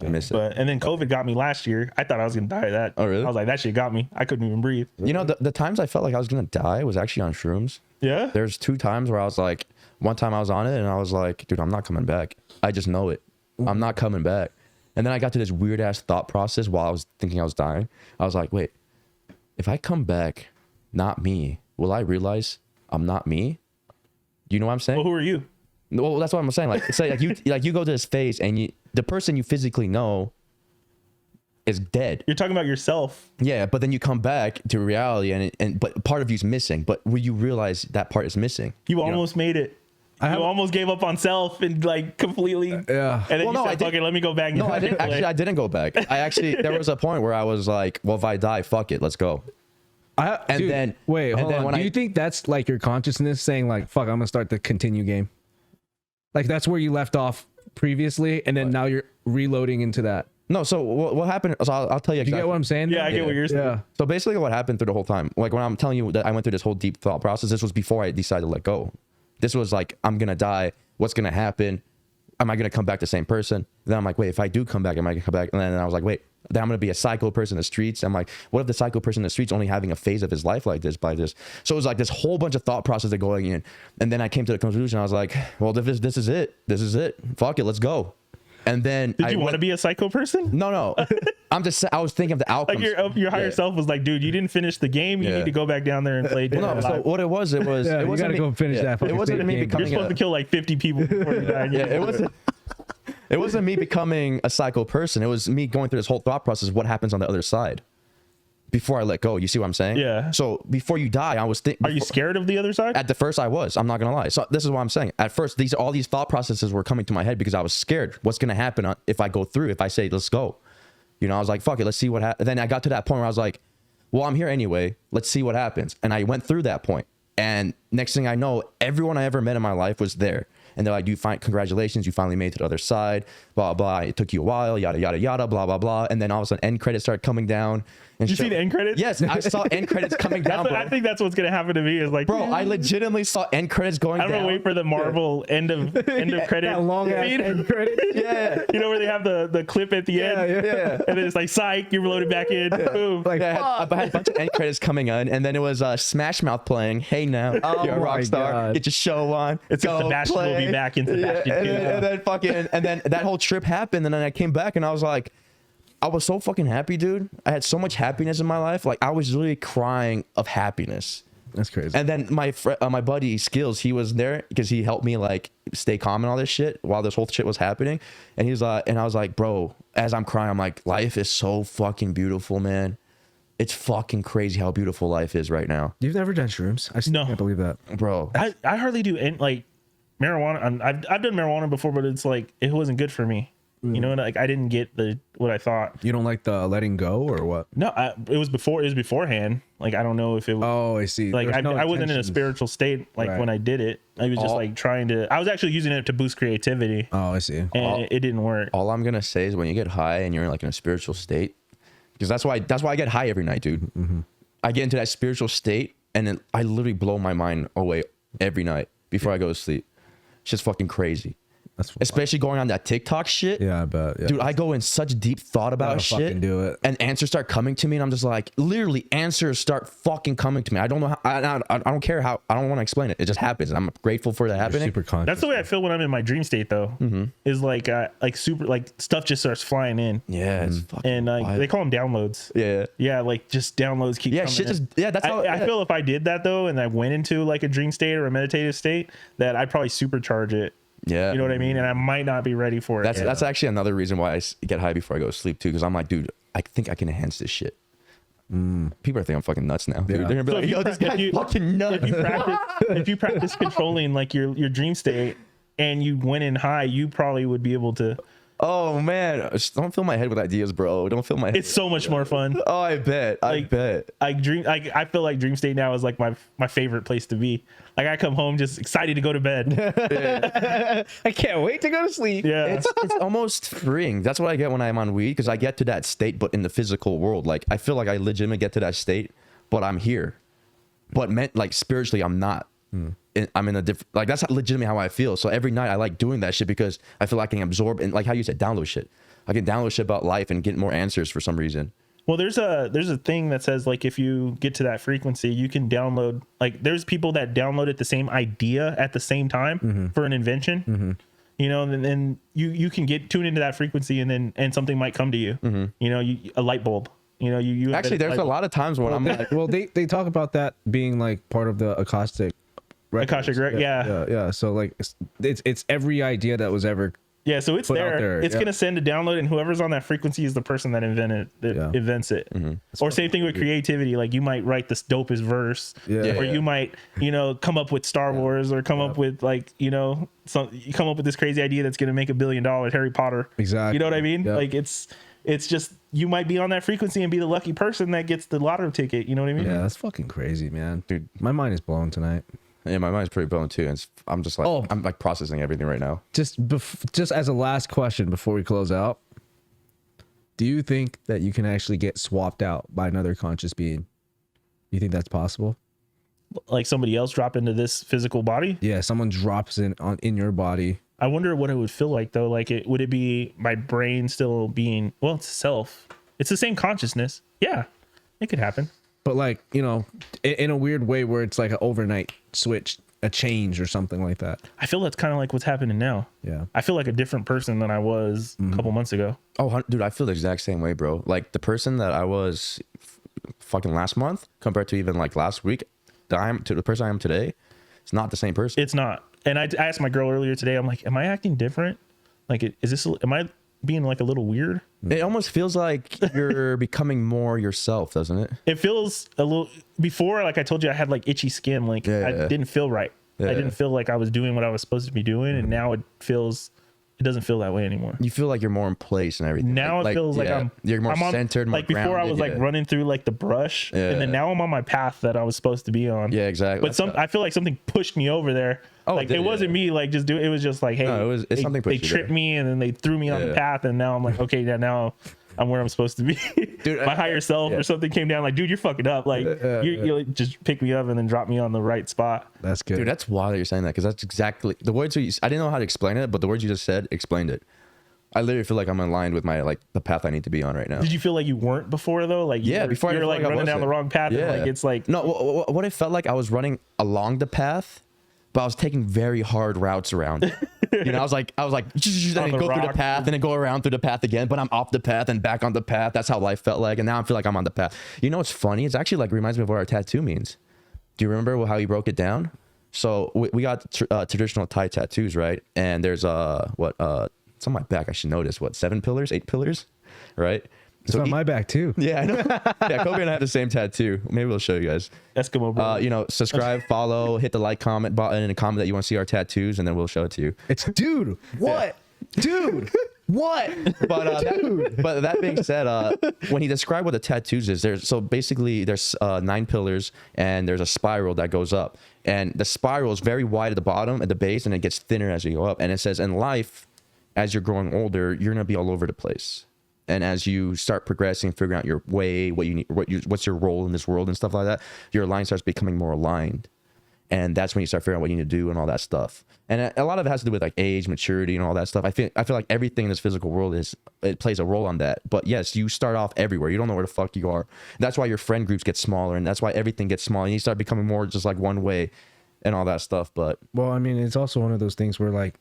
I miss it. And then COVID got me last year. I thought I was gonna die of that. Oh, really? I was like, that shit got me. I couldn't even breathe. You know, the times I felt like I was gonna die was actually on shrooms. Yeah. There's 2 times where I was like, one time I was on it and I was like, dude, I'm not coming back. I just know it. I'm not coming back. And then I got to this weird ass thought process while I was thinking I was dying. I was like, wait, if I come back, not me, will I realize I'm not me? You know what I'm saying? Well, who are you? Well, that's what I'm saying. Like, say you go to this phase and the person you physically know is dead. You're talking about yourself. Yeah, but then you come back to reality but part of you's missing. But will you realize that part is missing? You almost made it. You almost gave up on self and like completely. Yeah. And then you said, fuck it, let me go back. And No, I didn't. Actually, I didn't go back. There was a point where I was like, well, if I die, fuck it, let's go. Wait, hold on. Do you think that's like your consciousness saying like, fuck, I'm gonna start the continue game? Like that's where you left off previously, and then now you're reloading into that. No, so what happened? So I'll tell you exactly. Do you get what I'm saying? Yeah, I get what you're saying. Yeah. So basically what happened through the whole time, like when I'm telling you that I went through this whole deep thought process, this was before I decided to let go. This was like, I'm going to die. What's going to happen? Am I going to come back the same person? Then I'm like, wait, if I do come back, am I going to come back? And then I was like, wait, then I'm going to be a psycho person in the streets. I'm like, what if the psycho person in the streets only having a phase of his life like this by this? So it was like this whole bunch of thought process that going in. And then I came to the conclusion. I was like, well, this is it. This is it. Fuck it. Let's go. And then did you want to be a psycho person? No. I was thinking of the outcomes. Like your higher self was like, dude, you didn't finish the game. You need to go back down there and play. Well, no, so what it was, you gotta go finish that. It wasn't me becoming. You're supposed to kill like 50 people before you die. Yeah, it wasn't me becoming a psycho person. It was me going through this whole thought process. What happens on the other side? Before I let go, you see what I'm saying? Yeah. So before you die, I was thinking. Are you scared of the other side? At the first, I was. I'm not gonna lie. So this is what I'm saying. At first, all these thought processes were coming to my head because I was scared. What's gonna happen if I go through? If I say let's go, you know, I was like, fuck it, let's see what happens. Then I got to that point where I was like, well, I'm here anyway. Let's see what happens. And I went through that point. And next thing I know, everyone I ever met in my life was there. And they're like, congratulations, you finally made it to the other side, blah, blah. It took you a while, yada, yada, yada, blah, blah, blah. And then all of a sudden, end credits started coming down. Did you see the end credits? Yes, I saw end credits coming down, bro. I think that's what's going to happen to me is like, bro, I legitimately saw end credits going down. I'm going to wait for the Marvel end of credit. That long ass end credit. Yeah. You know where they have the clip at the end? Yeah. And then it's like, psych, you're loaded back in. Boom. Like, I had a bunch of end credits coming on, and then it was Smash Mouth playing, hey now, you're a rock star, God. get your show on. It's Sebastian will be back in Sebastian too. And then that whole trip happened, and then I came back, and I was like, I was so fucking happy, dude. I had so much happiness in my life. Like I was literally crying of happiness. That's crazy. And then my buddy Skills, he was there because he helped me like stay calm and all this shit while this whole shit was happening. And he's like, and I was like, bro, as I'm crying, I'm like, life is so fucking beautiful, man. It's fucking crazy how beautiful life is right now. You've never done shrooms? I still can't believe that, bro. I hardly do like marijuana. I've done marijuana before, but it's like it wasn't good for me. You know, like I didn't get what I thought. You don't like the letting go or what? No, it was beforehand. Like I don't know if it was. Oh, I see. Like I wasn't in a spiritual state like when I did it. I was just like trying to. I was actually using it to boost creativity. Oh, I see. And it didn't work. All I'm gonna say is when you get high and you're like in a spiritual state, because that's why I get high every night, dude. Mm-hmm. I get into that spiritual state and then I literally blow my mind away every night before I go to sleep. It's just fucking crazy. especially going on that TikTok shit. Yeah, I bet. Yeah. Dude, I go in such deep thought about shit. Fucking do it. And answers start coming to me, and I'm just like, literally, answers start fucking coming to me. I don't know how. I don't care how. I don't want to explain it. It just happens. I'm grateful for that happening. Super conscious. That's the way I feel when I'm in my dream state, though. Is like super, like stuff just starts flying in. Yeah, it's fucking. And they call them downloads. Yeah, like just downloads keep. Yeah, coming shit. in. Just that's how. I feel if I did that though, and I went into like a dream state or a meditative state, that I'd probably supercharge it. Yeah, you know what I mean, and I might not be ready for it. That's actually another reason why I get high before I go to sleep too, because I'm like, dude, I think I can enhance this shit. People are thinking I'm fucking nuts now. Dude. They're gonna be like, yo, this guy's fucking nuts. If you practice controlling like your dream state and you went in high, you probably would be able to. Oh man, don't fill my head with ideas, bro. Don't fill my head. It's so much more fun. Oh, I bet. I bet. I feel like dream state now is like my favorite place to be. Like I come home just excited to go to bed. I can't wait to go to sleep. Yeah, it's almost freeing. That's what I get when I'm on weed, because I get to that state, but in the physical world. Like I feel like I legitimately get to that state, but I'm here. But like spiritually, I'm not. I'm in a different, like that's legitimately how I feel. So every night I like doing that shit because I feel like I can absorb, and like how you said, download shit. I can download shit about life and get more answers for some reason. Well, there's a thing that says like if you get to that frequency, you can download, like there's people that downloaded the same idea at the same time for an invention. You know, and then you can tune into that frequency, and something might come to you. You know, a light bulb. You know, you actually there's a lot of times when I'm like, well, they talk about that being like part of the Akashic Records. Akashic Records, yeah. So like it's every idea that was ever. Yeah, so it's there. It's gonna send a download, and whoever's on that frequency is the person that invents it. Or same thing with creativity. Like you might write the dopest verse, or you might, come up with Star Wars, or come up with like, you come up with this crazy idea that's gonna make $1 billion. Harry Potter. Exactly. You know what I mean? Yep. Like it's just you might be on that frequency and be the lucky person that gets the lotto ticket. You know what I mean? Yeah, that's fucking crazy, man. Dude, my mind is blown tonight. Yeah, my mind's pretty blown too. And I'm just like, I'm like processing everything right now. Just as a last question before we close out, do you think that you can actually get swapped out by another conscious being? You think that's possible? Like somebody else drop into this physical body? Yeah, someone drops in your body. I wonder what it would feel like though. Like would it be my brain still being, well, it's self. It's the same consciousness. Yeah, it could happen. But like, in a weird way where it's like an overnight switch, a change or something like that. I feel that's kind of like what's happening now. Yeah. I feel like a different person than I was a couple months ago. Oh, dude, I feel the exact same way, bro. Like the person that I was fucking last month compared to even like last week, to the person I am today, it's not the same person. It's not. And I asked my girl earlier today, I'm like, am I acting different? Like, am I being like a little weird? It almost feels like you're becoming more yourself, doesn't it? It feels a little, before, like I told you, I had like itchy skin. Like I didn't feel right. I didn't feel like I was doing what I was supposed to be doing. And now it doesn't feel that way anymore. You feel like you're more in place and everything. Now it feels like you're more centered, more like before grounded, I was like running through like the brush, and then now I'm on my path that I was supposed to be on. Yeah, exactly. But I feel like something pushed me over there. Oh, like it wasn't me like just do it was just like, hey, it's something they tripped me and then they threw me on the path, and now I'm like, okay, now I'm where I'm supposed to be. Dude, my higher self or something came down like, dude, you're fucking up. Like you just pick me up and then drop me on the right spot. That's good. Dude, that's wild that you're saying that, because that's exactly the words I didn't know how to explain it, but the words you just said explained it. I literally feel like I'm aligned with my the path I need to be on right now. Did you feel like you weren't before though? Like before you're like running down the wrong path. Yeah. And like it's like no. What it felt like, I was running along the path, but I was taking very hard routes around. I was like, then go through the path and then go around through the path again. But I'm off the path and back on the path. That's how life felt like. And now I feel like I'm on the path. You know what's funny? It's actually like reminds me of what our tattoo means. Do you remember how he broke it down? So we got traditional Thai tattoos, right? And there's it's on my back. I should know this. 8 pillars, right? It's on my back too. Yeah, I know. Yeah, Kobe and I have the same tattoo. Maybe we'll show you guys. Eskimo, bro. Subscribe, follow, hit the like, comment button, and comment that you want to see our tattoos, and then we'll show it to you. It's dude. What? Yeah. Dude. What? But that being said, when he described what the tattoos is, there's 9 pillars, and there's a spiral that goes up, and the spiral is very wide at the bottom, at the base, and it gets thinner as you go up. And it says, in life, as you're growing older, you're gonna be all over the place. And as you start progressing, figuring out your way, what you need, what's your role in this world and stuff like that, your line starts becoming more aligned. and that's when you start figuring out what you need to do and all that stuff. And a lot of it has to do with like age, maturity, and all that stuff. I feel like everything in this physical world it plays a role on that. But yes, you start off everywhere. You don't know where the fuck you are. That's why your friend groups get smaller, and that's why everything gets smaller. And you start becoming more just like one way and all that stuff. But well, I mean, it's also one of those things where like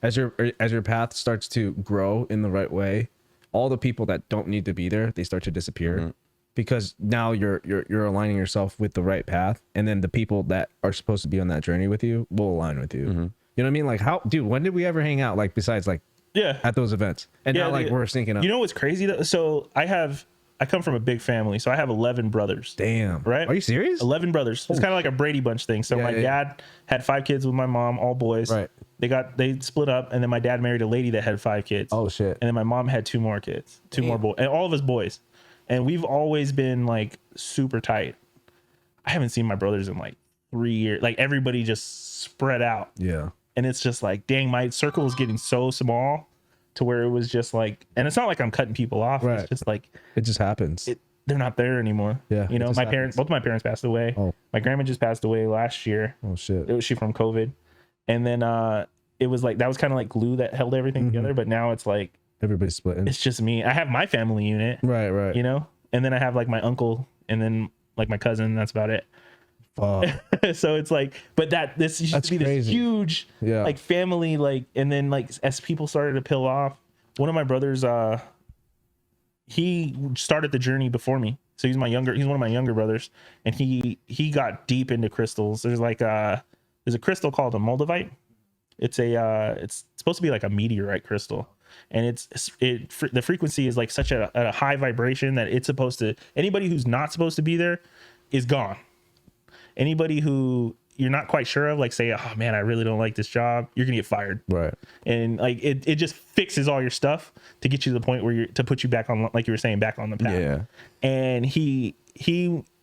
as your path starts to grow in the right way, all the people that don't need to be there, they start to disappear. Because now you're aligning yourself with the right path, and then the people that are supposed to be on that journey with you will align with you. You know what I mean? Like when did we ever hang out? Like besides like at those events, and now like we're syncing up. You know what's crazy though? So I come from a big family, so I have 11 brothers. Damn, right? Are you serious? 11 brothers. It's kind of like a Brady Bunch thing. So my dad had 5 kids with my mom, all boys. Right. They split up, and then my dad married a lady that had 5 kids. Oh shit. And then my mom had 2 more kids, 2 more boys, and all of us boys. And we've always been like super tight. I haven't seen my brothers in like 3 years. Like everybody just spread out. Yeah. And it's just like, dang, my circle is getting so small to where it was just like, and it's not like I'm cutting people off. Right. It's just like, it just happens. They're not there anymore. Yeah. You know, my parents, both of my parents passed away. Oh. My grandma just passed away last year. Oh shit. It was she from COVID. And then it was like, that was kind of like glue that held everything together. But now it's like, everybody's splitting. it's just me. I have my family unit. Right. You know? And then I have like my uncle and then like my cousin. That's about it. So it's like, but this used to be this huge like family, like, and then like as people started to peel off, one of my brothers, he started the journey before me. So he's one of my younger brothers, and he got deep into crystals. There's a crystal called a moldavite. It's supposed to be like a meteorite crystal. And the frequency is like such a high vibration that it's supposed to, anybody who's not supposed to be there is gone. Anybody who you're not quite sure of, like say, oh man, I really don't like this job, you're gonna get fired. Right. And like it just fixes all your stuff to get you to the point where to put you back on, like you were saying, back on the path. Yeah. And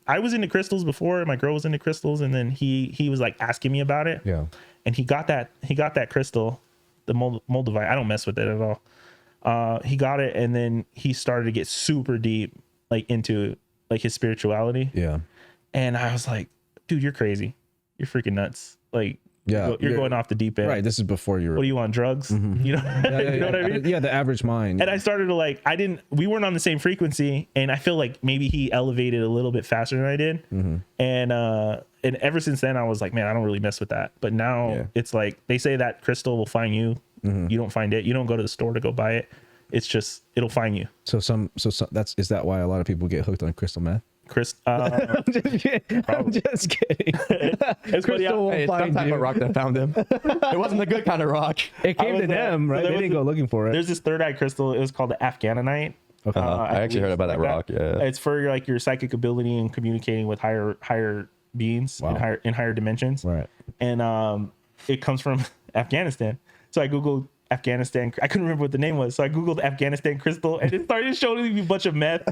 I was into crystals before, my girl was into crystals, and then he was like asking me about it. Yeah. And he got that crystal, the moldavite. I don't mess with it at all. He got it, and then he started to get super deep, like into like his spirituality. Yeah. And I was like, dude, you're crazy. You're freaking nuts. Like, you're going off the deep end. Right. This is before you were. What do you want? Drugs? Mm-hmm. You know, you know what I mean? Yeah. The average mind. And I started to like, we weren't on the same frequency, and I feel like maybe he elevated a little bit faster than I did. Mm-hmm. And ever since then, I was like, man, I don't really mess with that. But now it's like, they say that crystal will find you. Mm-hmm. You don't find it. You don't go to the store to go buy it. It's just, it'll find you. So is that why a lot of people get hooked on crystal meth? I'm just kidding. Crystal won't find you. Of rock that found him. It wasn't a good kind of rock. It came to them, right? They didn't go looking for it. There's this third eye crystal. It was called the Afghananite. Okay. I actually heard about that rock. Yeah. It's for like your psychic ability and communicating with higher beings in higher dimensions. Right. And it comes from Afghanistan. So I googled Afghanistan. I couldn't remember what the name was, so I googled Afghanistan crystal, and it started showing me a bunch of meth.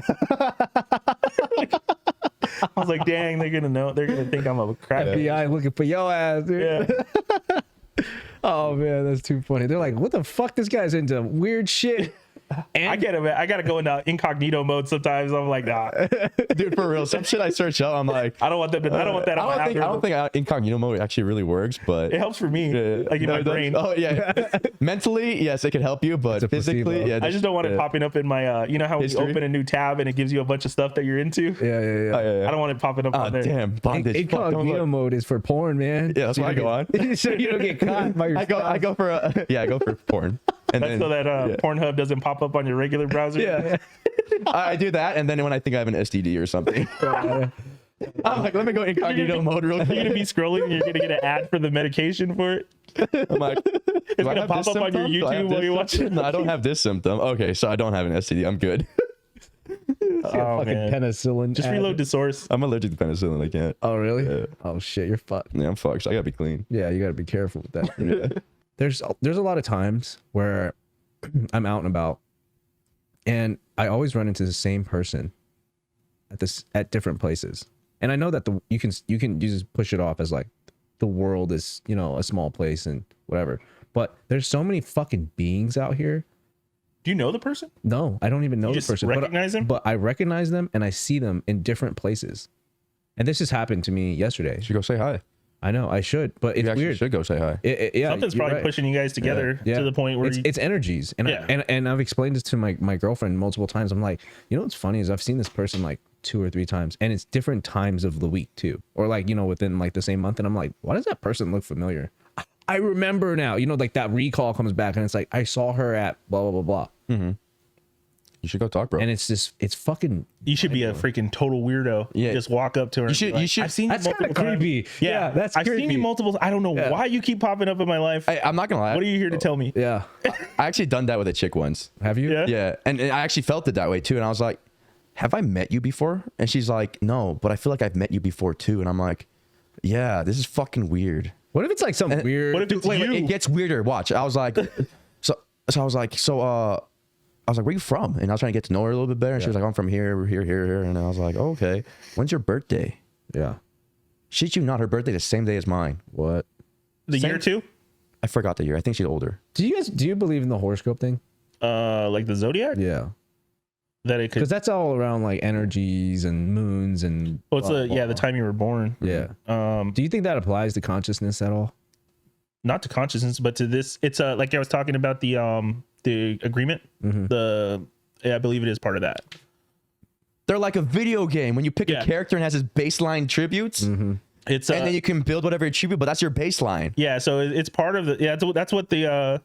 I was like, dang, they're gonna know. They're gonna think I'm a crap. FBI looking for your ass, dude. Yeah. Oh man, that's too funny. They're like, what the fuck? This guy's into weird shit. And I get it, man. I gotta go into incognito mode sometimes. I'm like, nah, dude, for real. Some shit I search up, I'm like, I don't want that. I don't want that. I don't think incognito mode actually really works, but it helps for me, like in my brain. Oh yeah, mentally, yes, it can help you, but physically, yeah. I just don't want it popping up in my, you know how you open a new tab and it gives you a bunch of stuff that you're into. Yeah. I don't want it popping up on there. Damn, bondage. Incognito mode is for porn, man. Yeah, that's what I go on. So you don't get caught by your. I go for porn. And that's so that Pornhub doesn't pop up on your regular browser. Yeah. I do that, and then when I think I have an STD or something, I'm like, let me go incognito mode real quick. You're gonna be scrolling, and you're gonna get an ad for the medication for it. I'm like, it's gonna pop up on your YouTube while you're watching. No, I don't have this symptom. Okay, so I don't have an STD. I'm good. Fucking penicillin. Just reload the source. I'm allergic to penicillin. I can't. Oh really? Yeah. Oh shit, you're fucked. Yeah, I'm fucked. So I gotta be clean. Yeah, you gotta be careful with that. Yeah. There's a lot of times where I'm out and about, and I always run into the same person at different places. And I know that you just push it off as like the world is, you know, a small place and whatever. But there's so many fucking beings out here. Do you know the person? No, I don't even know the person. Recognize them? But I recognize them, and I see them in different places. And this has happened to me yesterday. You should go say hi. I know I should, but it's You actually weird. should go say hi. Yeah, Something's you're probably right. pushing you guys together Yeah. to the point where it's energies, and and I've explained this to my girlfriend multiple times. I'm like, you know what's funny is I've seen this person like 2 or 3 times, and it's different times of the week too, or like, you know, within like the same month, and I'm like, why does that person look familiar? I remember now, you know, like that recall comes back, and it's like I saw her at blah blah blah blah. You should go talk, bro. And it's just, it's fucking. you should be a freaking total weirdo. Yeah. Just walk up to her. You should- and be you like, should- I've seen That's you kind multiple of times. creepy. Yeah, that's I've creepy. seen you multiple. I don't know why you keep popping up in my life. I'm not gonna lie. What are you here to tell me? Yeah. I actually done that with a chick once. Have you? Yeah. Yeah, and I actually felt it that way too. And I was like, "Have I met you before?" And she's like, "No, but I feel like I've met you before too." And I'm like, "Yeah, this is fucking weird." What if it's like some weird? What if it's Wait, you? it gets weirder. Watch. I was like, I was like, "Where you from?" And I was trying to get to know her a little bit better. And she was like, "I'm from here, here, here, here." And I was like, oh, "Okay, when's your birthday?" Yeah. Shit, you not, her birthday the same day as mine. What? The year two? I forgot the year. I think she's older. Do you believe in the horoscope thing? Like the zodiac? Yeah. That it could. Because that's all around like energies and moons and. Well, it's blah, blah, the blah. time you were born. Yeah. Do you think that applies to consciousness at all? Not to consciousness, but to this. It's like I was talking about the agreement. I believe it is part of that. They're like a video game when you pick a character and has his baseline tributes. It's And then you can build whatever attribute, but that's your baseline. yeah. So it's part of the that's what the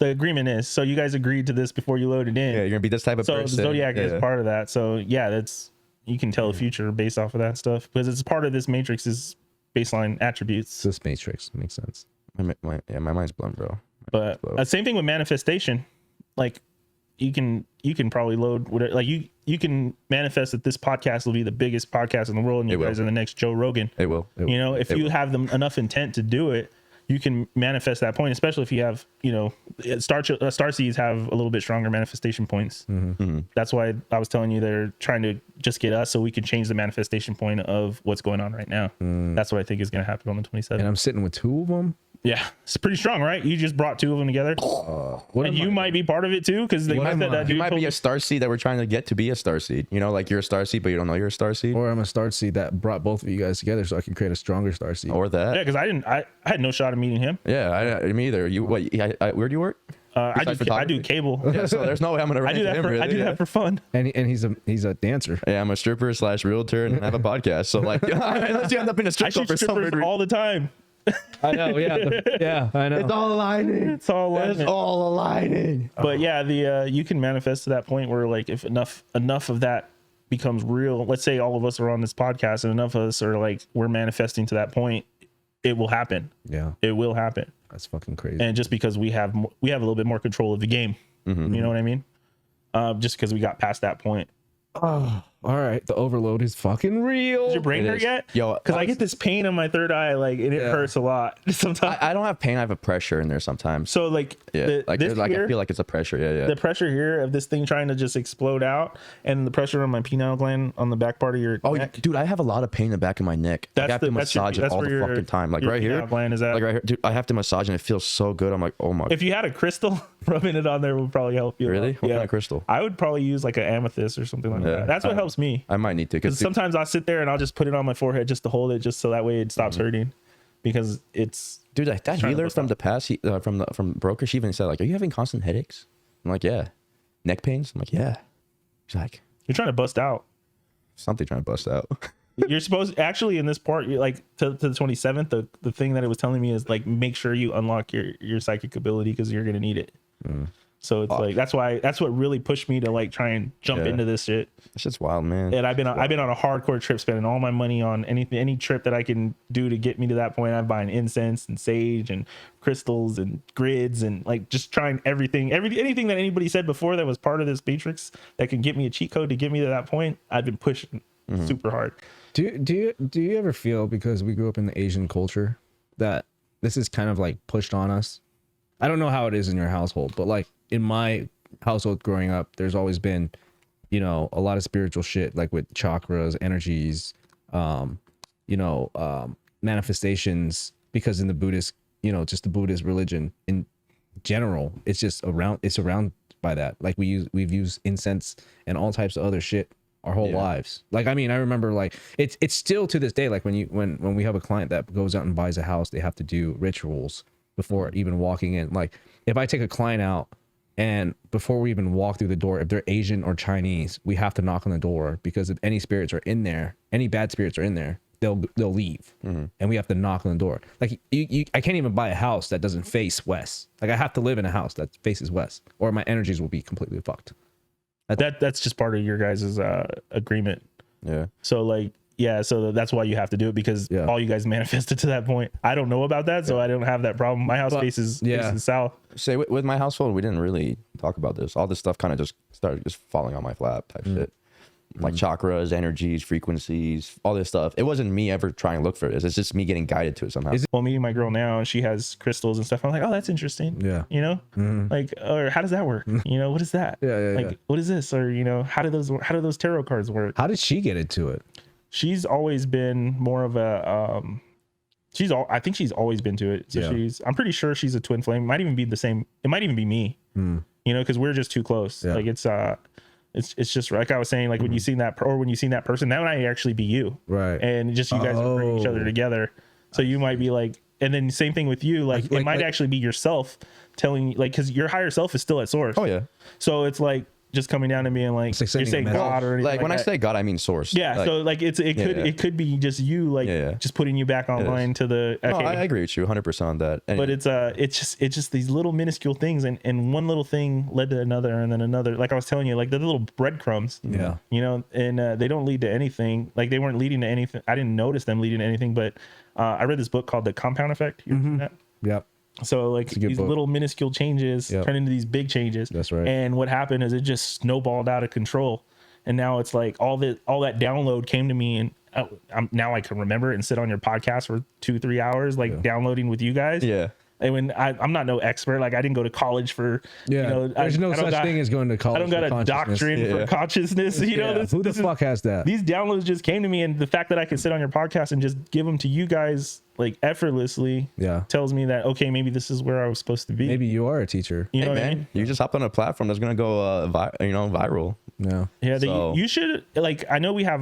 agreement is. So you guys agreed to this before you loaded in. Yeah, you're gonna be this type of So person. the zodiac Yeah. is part of that. So yeah, that's you can tell the future based off of that stuff because it's part of this matrix's baseline attributes. This matrix makes sense. My mind's blown, bro. But same thing with manifestation. Like you can probably load whatever, like you can manifest that this podcast will be the biggest podcast in the world and you guys are the next Joe Rogan. It will. You know, if you have enough intent to do it, you can manifest that point, especially if you have, you know, star seeds have a little bit stronger manifestation points. That's why I was telling you they're trying to just get us so we can change the manifestation point of what's going on right now. That's what I think is going to happen on the 27th. And I'm sitting with 2 of them. Yeah, it's pretty strong, right? You just brought 2 of them together, and you might be part of it too, because You might be a star seed that we're trying to get to be a star seed. You know, like you're a star seed, but you don't know you're a star seed. Or I'm a star seed that brought both of you guys together so I can create a stronger star seed. Or that. Yeah, because I had no shot of meeting him. Yeah, me either. You what? Where do you work? I do photography? cable. Yeah, so there's no way I'm gonna. I do that for that for fun. And he's a dancer. Yeah, I'm a stripper / realtor and I have a podcast. So like, unless you end up in a I strip club shoot for some strippers weird all the time. I know, yeah, I know. It's all aligning. It's all alignment. all aligning. But yeah, the you can manifest to that point where like if enough of that becomes real, let's say all of us are on this podcast and enough of us are like we're manifesting to that point, it will happen. Yeah, It will happen. that's fucking crazy. And just because we have a little bit more control of the game, you know what I mean? Just because we got past that point. All right, the overload is fucking real. Did your brain It hurt is. yet? Yo, Because I get this pain in my third eye, like, and it hurts a lot sometimes. I don't have pain. I have a pressure in there sometimes. So like, Yeah, like this there's like here, I feel like it's a pressure. Yeah. the pressure here of this thing trying to just explode out, and the pressure on my pineal gland on the back part of your Oh, neck. dude, I have a lot of pain in the back of my neck. Like, I have to massage it all the fucking time. Like your right here, pineal gland is at. like right here, dude. I have to massage and it feels so good. I'm like, oh my. If you had a crystal, rubbing it on there would probably help you. Really? What Yeah. kind of crystal? I would probably use like an amethyst or something like that. That's what helps me. I might need to Because sometimes I'll sit there and I'll just put it on my forehead just to hold it, just so that way it stops hurting. Because it's dude, that trying to healer bust from out. the past, from Broker, she even said like, "Are you having constant headaches?" I'm like, "Yeah." Neck pains? I'm like, "Yeah." She's like, you're trying to bust out. "Something trying to bust out." You're supposed actually in this part, you're like to the 27th. The thing that it was telling me is like make sure you unlock your psychic ability because you're gonna need it. So it's like that's what really pushed me to like try and jump into this shit. That shit's wild, man. And I've been on a hardcore trip, spending all my money on any trip that I can do to get me to that point. I'm buying incense and sage and crystals and grids and like just trying anything that anybody said before that was part of this matrix that can get me a cheat code to get me to that point. I've been pushing super hard. Do you ever feel, because we grew up in the Asian culture, that this is kind of like pushed on us? I don't know how it is in your household, but like in my household growing up, there's always been, you know, a lot of spiritual shit, like with chakras, energies, manifestations, because in the Buddhist, you know, just the Buddhist religion in general, it's just around by that. Like we've used incense and all types of other shit our whole lives. Like, I mean, I remember like it's still to this day, like when we have a client that goes out and buys a house, they have to do rituals before even walking in. Like if I take a client out and before we even walk through the door, if they're Asian or Chinese, we have to knock on the door, because if any spirits are in there, any bad spirits are in there, they'll leave, and we have to knock on the door. Like I can't even buy a house that doesn't face west. Like I have to live in a house that faces west, or my energies will be completely fucked. That's just part of your guys' agreement. Yeah. So like, yeah, so that's why you have to do it, because all you guys manifested to that point. I don't know about that, so I don't have that problem. My house faces south. Say with my household, we didn't really talk about this. All this stuff kind of just started just falling on my lap type shit. Like chakras, energies, frequencies, all this stuff. It wasn't me ever trying to look for this. It's just me getting guided to it somehow. Well, meeting my girl now, and she has crystals and stuff. I'm like, oh, that's interesting. Yeah. You know, like, or how does that work? You know, what is that? Like, what is this? Or, you know, how do those tarot cards work? How did she get into it? She's always been more of a, I think she's always been to it. So I'm pretty sure she's a twin flame. It might even be the same. It might even be me, you know, cause we're just too close. Like it's just like I was saying, like when you seen that, or when you seen that person, that might actually be you. Right. And just you guys are bringing each other together. So you might be like, and then same thing with you. Like it might actually be yourself telling, like, cause your higher self is still at source. Oh yeah. So it's like just coming down and being like, you're saying God or anything like when I say God, I mean source. Yeah. Like, so like it could be just you, like just putting you back online to the. Okay. No, I agree with you 100% on that. But it's just these little minuscule things, and one little thing led to another, and then another. Like I was telling you, like the little breadcrumbs. Yeah. You know, and they don't lead to anything. Like they weren't leading to anything. I didn't notice them leading to anything. But I read this book called The Compound Effect. You ever seen that? Yep. So like these little minuscule changes turn into these big changes. That's right. And what happened is it just snowballed out of control. And now it's like all that download came to me, and now I can remember it and sit on your podcast for 2-3 hours, like downloading with you guys. Yeah. And when I'm not no expert, like I didn't go to college for, you know, there's no such thing as going to college. I don't got a doctrine for consciousness. You know, who the fuck has that? These downloads just came to me, and the fact that I can sit on your podcast and just give them to you guys like effortlessly, tells me that okay, maybe this is where I was supposed to be. Maybe you are a teacher. You know what I mean? You just hop on a platform that's gonna go, viral. Yeah. Yeah. You should, like, I know we have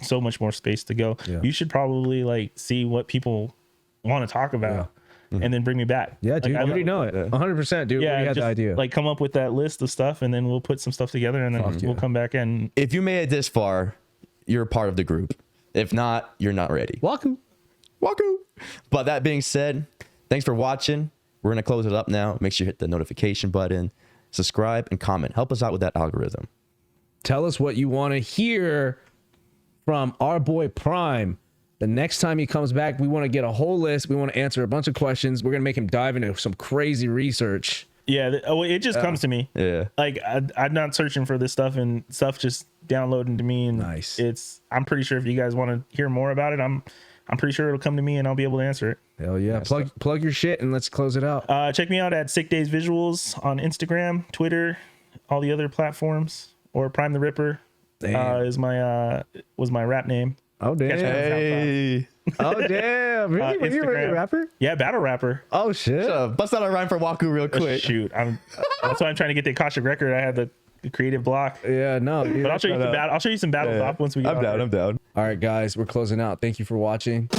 so much more space to go. Yeah. You should probably like see what people want to talk about. And then bring me back. Yeah, dude, like, I already know it. 100%, dude. Yeah, we had the idea. Like, come up with that list of stuff, and then we'll put some stuff together, and then we'll come back in. If you made it this far, you're part of the group. If not, you're not ready. WAKU. But that being said, thanks for watching. We're gonna close it up now. Make sure you hit the notification button, subscribe, and comment. Help us out with that algorithm. Tell us what you want to hear from our boy Prime. The next time he comes back, we want to get a whole list. We want to answer a bunch of questions. We're going to make him dive into some crazy research. Yeah, it just comes to me. Yeah. Like, I'm not searching for this stuff, and stuff just downloading to me. And nice. I'm pretty sure if you guys want to hear more about it, I'm pretty sure it'll come to me, and I'll be able to answer it. Hell yeah. Plug your shit, and let's close it out. Check me out at Sick Days Visuals on Instagram, Twitter, all the other platforms, or Prime the Ripper was my rap name. Oh damn! Hey. Oh damn! Really? Were you a rapper? Yeah, battle rapper. Oh shit! Bust out a rhyme for WAKU real quick. Shoot, that's why I'm trying to get the Akashic record. I had the creative block. Yeah, no. Dude, but I'll show you some battle. I'll show you some battle off once we. I'm down. All right, guys, we're closing out. Thank you for watching.